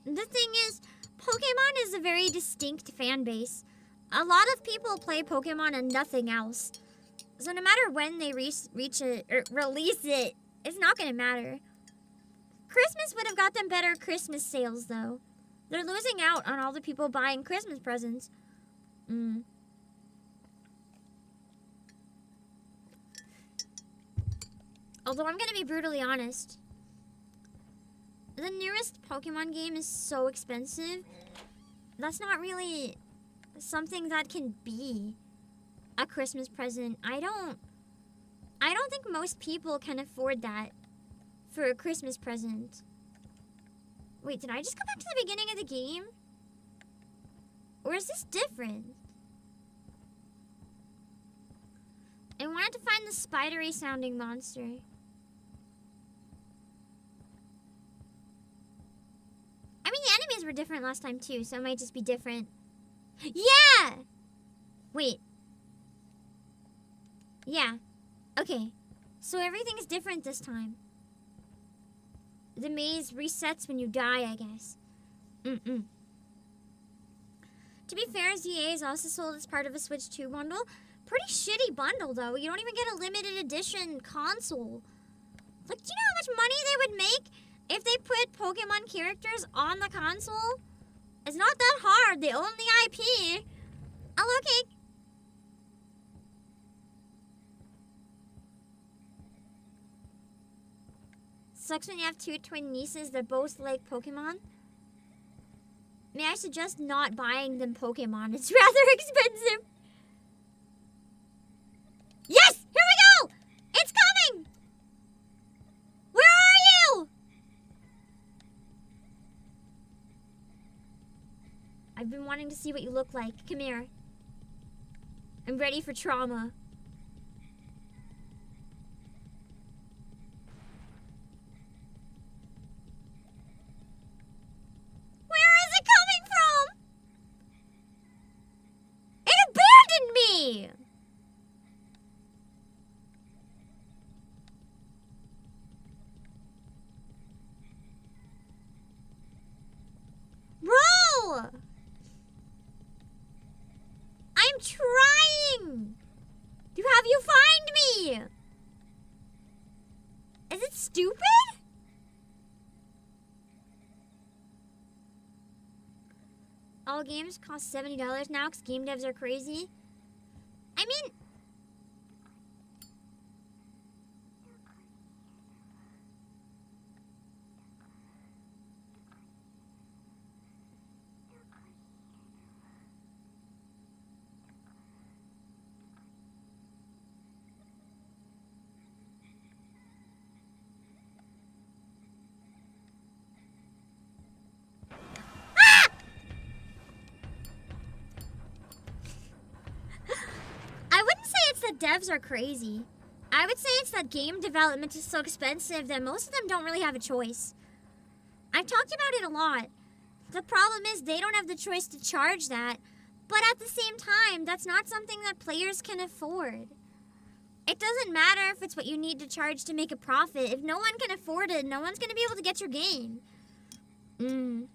the thing is, Pokemon is a very distinct fan base. A lot of people play Pokemon and nothing else. So no matter when they release it, it's not going to matter. Christmas would have got them better Christmas sales, though. They're losing out on all the people buying Christmas presents. Although I'm going to be brutally honest. The newest Pokemon game is so expensive. That's not really something that can be a Christmas present. I don't think most people can afford that for a Christmas present. Wait, did I just go back to the beginning of the game? Or is this different? I wanted to find the spidery sounding monster. I mean, the enemies were different last time too, so it might just be different. Yeah! Wait. Yeah. Okay. So everything is different this time. The maze resets when you die, I guess. To be fair, ZA is also sold as part of a Switch 2 bundle. Pretty shitty bundle, though. You don't even get a limited edition console. Like, do you know how much money they would make if they put Pokemon characters on the console? It's not that hard. They own the IP. Hello, Cake. Sucks when you have two twin nieces that both like Pokemon. May I suggest not buying them Pokemon? It's rather expensive. Yes! Here we go! It's coming! Where are you? I've been wanting to see what you look like. Come here. I'm ready for trauma. Where is it coming from? It abandoned me! Bro! I'm trying to have you find me! Is it stupid? All games cost $70 now because game devs are crazy. I mean... I wouldn't say it's that devs are crazy. I would say it's that game development is so expensive that most of them don't really have a choice. I've talked about it a lot. The problem is they don't have the choice to charge that, but at the same time, that's not something that players can afford. It doesn't matter if it's what you need to charge to make a profit. If no one can afford it, no one's going to be able to get your game. And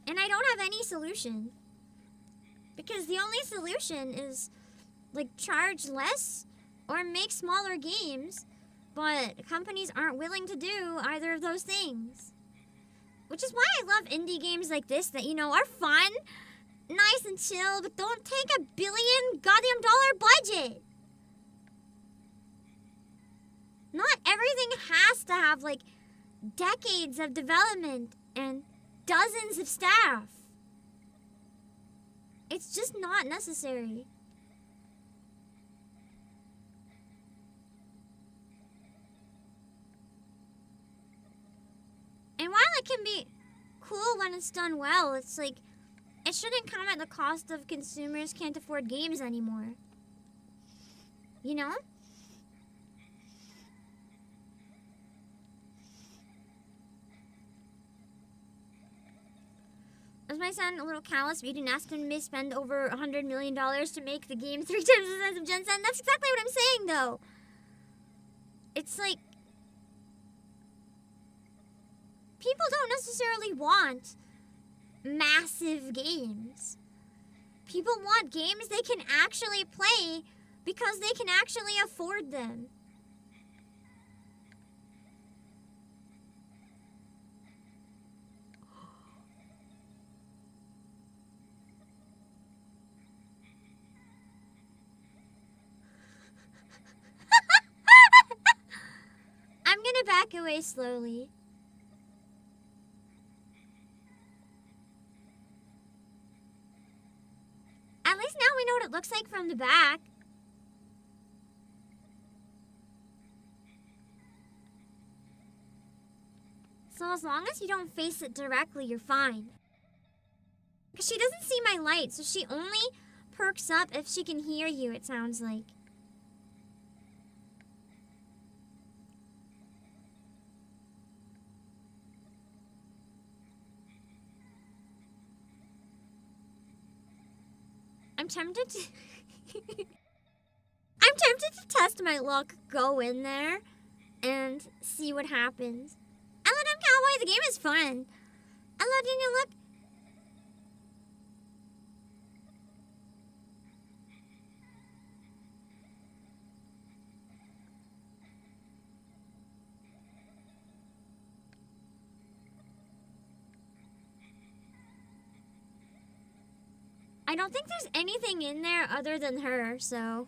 I don't have any solution. Because the only solution is, like, charge less or make smaller games. But companies aren't willing to do either of those things. Which is why I love indie games like this that, you know, are fun, nice and chill, but don't take $1 billion goddamn dollar budget. Not everything has to have, like, decades of development and dozens of staff. It's just not necessary. And while it can be cool when it's done well, it's like, it shouldn't come at the cost of consumers can't afford games anymore. You know? Is my son a little callous? We didn't ask him to spend over $100 million to make the game 3 times the size of Gen 7. That's exactly what I'm saying, though. It's like, people don't necessarily want massive games. People want games they can actually play because they can actually afford them. I'm gonna back away slowly. At least now we know what it looks like from the back. So as long as you don't face it directly, you're fine. Because she doesn't see my light, so she only perks up if she can hear you, it sounds like. I'm tempted to... I'm tempted to test my luck, go in there, and see what happens. Hello, Dumb Cowboy, the game is fun. Hello, Daniel, look. I don't think there's anything in there other than her, so...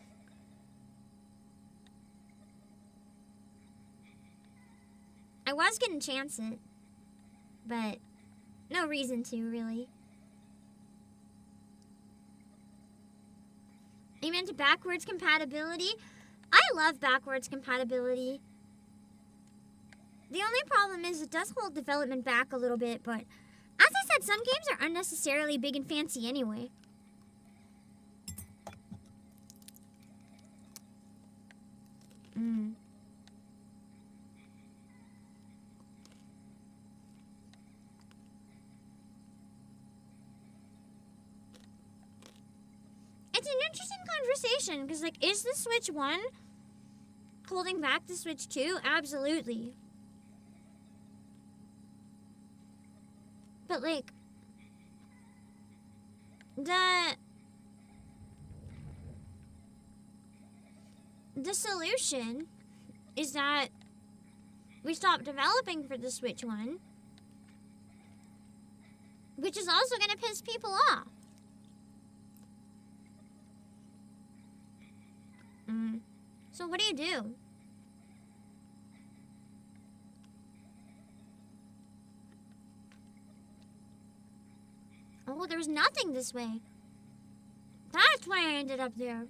I was gonna chance it. but no reason to, really. Amen to backwards compatibility. I love backwards compatibility. The only problem is it does hold development back a little bit, but as I said, some games are unnecessarily big and fancy anyway. It's an interesting conversation, because, like, is the Switch 1 holding back the Switch 2? Absolutely. But, like, the solution is that we stop developing for the Switch 1, which is also going to piss people off. So what do you do? Oh, there's nothing this way. That's why I ended up there.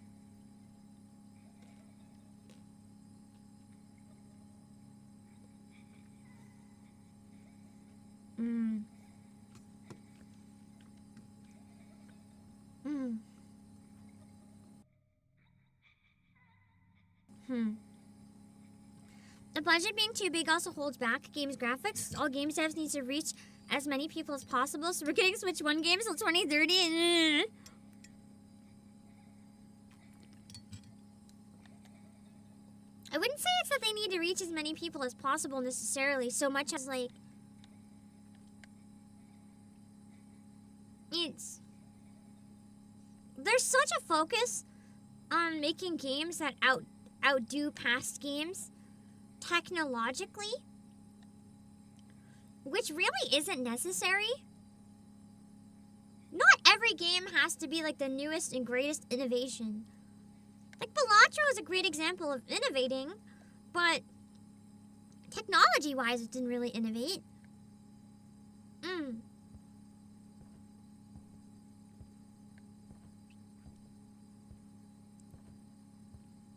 The budget being too big also holds back games graphics. All game devs need to reach as many people as possible, so we're getting Switch 1 games till 2030 and I wouldn't say it's that they need to reach as many people as possible necessarily, so much as, like, there's such a focus on making games that outdo past games technologically, which really isn't necessary. Not every game has to be like the newest and greatest innovation. Like Balatro is a great example of innovating, but technology-wise it didn't really innovate.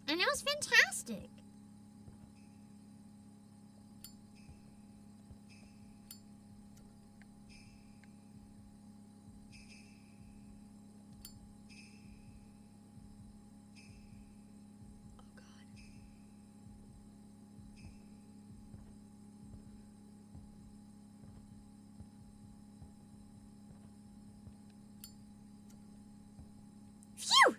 And it was fantastic. Phew!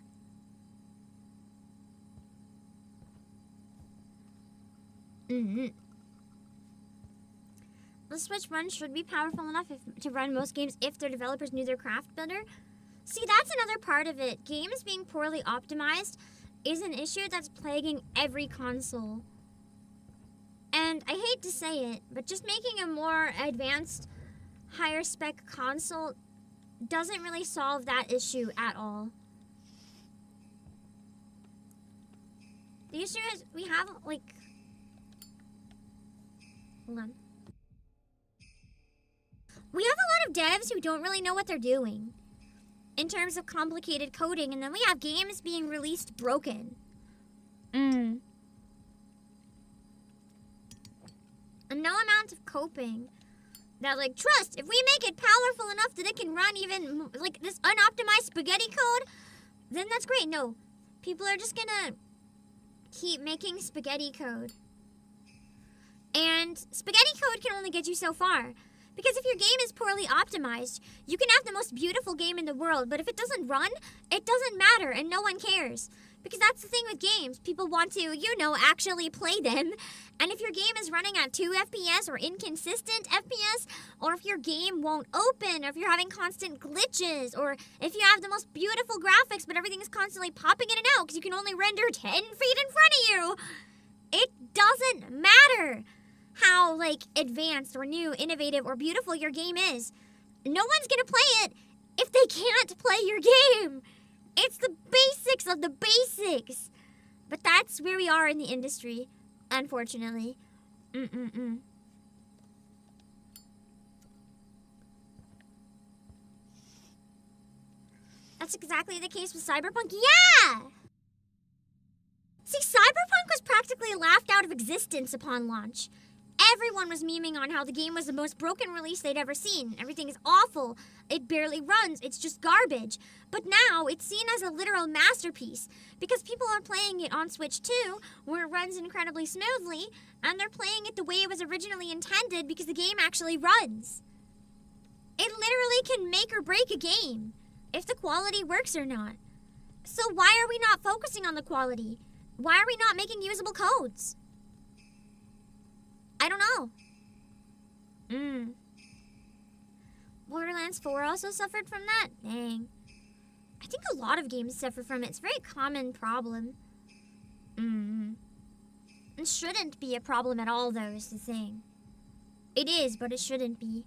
The Switch 1 should be powerful enough to run most games if their developers knew their craft better. See, that's another part of it. Games being poorly optimized is an issue that's plaguing every console. And I hate to say it, but just making a more advanced, higher spec console doesn't really solve that issue at all. The issue is we have, like... Hold on. We have a lot of devs who don't really know what they're doing in terms of complicated coding, and then we have games being released broken. And no amount of coping that, like, trust, if we make it powerful enough that it can run even, like, this unoptimized spaghetti code, then that's great. No, people are just gonna keep making spaghetti code. And spaghetti code can only get you so far. Because if your game is poorly optimized, you can have the most beautiful game in the world, but if it doesn't run, it doesn't matter and no one cares. Because that's the thing with games. People want to, you know, actually play them. And if your game is running at 2 FPS or inconsistent FPS, or if your game won't open, or if you're having constant glitches, or if you have the most beautiful graphics but everything is constantly popping in and out because you can only render 10 feet in front of you, it doesn't matter how, like, advanced or new, innovative, or beautiful your game is. No one's gonna play it if they can't play your game. It's the basics of the basics. But that's where we are in the industry, unfortunately. That's exactly the case with Cyberpunk. Yeah! See, Cyberpunk was practically laughed out of existence upon launch. Everyone was memeing on how the game was the most broken release they'd ever seen. Everything is awful. It barely runs. It's just garbage. But now it's seen as a literal masterpiece because people are playing it on Switch too, where it runs incredibly smoothly, and they're playing it the way it was originally intended because the game actually runs. It literally can make or break a game if the quality works or not. So why are we not focusing on the quality? Why are we not making usable codes? I don't know. Borderlands 4 also suffered from that? Dang. I think a lot of games suffer from it. It's a very common problem. It shouldn't be a problem at all, though, is the thing. It is, but it shouldn't be.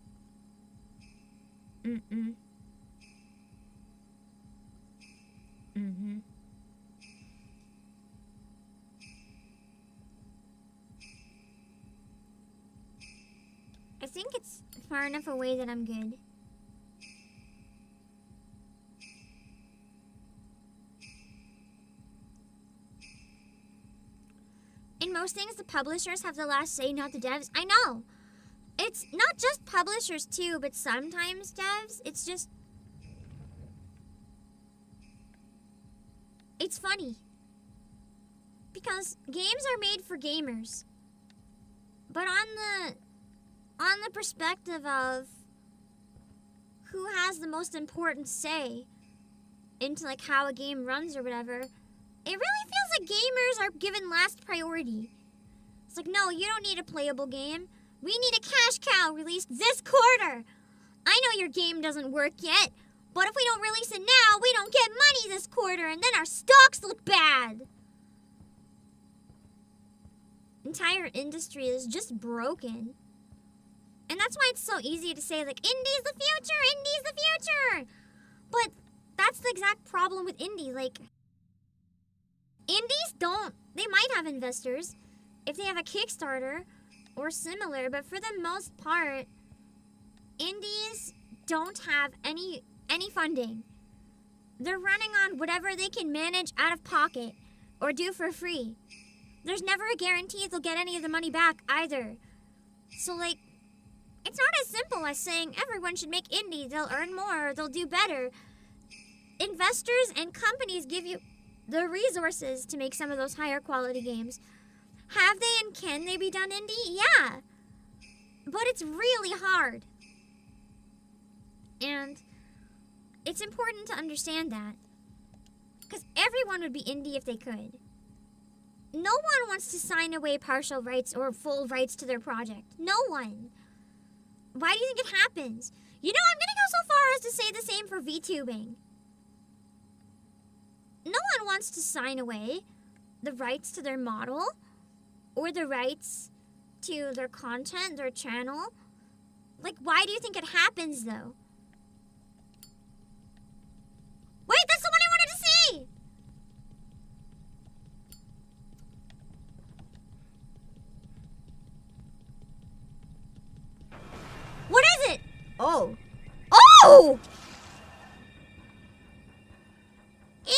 I think it's far enough away that I'm good. In most things, the publishers have the last say, not the devs. I know. It's not just publishers too, but sometimes devs. It's just... It's funny. Because games are made for gamers. But on the perspective of who has the most important say into like how a game runs or whatever, it really feels like gamers are given last priority. It's like, no, you don't need a playable game. We need a cash cow released this quarter. I know your game doesn't work yet, but if we don't release it now, we don't get money this quarter, and then our stocks look bad. Entire industry is just broken. And that's why it's so easy to say, like, indie's the future, indie's the future. But that's the exact problem with indie. Like, indies they might have investors if they have a Kickstarter or similar, but for the most part, indies don't have any funding. They're running on whatever they can manage out of pocket or do for free. There's never a guarantee they'll get any of the money back either. So, like, it's not as simple as saying everyone should make indie, they'll earn more, or they'll do better. Investors and companies give you the resources to make some of those higher quality games. Have they and can they be done indie? Yeah. But it's really hard. And it's important to understand that. Because everyone would be indie if they could. No one wants to sign away partial rights or full rights to their project. No one. Why do you think it happens? You know, I'm gonna go so far as to say the same for VTubing. No one wants to sign away the rights to their model or the rights to their content, their channel. Like, why do you think it happens, though? Wait, that's the one I wanted to see! What is it? Oh. Oh! Ew!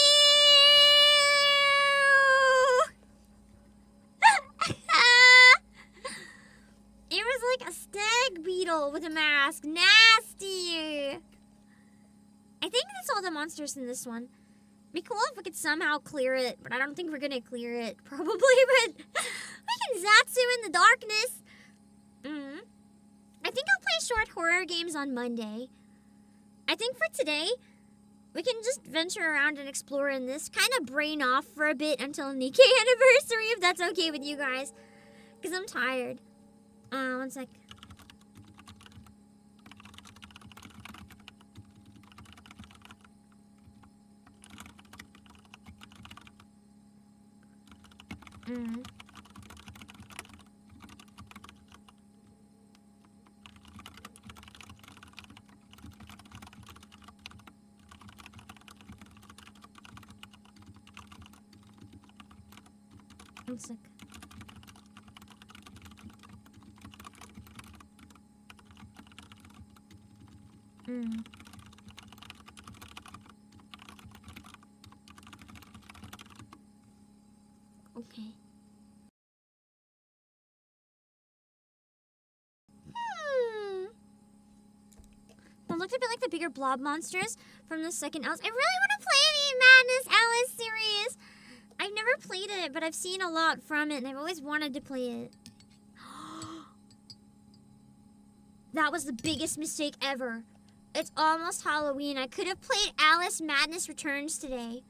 It was like a stag beetle with a mask. Nasty! I think that's all the monsters in this one. It'd be cool if we could somehow clear it, but I don't think we're gonna clear it, probably, but we can Zatsu in the darkness. I think I'll play short horror games on Monday. I think for today, we can just venture around and explore in this, kind of brain off for a bit until Nikkei anniversary, if that's okay with you guys. Because I'm tired. One sec. One sec. looked a bit like the bigger blob monsters from the second Alice. I really want to play the Madness Alice series. I've never played it, but I've seen a lot from it, and I've always wanted to play it. That was the biggest mistake ever. It's almost Halloween. I could have played Alice Madness Returns today.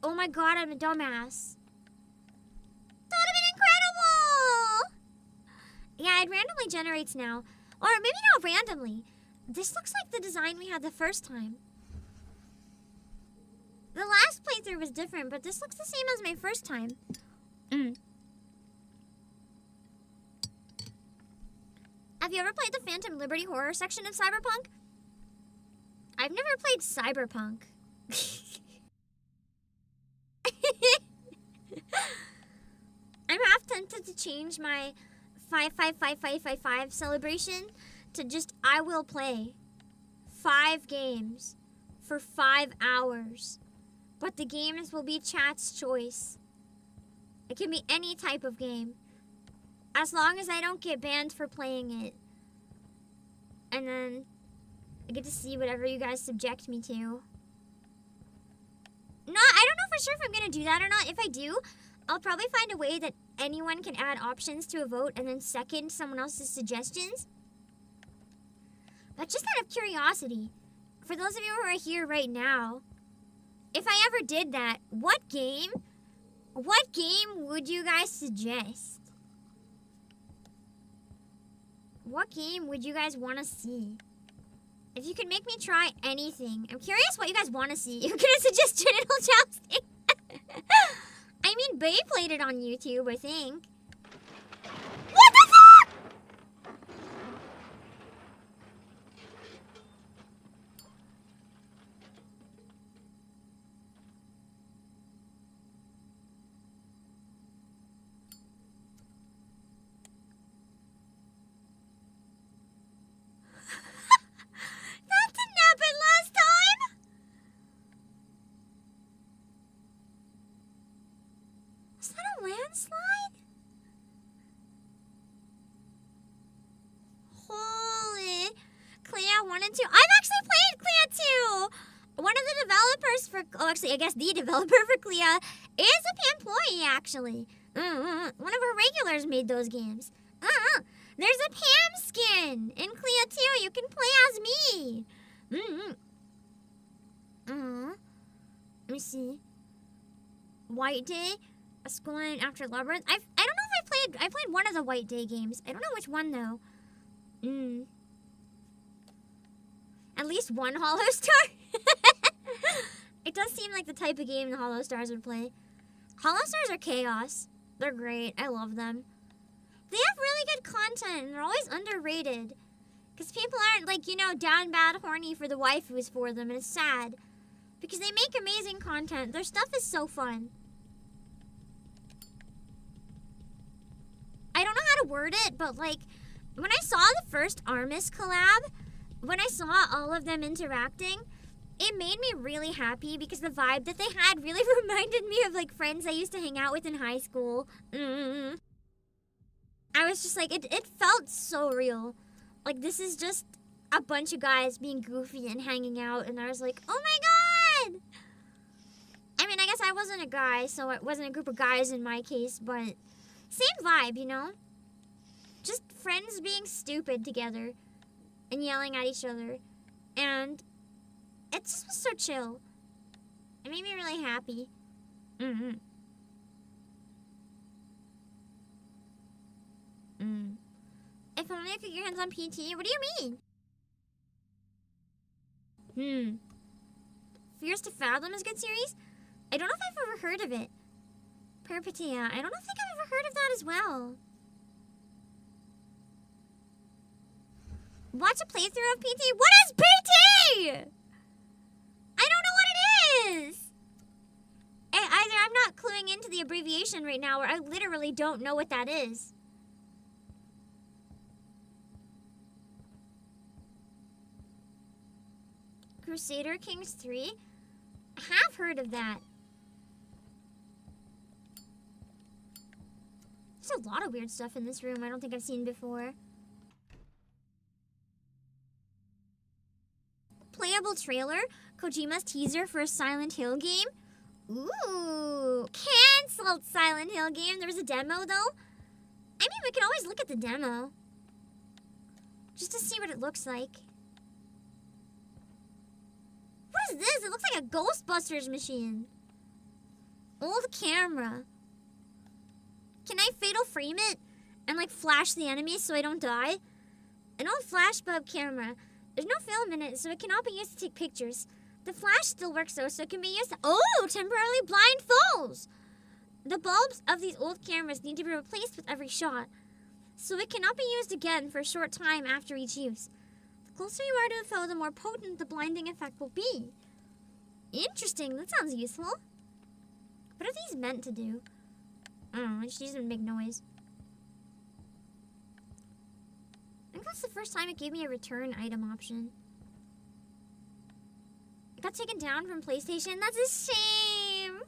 Oh my god, I'm a dumbass. That would have been incredible! Yeah, it randomly generates now. Or maybe not randomly. This looks like the design we had the first time. The last playthrough was different, but this looks the same as my first time. Have you ever played the Phantom Liberty horror section of Cyberpunk? I've never played Cyberpunk. I'm half tempted to change my 55555 celebration to just I will play 5 games for 5 hours. But the games will be chat's choice. It can be any type of game. As long as I don't get banned for playing it. And then I get to see whatever you guys subject me to. No, I don't know for sure if I'm going to do that or not. If I do, I'll probably find a way that anyone can add options to a vote and then second someone else's suggestions. But just out of curiosity, for those of you who are here right now, if I ever did that, what game would you guys suggest? What game would you guys want to see? If you could make me try anything. I'm curious what you guys want to see. You're gonna suggest genital jousting? I mean, Bay played it on YouTube, I think. What the fuck?! That didn't happen last time! Was that a landslide? Holy. Clea 1 and 2. I've actually played Clea 2! One of the developers for... Oh, actually, I guess the developer for Clea is a employee, actually. One of her regulars made those games. There's a Pam skin in Clea 2. You can play as me. Let me see. White Day, a school night after Labyrinth. I don't know if I played one of the White Day games. I don't know which one though. At least one Hollow Star. It does seem like the type of game the Hollow Stars would play. Hollow Stars are chaos. They're great. I love them. They have really good content, and they're always underrated. Because people aren't, like, you know, down bad horny for the waifus for them, and it's sad. Because they make amazing content. Their stuff is so fun. I don't know how to word it, but, like, when I saw the first Armis collab, when I saw all of them interacting, it made me really happy because the vibe that they had really reminded me of, like, friends I used to hang out with in high school. I was just like, it felt so real. Like, this is just a bunch of guys being goofy and hanging out, and I was like, oh my god! I mean, I guess I wasn't a guy, so it wasn't a group of guys in my case, but same vibe, you know? Just friends being stupid together and yelling at each other. And it just was so chill. It made me really happy. If only I could get your hands on PT. What do you mean? Fears to Fathom is a good series? I don't know if I've ever heard of it. Perpetia. I don't think I've ever heard of that as well. Watch a playthrough of PT? What is PT? I don't know what it is. Either I'm not cluing into the abbreviation right now, or I literally don't know what that is. Crusader Kings 3? I have heard of that. There's a lot of weird stuff in this room I don't think I've seen before. playable trailer, Kojima's teaser for a Silent Hill game. Ooh, canceled Silent Hill game. There was a demo though. I mean, we can always look at the demo. Just to see what it looks like. What is this? It looks like a Ghostbusters machine. Old camera. Can I fatal frame it and like flash the enemy so I don't die? An old flash bulb camera. There's no film in it, so it cannot be used to take pictures. The flash still works though, so it can be used to temporarily blind foes. The bulbs of these old cameras need to be replaced with every shot, so it cannot be used again for a short time after each use. The closer you are to the foe, the more potent the blinding effect will be. Interesting, that sounds useful. What are these meant to do? I don't know, I just use them to make noise. I think that's the first time it gave me a return item option. It got taken down from PlayStation. That's a shame.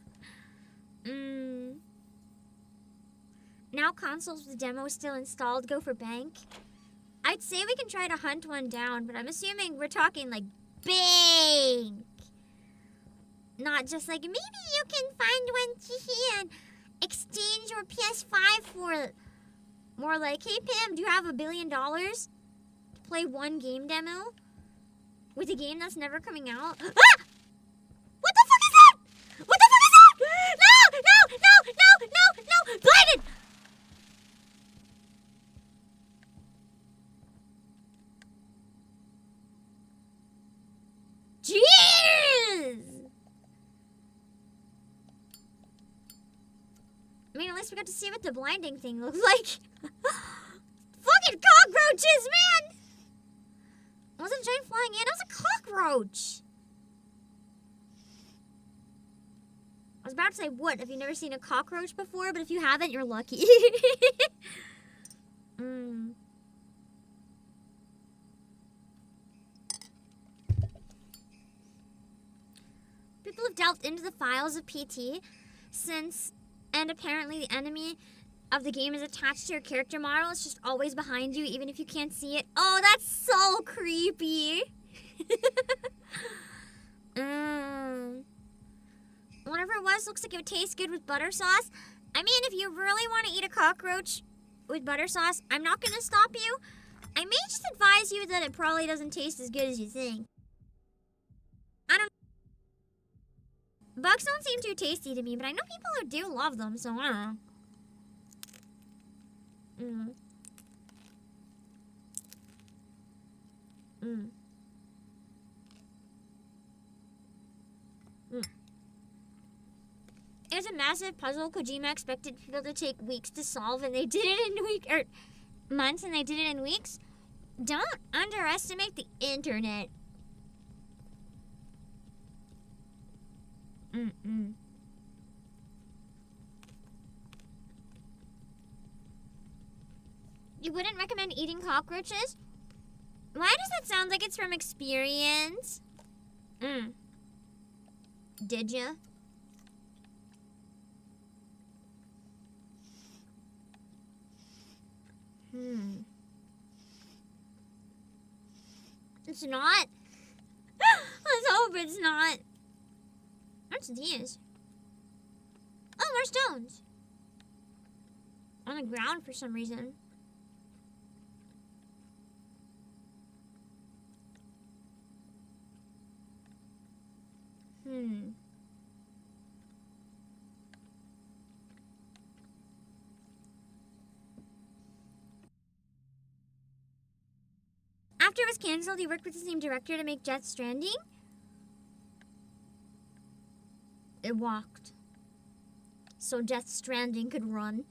Now consoles with the demo still installed go for bank. I'd say we can try to hunt one down, but I'm assuming we're talking like bank. Not just like, maybe you can find one and exchange your PS5 for it. More like, hey Pam, do you have $1 billion to play one game demo? With a game that's never coming out? Ah! What the fuck is that? What the fuck is that? No, no, no, no, no, no! Blinded! Jeez! I mean, at least we got to see what the blinding thing looks like. Fucking cockroaches, man! It wasn't a giant flying ant, it was a cockroach! I was about to say, what, have you never seen a cockroach before? But if you haven't, you're lucky. People have delved into the files of PT since... And apparently the enemy of the game is attached to your character model. It's just always behind you, even if you can't see it. Oh, that's so creepy. Whatever it was, looks like it would taste good with butter sauce. I mean, if you really want to eat a cockroach with butter sauce, I'm not going to stop you. I may just advise you that it probably doesn't taste as good as you think. I don't Bugs don't seem too tasty to me, but I know people who do love them, so I don't know. It was a massive puzzle Kojima expected people to take weeks to solve, and they did it in months, and they did it in weeks. Don't underestimate the internet. You wouldn't recommend eating cockroaches? Why does that sound like it's from experience? Did ya? It's not. Let's hope it's not. What's these? Oh, more stones. On the ground for some reason. After it was cancelled, he worked with the same director to make Death Stranding. It walked. So Death Stranding could run.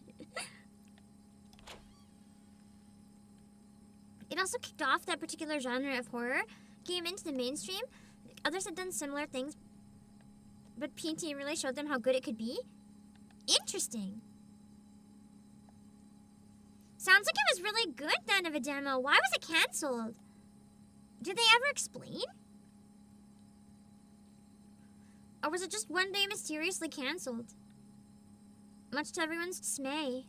It also kicked off that particular genre of horror game into the mainstream. Others had done similar things, but PT really showed them how good it could be. Interesting. Sounds like it was really good then of a demo. Why was it cancelled? Did they ever explain? Or was it just one day mysteriously cancelled? Much to everyone's dismay.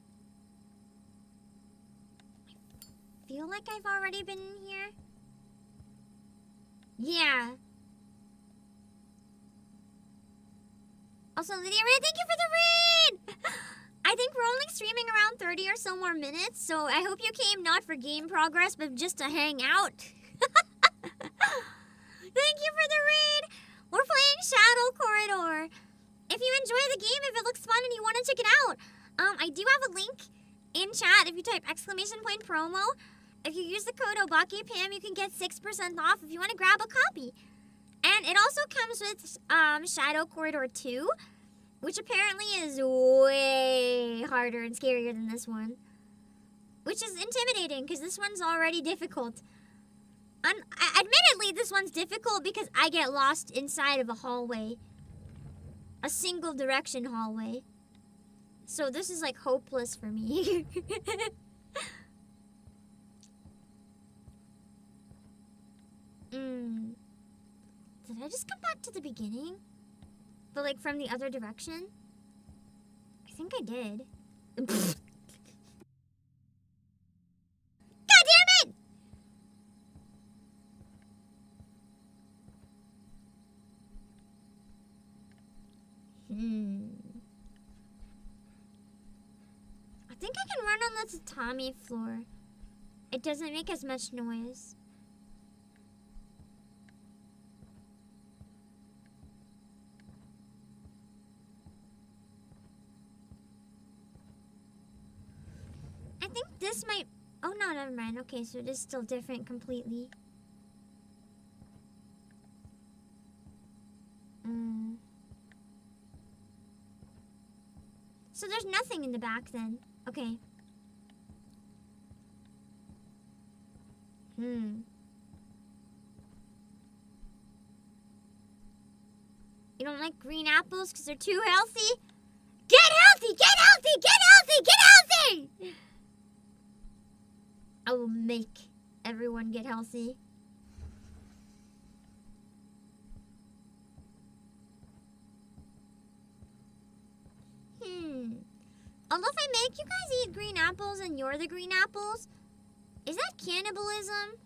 I feel like I've already been in here. Yeah. Also, Lydia Ray, thank you for the raid! I think we're only streaming around 30 or so more minutes, so I hope you came not for game progress, but just to hang out. Thank you for the raid! We're playing Shadow Corridor. If you enjoy the game, if it looks fun and you want to check it out, I do have a link in chat. If you type !promo, if you use the code Obake PAM, you can get 6% off if you want to grab a copy. And it also comes with Shadow Corridor 2, which apparently is way harder and scarier than this one. Which is intimidating, because this one's already difficult. Admittedly, this one's difficult because I get lost inside of a hallway. A single direction hallway. So this is like hopeless for me. Did I just come back to the beginning? But like from the other direction? I think I did. God damn it! I think I can run on the tatami floor. It doesn't make as much noise. I think this might... Oh, no, never mind. Okay, so it is still different completely. So there's nothing in the back then. Okay. You don't like green apples because they're too healthy? Get healthy! Get healthy! Get healthy! Get healthy! I will make everyone get healthy. Although if I make you guys eat green apples and you're the green apples, is that cannibalism?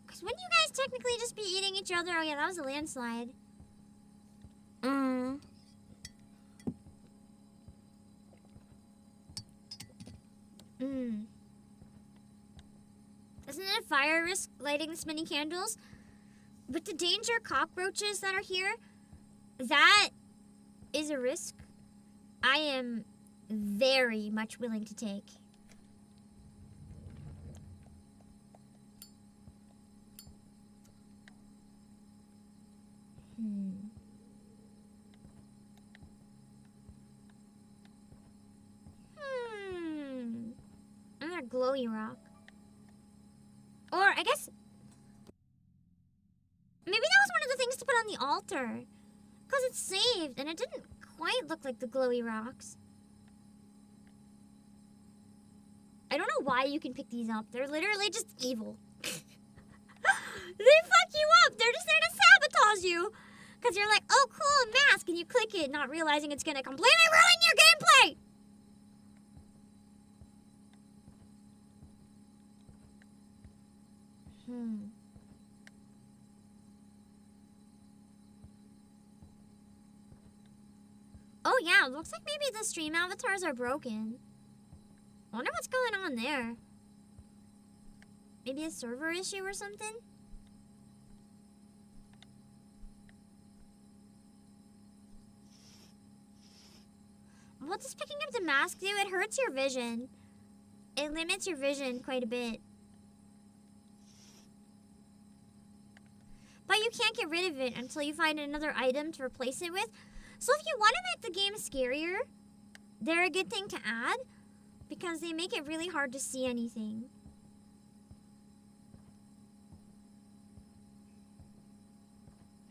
Because wouldn't you guys technically just be eating each other? Oh yeah, that was a landslide. Isn't it a fire risk lighting this many candles? But the danger cockroaches that are here, that is a risk I am very much willing to take. Another glowy rock. Or, I guess... maybe that was one of the things to put on the altar. Because it's saved, and it didn't quite look like the glowy rocks. I don't know why you can pick these up. They're literally just evil. They fuck you up. They're just there to sabotage you. Because you're like, oh, cool, mask. And you click it, not realizing it's going to completely ruin your gameplay. Oh yeah, it looks like maybe the stream avatars are broken. I wonder what's going on there. Maybe a server issue or something? What does picking up the mask do? It hurts your vision. It limits your vision quite a bit. But you can't get rid of it until you find another item to replace it with. So if you want to make the game scarier, they're a good thing to add because they make it really hard to see anything.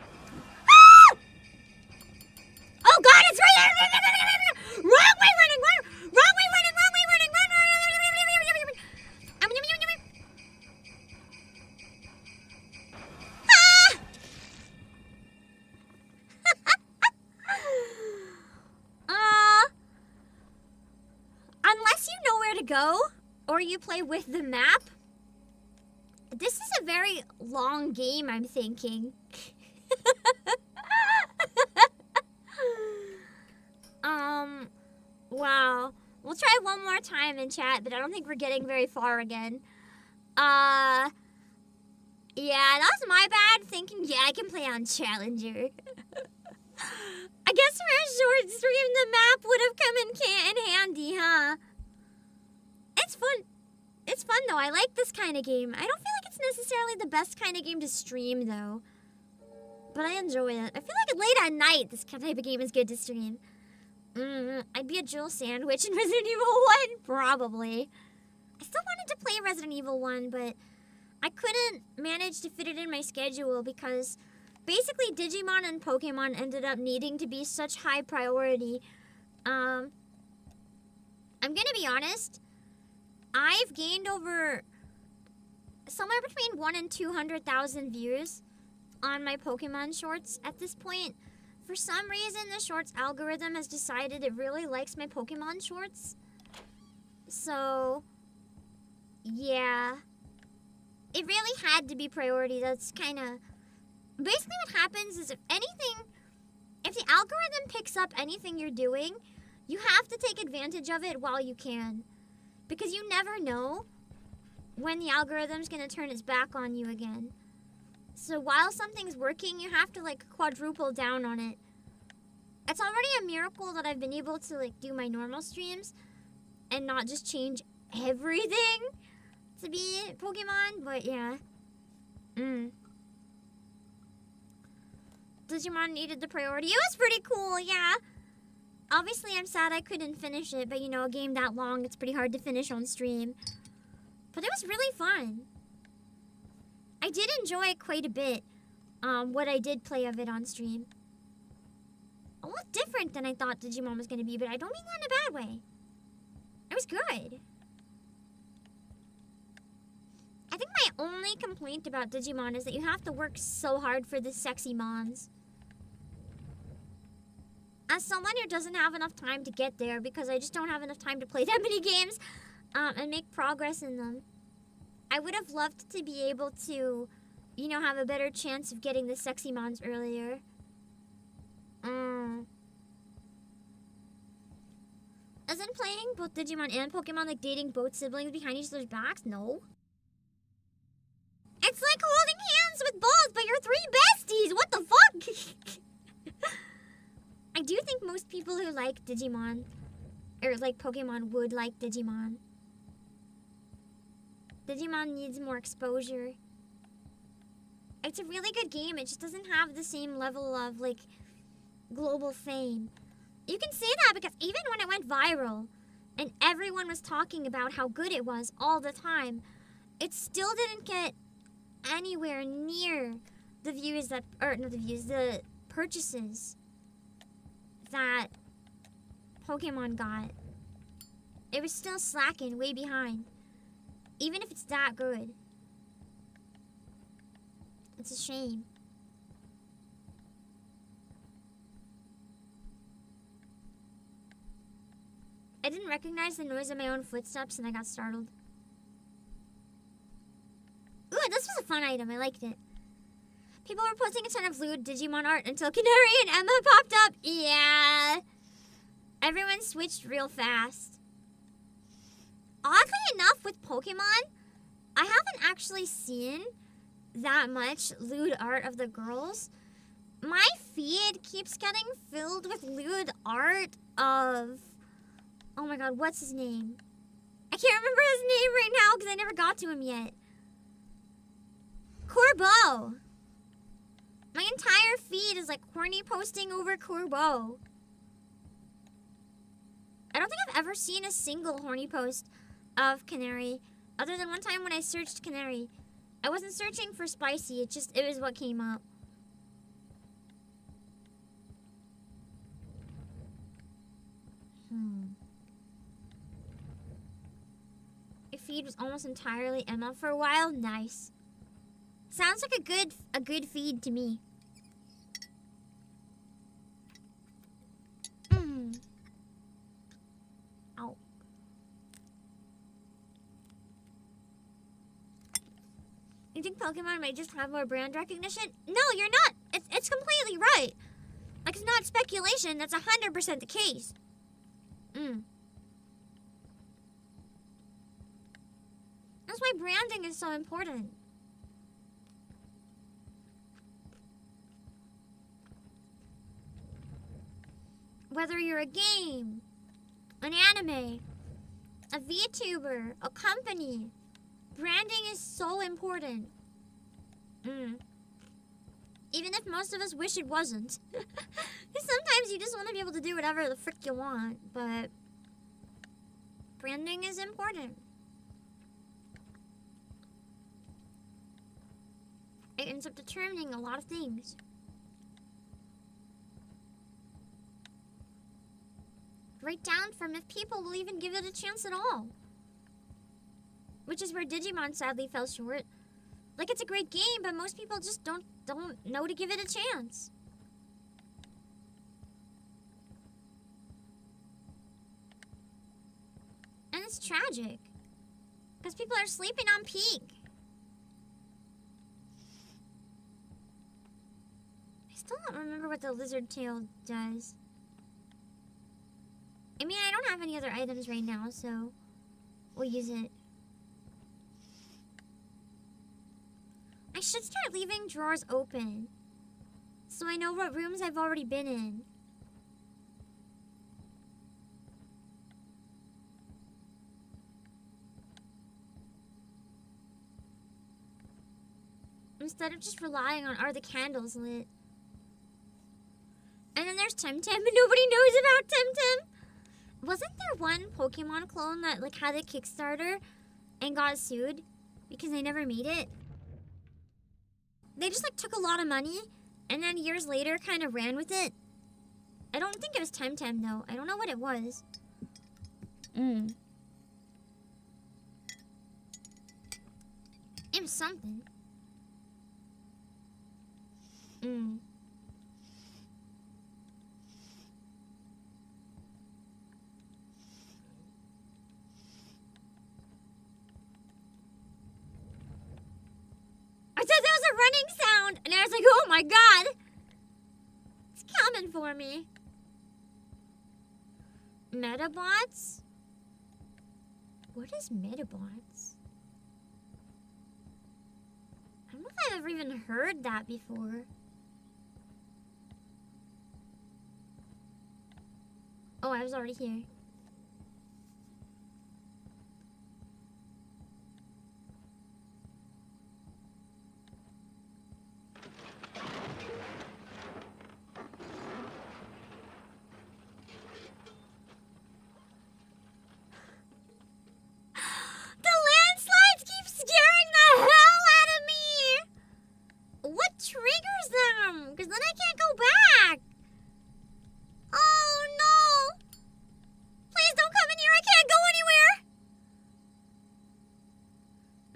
Ah! Oh god, it's right there! Wrong way running! Wrong way running! Wrong way running! Unless you know where to go, or you play with the map, this is a very long game, I'm thinking. Wow. We'll try one more time in chat, but I don't think we're getting very far again. Yeah, that was my bad thinking, yeah, I can play on Challenger. I guess for a short stream, the map would have come in handy, huh? It's fun. It's fun, though. I like this kind of game. I don't feel like it's necessarily the best kind of game to stream, though. But I enjoy it. I feel like late at night, this type of game is good to stream. I'd be a Jill sandwich in Resident Evil 1, probably. I still wanted to play Resident Evil 1, but I couldn't manage to fit it in my schedule because basically Digimon and Pokemon ended up needing to be such high priority. I'm gonna be honest. I've gained over somewhere between 1 and 200,000 views on my Pokemon shorts at this point. For some reason, the shorts algorithm has decided it really likes my Pokemon shorts. So, yeah. It really had to be priority. That's kind of... Basically what happens is if the algorithm picks up anything you're doing, you have to take advantage of it while you can. Because you never know when the algorithm's going to turn its back on you again. So while something's working, you have to like quadruple down on it. It's already a miracle that I've been able to like do my normal streams and not just change everything to be Pokemon, but yeah. Digimon needed the priority. It was pretty cool, yeah. Obviously, I'm sad I couldn't finish it, but you know, a game that long, it's pretty hard to finish on stream. But it was really fun. I did enjoy it quite a bit, what I did play of it on stream. A lot different than I thought Digimon was going to be, but I don't mean that in a bad way. It was good. I think my only complaint about Digimon is that you have to work so hard for the sexy mons. As someone who doesn't have enough time to get there, because I just don't have enough time to play that many games and make progress in them, I would have loved to be able to, you know, have a better chance of getting the sexy mons earlier. Isn't playing both Digimon and Pokemon like dating both siblings behind each other's backs? No. It's like holding hands with both, but you're three besties! What the fuck? I do think most people who like Digimon, or like Pokemon, would like Digimon. Digimon needs more exposure. It's a really good game, it just doesn't have the same level of, like, global fame. You can say that because even when it went viral, and everyone was talking about how good it was all the time, it still didn't get anywhere near the views that, or not the views, the purchases that Pokemon got. It was still slacking, way behind. Even if it's that good. It's a shame. I didn't recognize the noise of my own footsteps and I got startled. Ooh, this was a fun item. I liked it. People were posting a ton of lewd Digimon art until Canary and Emma popped up. Yeah. Everyone switched real fast. Oddly enough, with Pokemon, I haven't actually seen that much lewd art of the girls. My feed keeps getting filled with lewd art of... Oh my god, what's his name? I can't remember his name right now because I never got to him yet. Corbeau. My entire feed is like horny posting over Corbeau. I don't think I've ever seen a single horny post of Canary, other than one time when I searched Canary. I wasn't searching for spicy, it was what came up. My feed was almost entirely Emma for a while. Nice. Sounds like a good feed to me. Ow. You think Pokemon might just have more brand recognition? No, you're not. It's completely right. Like, it's not speculation. That's 100% the case. That's why branding is so important. Whether you're a game, an anime, a VTuber, a company, branding is so important. Even if most of us wish it wasn't. Sometimes you just want to be able to do whatever the frick you want, but branding is important. It ends up determining a lot of things. Right down from if people will even give it a chance at all. Which is where Digimon sadly fell short. Like, it's a great game, but most people just don't know to give it a chance. And it's tragic. Because people are sleeping on Peak. I still don't remember what the lizard tail does. I mean, I don't have any other items right now, so we'll use it. I should start leaving drawers open, so I know what rooms I've already been in. Instead of just relying on, are the candles lit? And then there's Temtem, but nobody knows about Temtem. Wasn't there one Pokemon clone that like had a Kickstarter and got sued because they never made it? They just like took a lot of money and then years later kind of ran with it. I don't think it was Temtem though. I don't know what it was. It was something. I thought that was a running sound, and I was like, oh my god! It's coming for me. Metabots? What is Metabots? I don't know if I've ever even heard that before. Oh, I was already here. The landslides keep scaring the hell out of me! What triggers them? Because then I can't go back! Oh no! Please don't come in here, I can't go anywhere!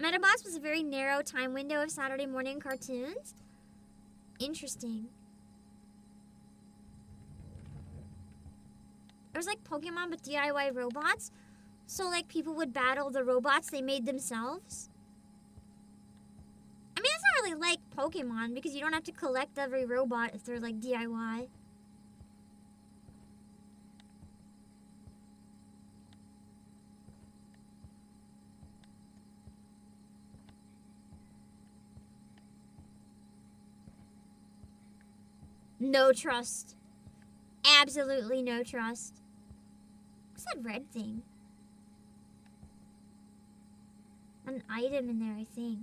Metabots was a very narrow time window of Saturday morning cartoons. Interesting. It was like Pokemon but DIY robots. So like people would battle the robots they made themselves. I mean, it's not really like Pokemon because you don't have to collect every robot if they're like DIY. No trust. Absolutely no trust. What's that red thing? An item in there, I think.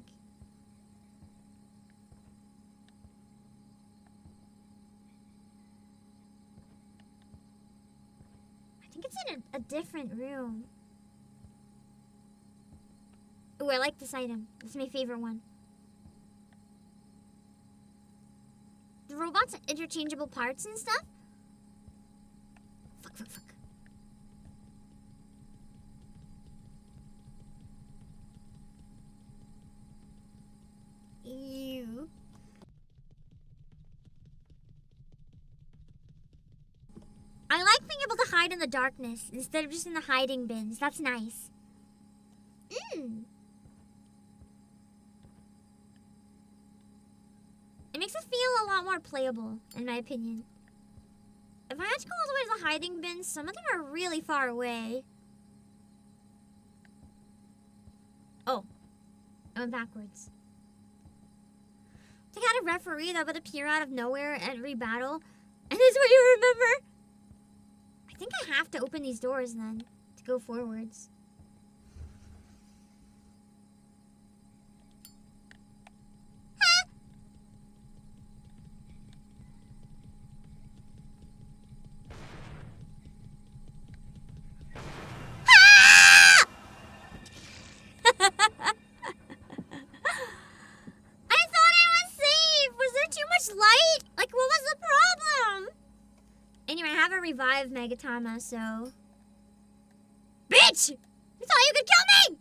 I think it's in a different room. Ooh, I like this item. It's my favorite one. The robots have interchangeable parts and stuff? Fuck. Ew. I like being able to hide in the darkness instead of just in the hiding bins. That's nice. It makes it feel a lot more playable, in my opinion. If I had to go all the way to the hiding bins, some of them are really far away. Oh. I went backwards. They had a referee that would appear out of nowhere at every battle. And this is what you remember? I think I have to open these doors then to go forwards. Light? Like, what was the problem? Anyway, I have a revived Megatama, so... Bitch! You thought you could kill me!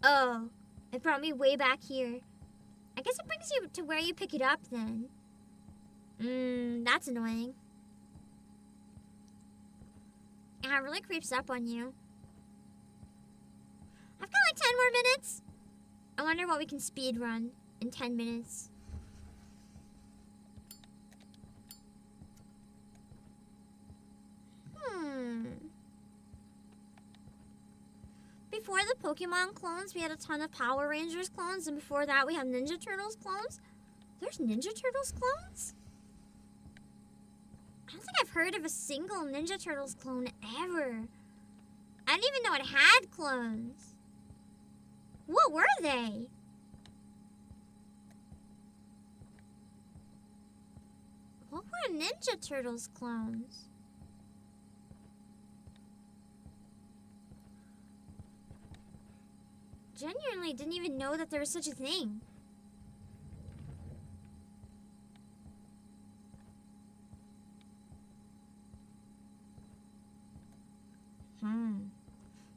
Oh, it brought me way back here. I guess it brings you to where you pick it up, then. That's annoying. Yeah, it really creeps up on you. I've got like 10 more minutes. I wonder what we can speed run in 10 minutes. Before the Pokemon clones, we had a ton of Power Rangers clones, and before that we had Ninja Turtles clones. There's Ninja Turtles clones? I don't think I've heard of a single Ninja Turtles clone ever. I didn't even know it had clones. What were they? What were Ninja Turtles clones? Genuinely didn't even know that there was such a thing.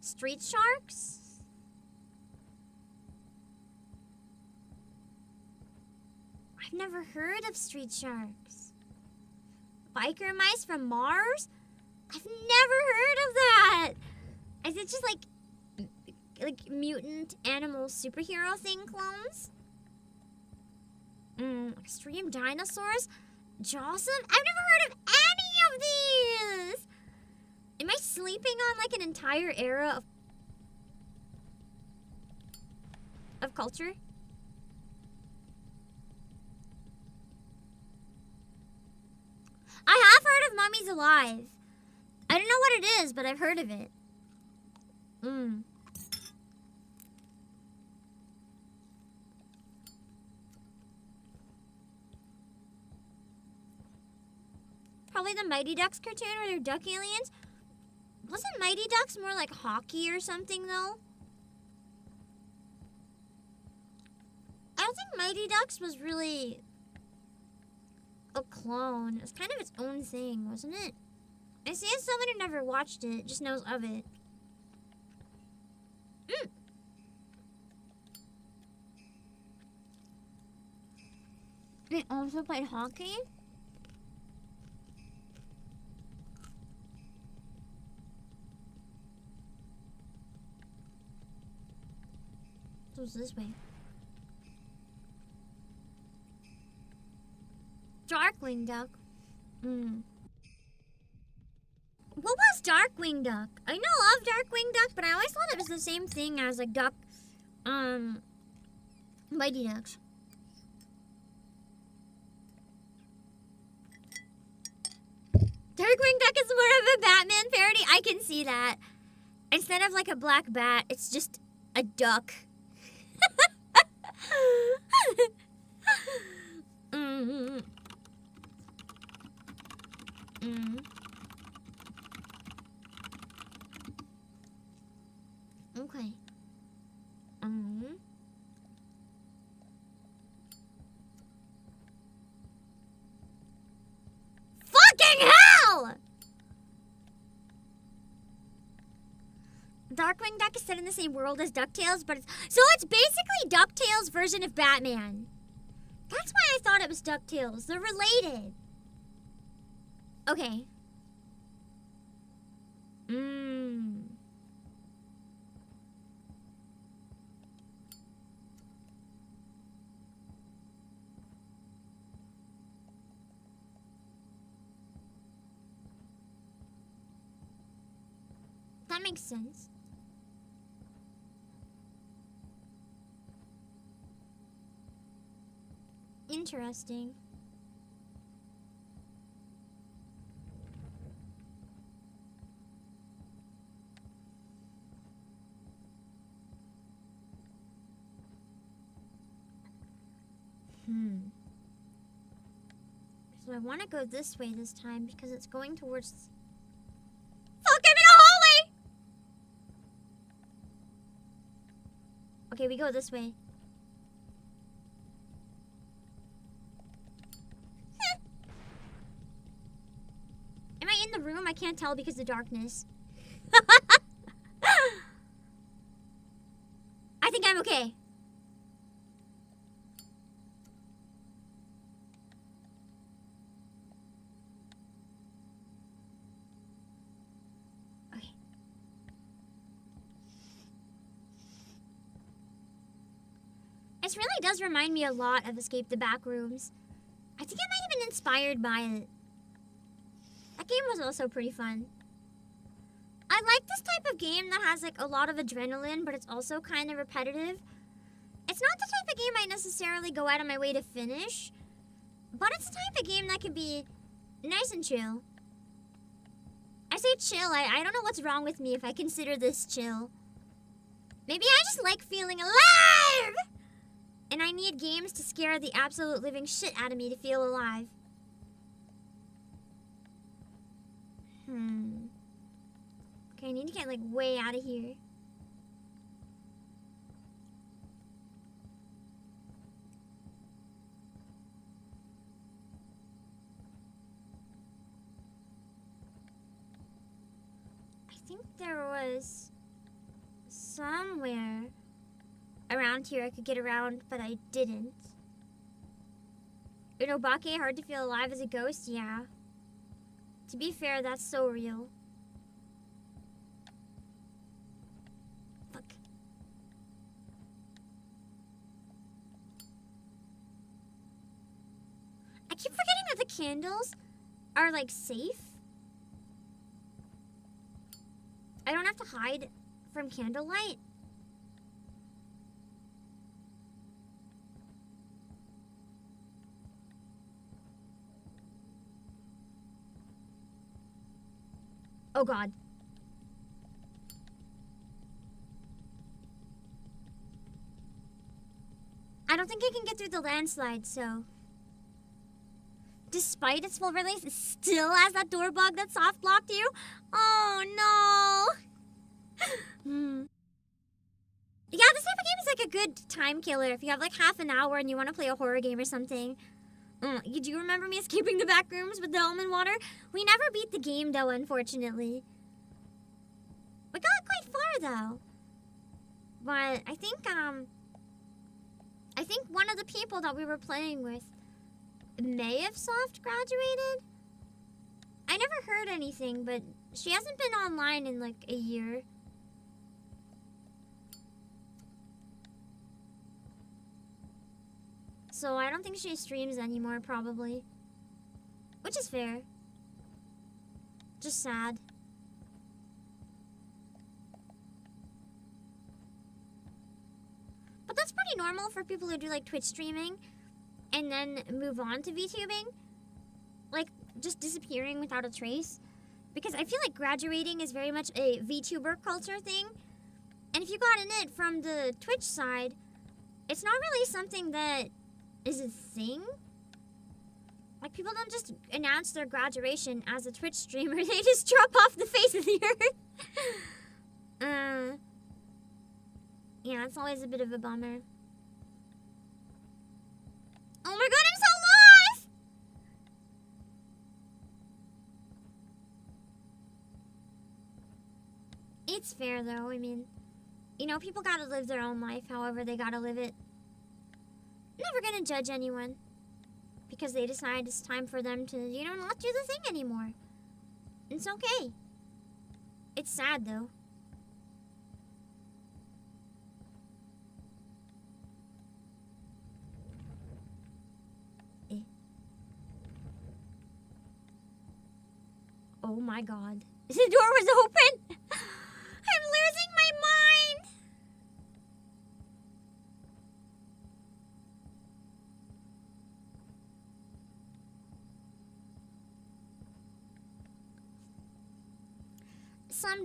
Street sharks? I've never heard of street sharks. Biker mice from Mars? I've never heard of that. Is it just like mutant animal superhero thing clones? Extreme dinosaurs? Jawsome? I've never heard of any of these! Am I sleeping on like an entire era of culture? I have heard of Mummies Alive. I don't know what it is, but I've heard of it. Probably the Mighty Ducks cartoon where they're duck aliens. Wasn't Mighty Ducks more like hockey or something, though? I don't think Mighty Ducks was really a clone. It was kind of its own thing, wasn't it? I see as someone who never watched it, just knows of it. They also played hockey? So it's this way. Darkwing Duck. What was Darkwing Duck? I know of Darkwing Duck, but I always thought it was the same thing as like Duck, Mighty Ducks. Darkwing Duck is more of a Batman parody. I can see that. Instead of like a black bat, it's just a duck. Okay. Fucking hell! Darkwing Duck is set in the same world as DuckTales, but it's basically DuckTales' version of Batman. That's why I thought it was DuckTales. They're related. Okay. makes sense. Interesting. So I want to go this way this time because it's going towards... Fuck, I'm in a hallway! Okay, we go this way. Am I in the room? I can't tell because of the darkness. I think I'm okay. Okay. This really does remind me a lot of Escape the Backrooms. I think I might have been inspired by it. That game was also pretty fun. I like this type of game that has like a lot of adrenaline, but it's also kind of repetitive. It's not the type of game I necessarily go out of my way to finish, but it's the type of game that can be nice and chill. I say chill, I don't know what's wrong with me if I consider this chill. Maybe I just like feeling alive! And I need games to scare the absolute living shit out of me to feel alive. Okay, I need to get like way out of here. I think there was somewhere around here I could get around, but I didn't. In Obake, hard to feel alive as a ghost? Yeah. To be fair, that's so real. Fuck. I keep forgetting that the candles are, like, safe. I don't have to hide from candlelight. Oh god. I don't think I can get through the landslide, so... Despite its full release, it still has that door bug that soft blocked you? Oh no! Yeah, this type of game is like a good time killer if you have like half an hour and you want to play a horror game or something. Do you remember me escaping the back rooms with the almond water? We never beat the game though, unfortunately. We got quite far though. But I think one of the people that we were playing with may have soft graduated. I never heard anything, but she hasn't been online in like a year. So I don't think she streams anymore, probably. Which is fair. Just sad. But that's pretty normal for people who do like Twitch streaming and then move on to VTubing. Like, just disappearing without a trace. Because I feel like graduating is very much a VTuber culture thing. And if you got in it from the Twitch side, it's not really something that is a thing. Like, people don't just announce their graduation as a Twitch streamer. They just drop off the face of the earth. Yeah, it's always a bit of a bummer. Oh my god, I'm so lost! It's fair, though. I mean, you know, people gotta live their own life however they gotta live it. Never gonna judge anyone because they decide it's time for them to, you know, not do the thing anymore. It's okay. It's sad, though. Oh my god. The door was open!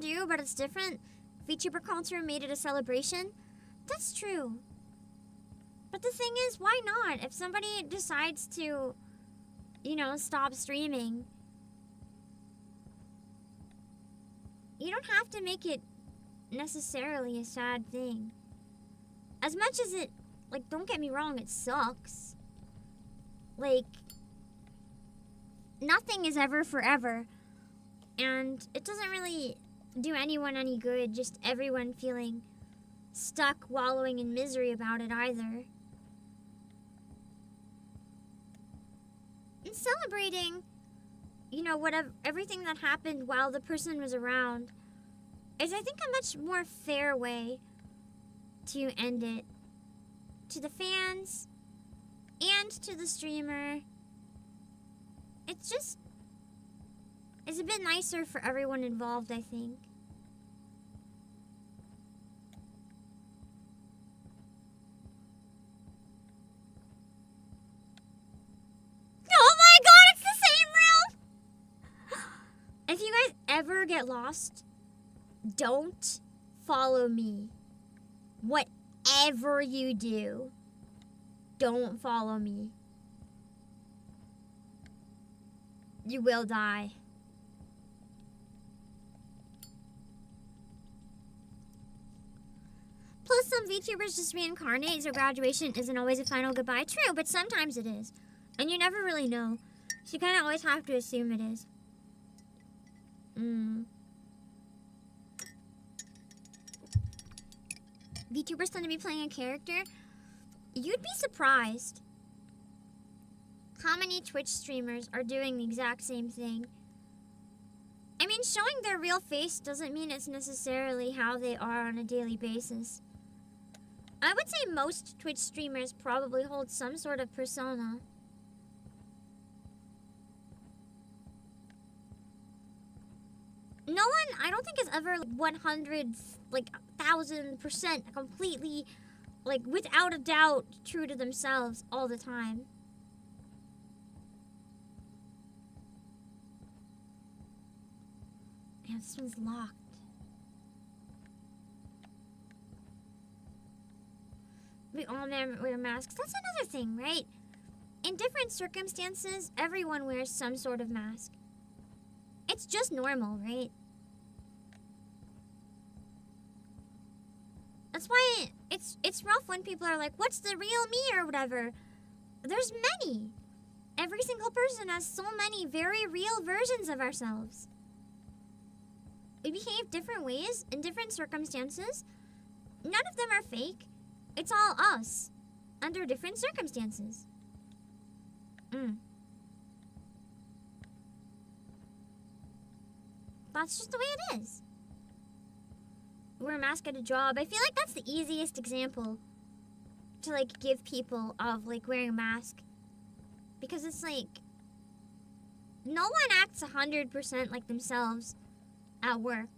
do, but it's different. VTuber culture made it a celebration. That's true. But the thing is, why not? If somebody decides to, you know, stop streaming, you don't have to make it necessarily a sad thing. As much as it, like, don't get me wrong, it sucks. Like, nothing is ever forever. And it doesn't really do anyone any good, just everyone feeling stuck, wallowing in misery about it either. And celebrating, you know, whatever, everything that happened while the person was around is, I think, a much more fair way to end it. To the fans and to the streamer. It's just, it's a bit nicer for everyone involved, I think. Oh my god, it's the same room! If you guys ever get lost, don't follow me. Whatever you do, don't follow me. You will die. Plus, some VTubers just reincarnate, so graduation isn't always a final goodbye. True, but sometimes it is. And you never really know. So you kind of always have to assume it is. VTubers tend to be playing a character. You'd be surprised how many Twitch streamers are doing the exact same thing. I mean, showing their real face doesn't mean it's necessarily how they are on a daily basis. I would say most Twitch streamers probably hold some sort of persona. No one, I don't think, is ever 100, like 1,000% completely, like without a doubt, true to themselves all the time. Yeah, this one's locked. We all wear masks. That's another thing, right? In different circumstances, everyone wears some sort of mask. It's just normal, right? That's why it's rough when people are like, what's the real me or whatever. There's many. Every single person has so many very real versions of ourselves. We behave different ways in different circumstances. None of them are fake. It's all us under different circumstances. That's just the way it is. Wear a mask at a job. I feel like that's the easiest example to like give people of like wearing a mask. Because it's like, no one acts 100% like themselves at work.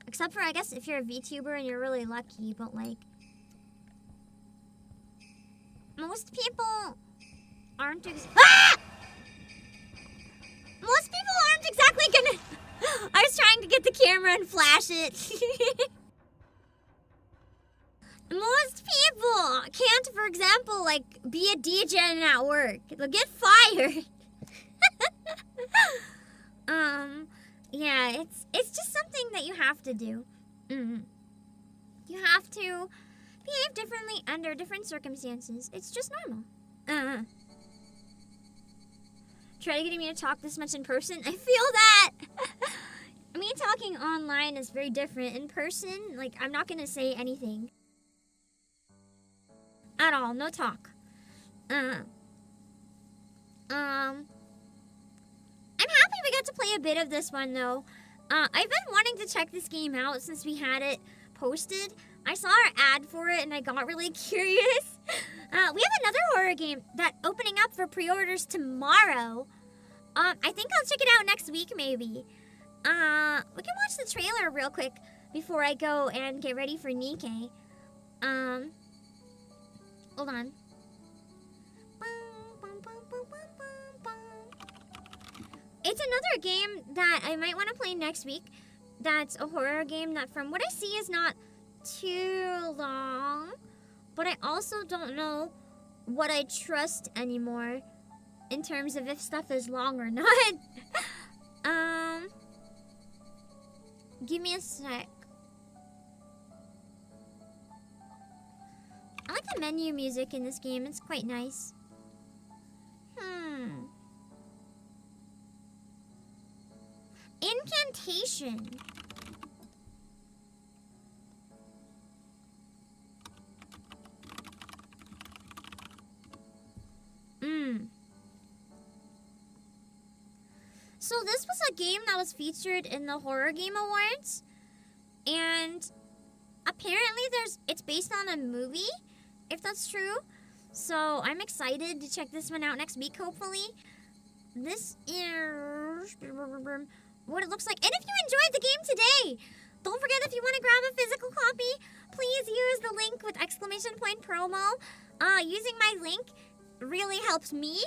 Except for, I guess, if you're a VTuber and you're really lucky, but like, most people aren't most people aren't exactly gonna... I was trying to get the camera and flash it. Most people can't, for example, like, be a DJ at work. They'll get fired. Yeah, it's just something that you have to do. You have to behave differently under different circumstances. It's just normal. Try to get me to talk this much in person. I feel that. Me talking online is very different. In person, like, I'm not gonna say anything. At all. No talk. I'm happy we got to play a bit of this one, though. I've been wanting to check this game out since we had it posted. I saw our ad for it, and I got really curious. We have another horror game that's opening up for pre-orders tomorrow. I think I'll check it out next week, maybe. We can watch the trailer real quick before I go and get ready for Nikkei. Hold on. It's another game that I might want to play next week. that's a horror game that from what I see is not too long. But I also don't know what I trust anymore in terms of if stuff is long or not. Give me a sec. I like the menu music in this game. It's quite nice. Incantation. So this was a game that was featured in the Horror Game Awards. And apparently it's based on a movie, if that's true. So I'm excited to check this one out next week, hopefully. This is what it looks like. And if you enjoyed the game today, don't forget, if you want to grab a physical copy, please use the link with / promo. Using my link really helps me.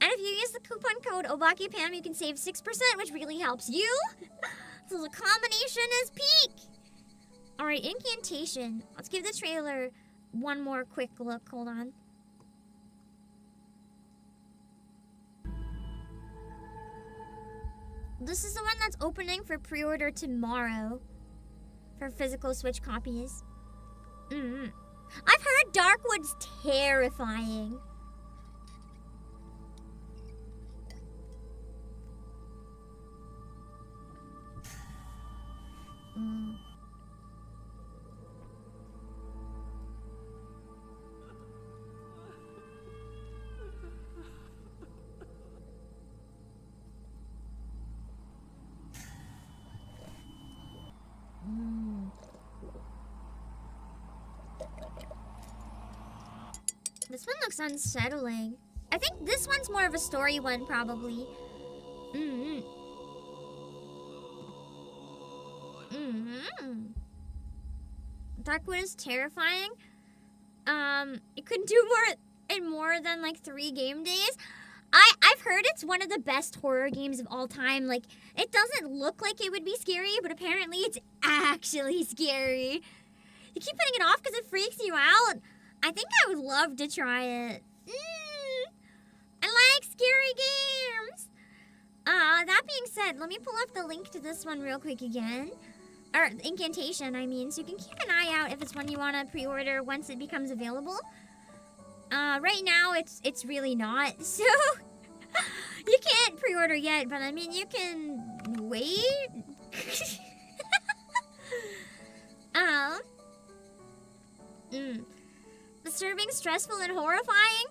And if you use the coupon code Obake PAM, you can save 6%, which really helps you. So the combination is peak. All right, incantation. Let's give the trailer one more quick look. Hold on. This is the one that's opening for pre-order tomorrow for physical Switch copies. I've heard Darkwood's terrifying. This one looks unsettling. I think this one's more of a story one, probably. Darkwood is terrifying. It could do more in more than like 3 game days. I've heard it's one of the best horror games of all time. Like, it doesn't look like it would be scary, but apparently it's actually scary. You keep putting it off because it freaks you out. I think I would love to try it. I like scary games. That being said, let me pull up the link to this one real quick again. Or incantation, I mean, so you can keep an eye out if it's one you want to pre-order once it becomes available. Right now, it's really not, so you can't pre-order yet, but I mean, you can wait. Disturbing, stressful, and horrifying?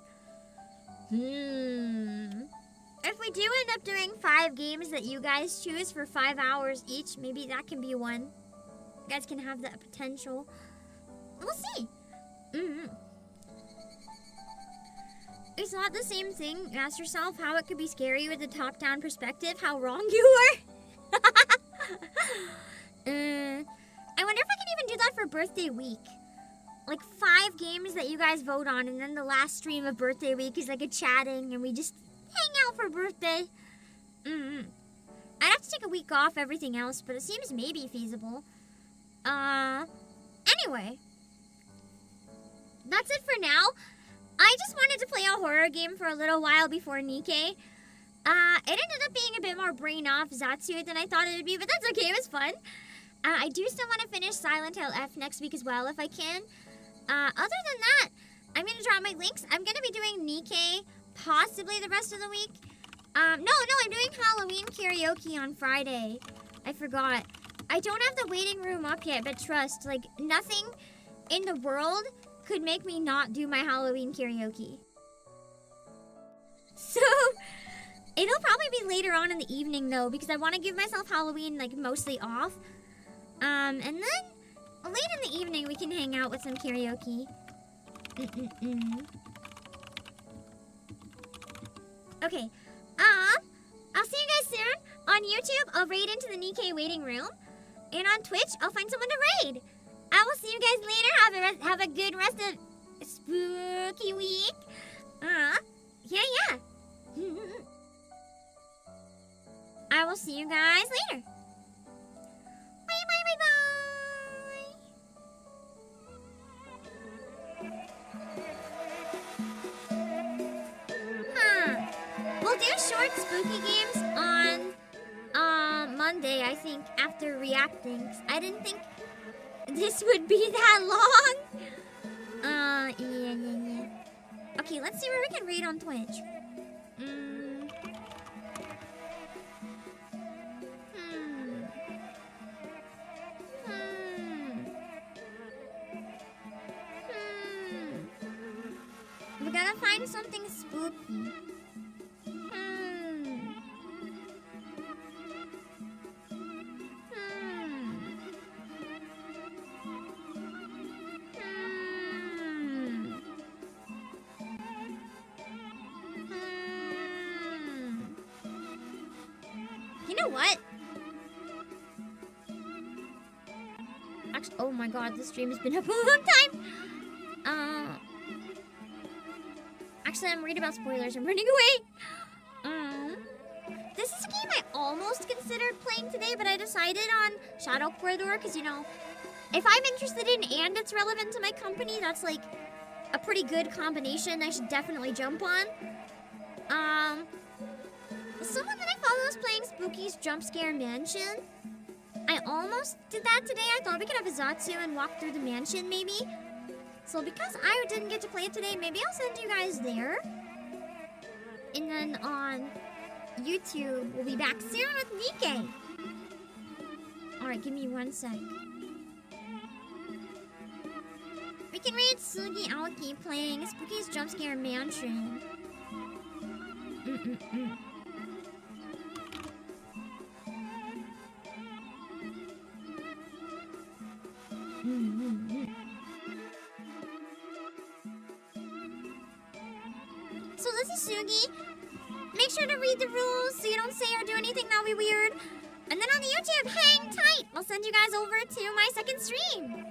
If we do end up doing 5 games that you guys choose for 5 hours each, maybe that can be one. You guys can have that potential. We'll see. It's not the same thing. Ask yourself how it could be scary with a top-down perspective. How wrong you were. I wonder if I can even do that for birthday week. Like 5 games that you guys vote on, and then the last stream of birthday week is like a chatting, and we just hang out for birthday. I'd have to take a week off everything else, but it seems maybe feasible. Anyway. That's it for now. I just wanted to play a horror game for a little while before Nikkei. It ended up being a bit more brain off Zatsu than I thought it would be, but that's okay, it was fun. I do still want to finish Silent Hill F next week as well, if I can. Other than that, I'm going to drop my links. I'm going to be doing Nikkei possibly the rest of the week. No, I'm doing Halloween karaoke on Friday. I forgot. I don't have the waiting room up yet, but trust, like, nothing in the world could make me not do my Halloween karaoke. So, it'll probably be later on in the evening, though, because I want to give myself Halloween, like, mostly off. And then, late in the evening, we can hang out with some karaoke. Okay, I'll see you guys soon. On YouTube, I'll raid into the Nikkei waiting room. And on Twitch, I'll find someone to raid. I will see you guys later. Have a good rest of spooky week. Yeah. I will see you guys later. Bye. short spooky games on Monday, I think, after reacting. 'Cause I didn't think this would be that long. Yeah. Okay, let's see where we can read on Twitch. We gotta find something spooky. You know what? Actually, oh my god, this stream has been up a long time. Actually, I'm worried about spoilers. I'm running away. This is a game I almost considered playing today, but I decided on Shadow Corridor because, you know, if I'm interested in and it's relevant to my company, that's like a pretty good combination I should definitely jump on. Someone that I follow is playing Spooky's Jump Scare Mansion. I almost did that today. I thought we could have a Zatsu and walk through the mansion, maybe. So because I didn't get to play it today, maybe I'll send you guys there. And then on YouTube, we'll be back soon with Nikkei. Alright, give me 1 sec. We can read Sugi Aoki playing Spooky's Jump Scare Mansion. So this is Sugi. Make sure to read the rules so you don't say or do anything that'll be weird. And then on the YouTube, hang tight. I'll send you guys over to my second stream.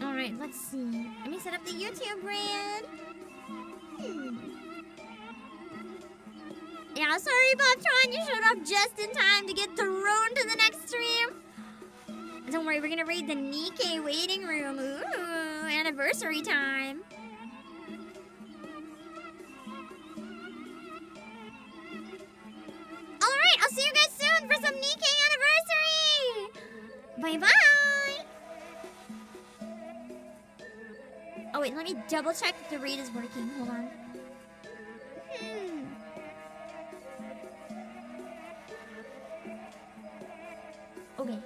Alright, let's see. Let me set up the YouTube brand. Yeah, sorry, Bobtron, you showed up just in time to get thrown to the next stream. Don't worry, we're gonna raid the Nikkei waiting room. Ooh, anniversary time. Alright, I'll see you guys soon for some Nikkei anniversary! Bye-bye! Oh wait, let me double check if the raid is working. Hold on. Okay.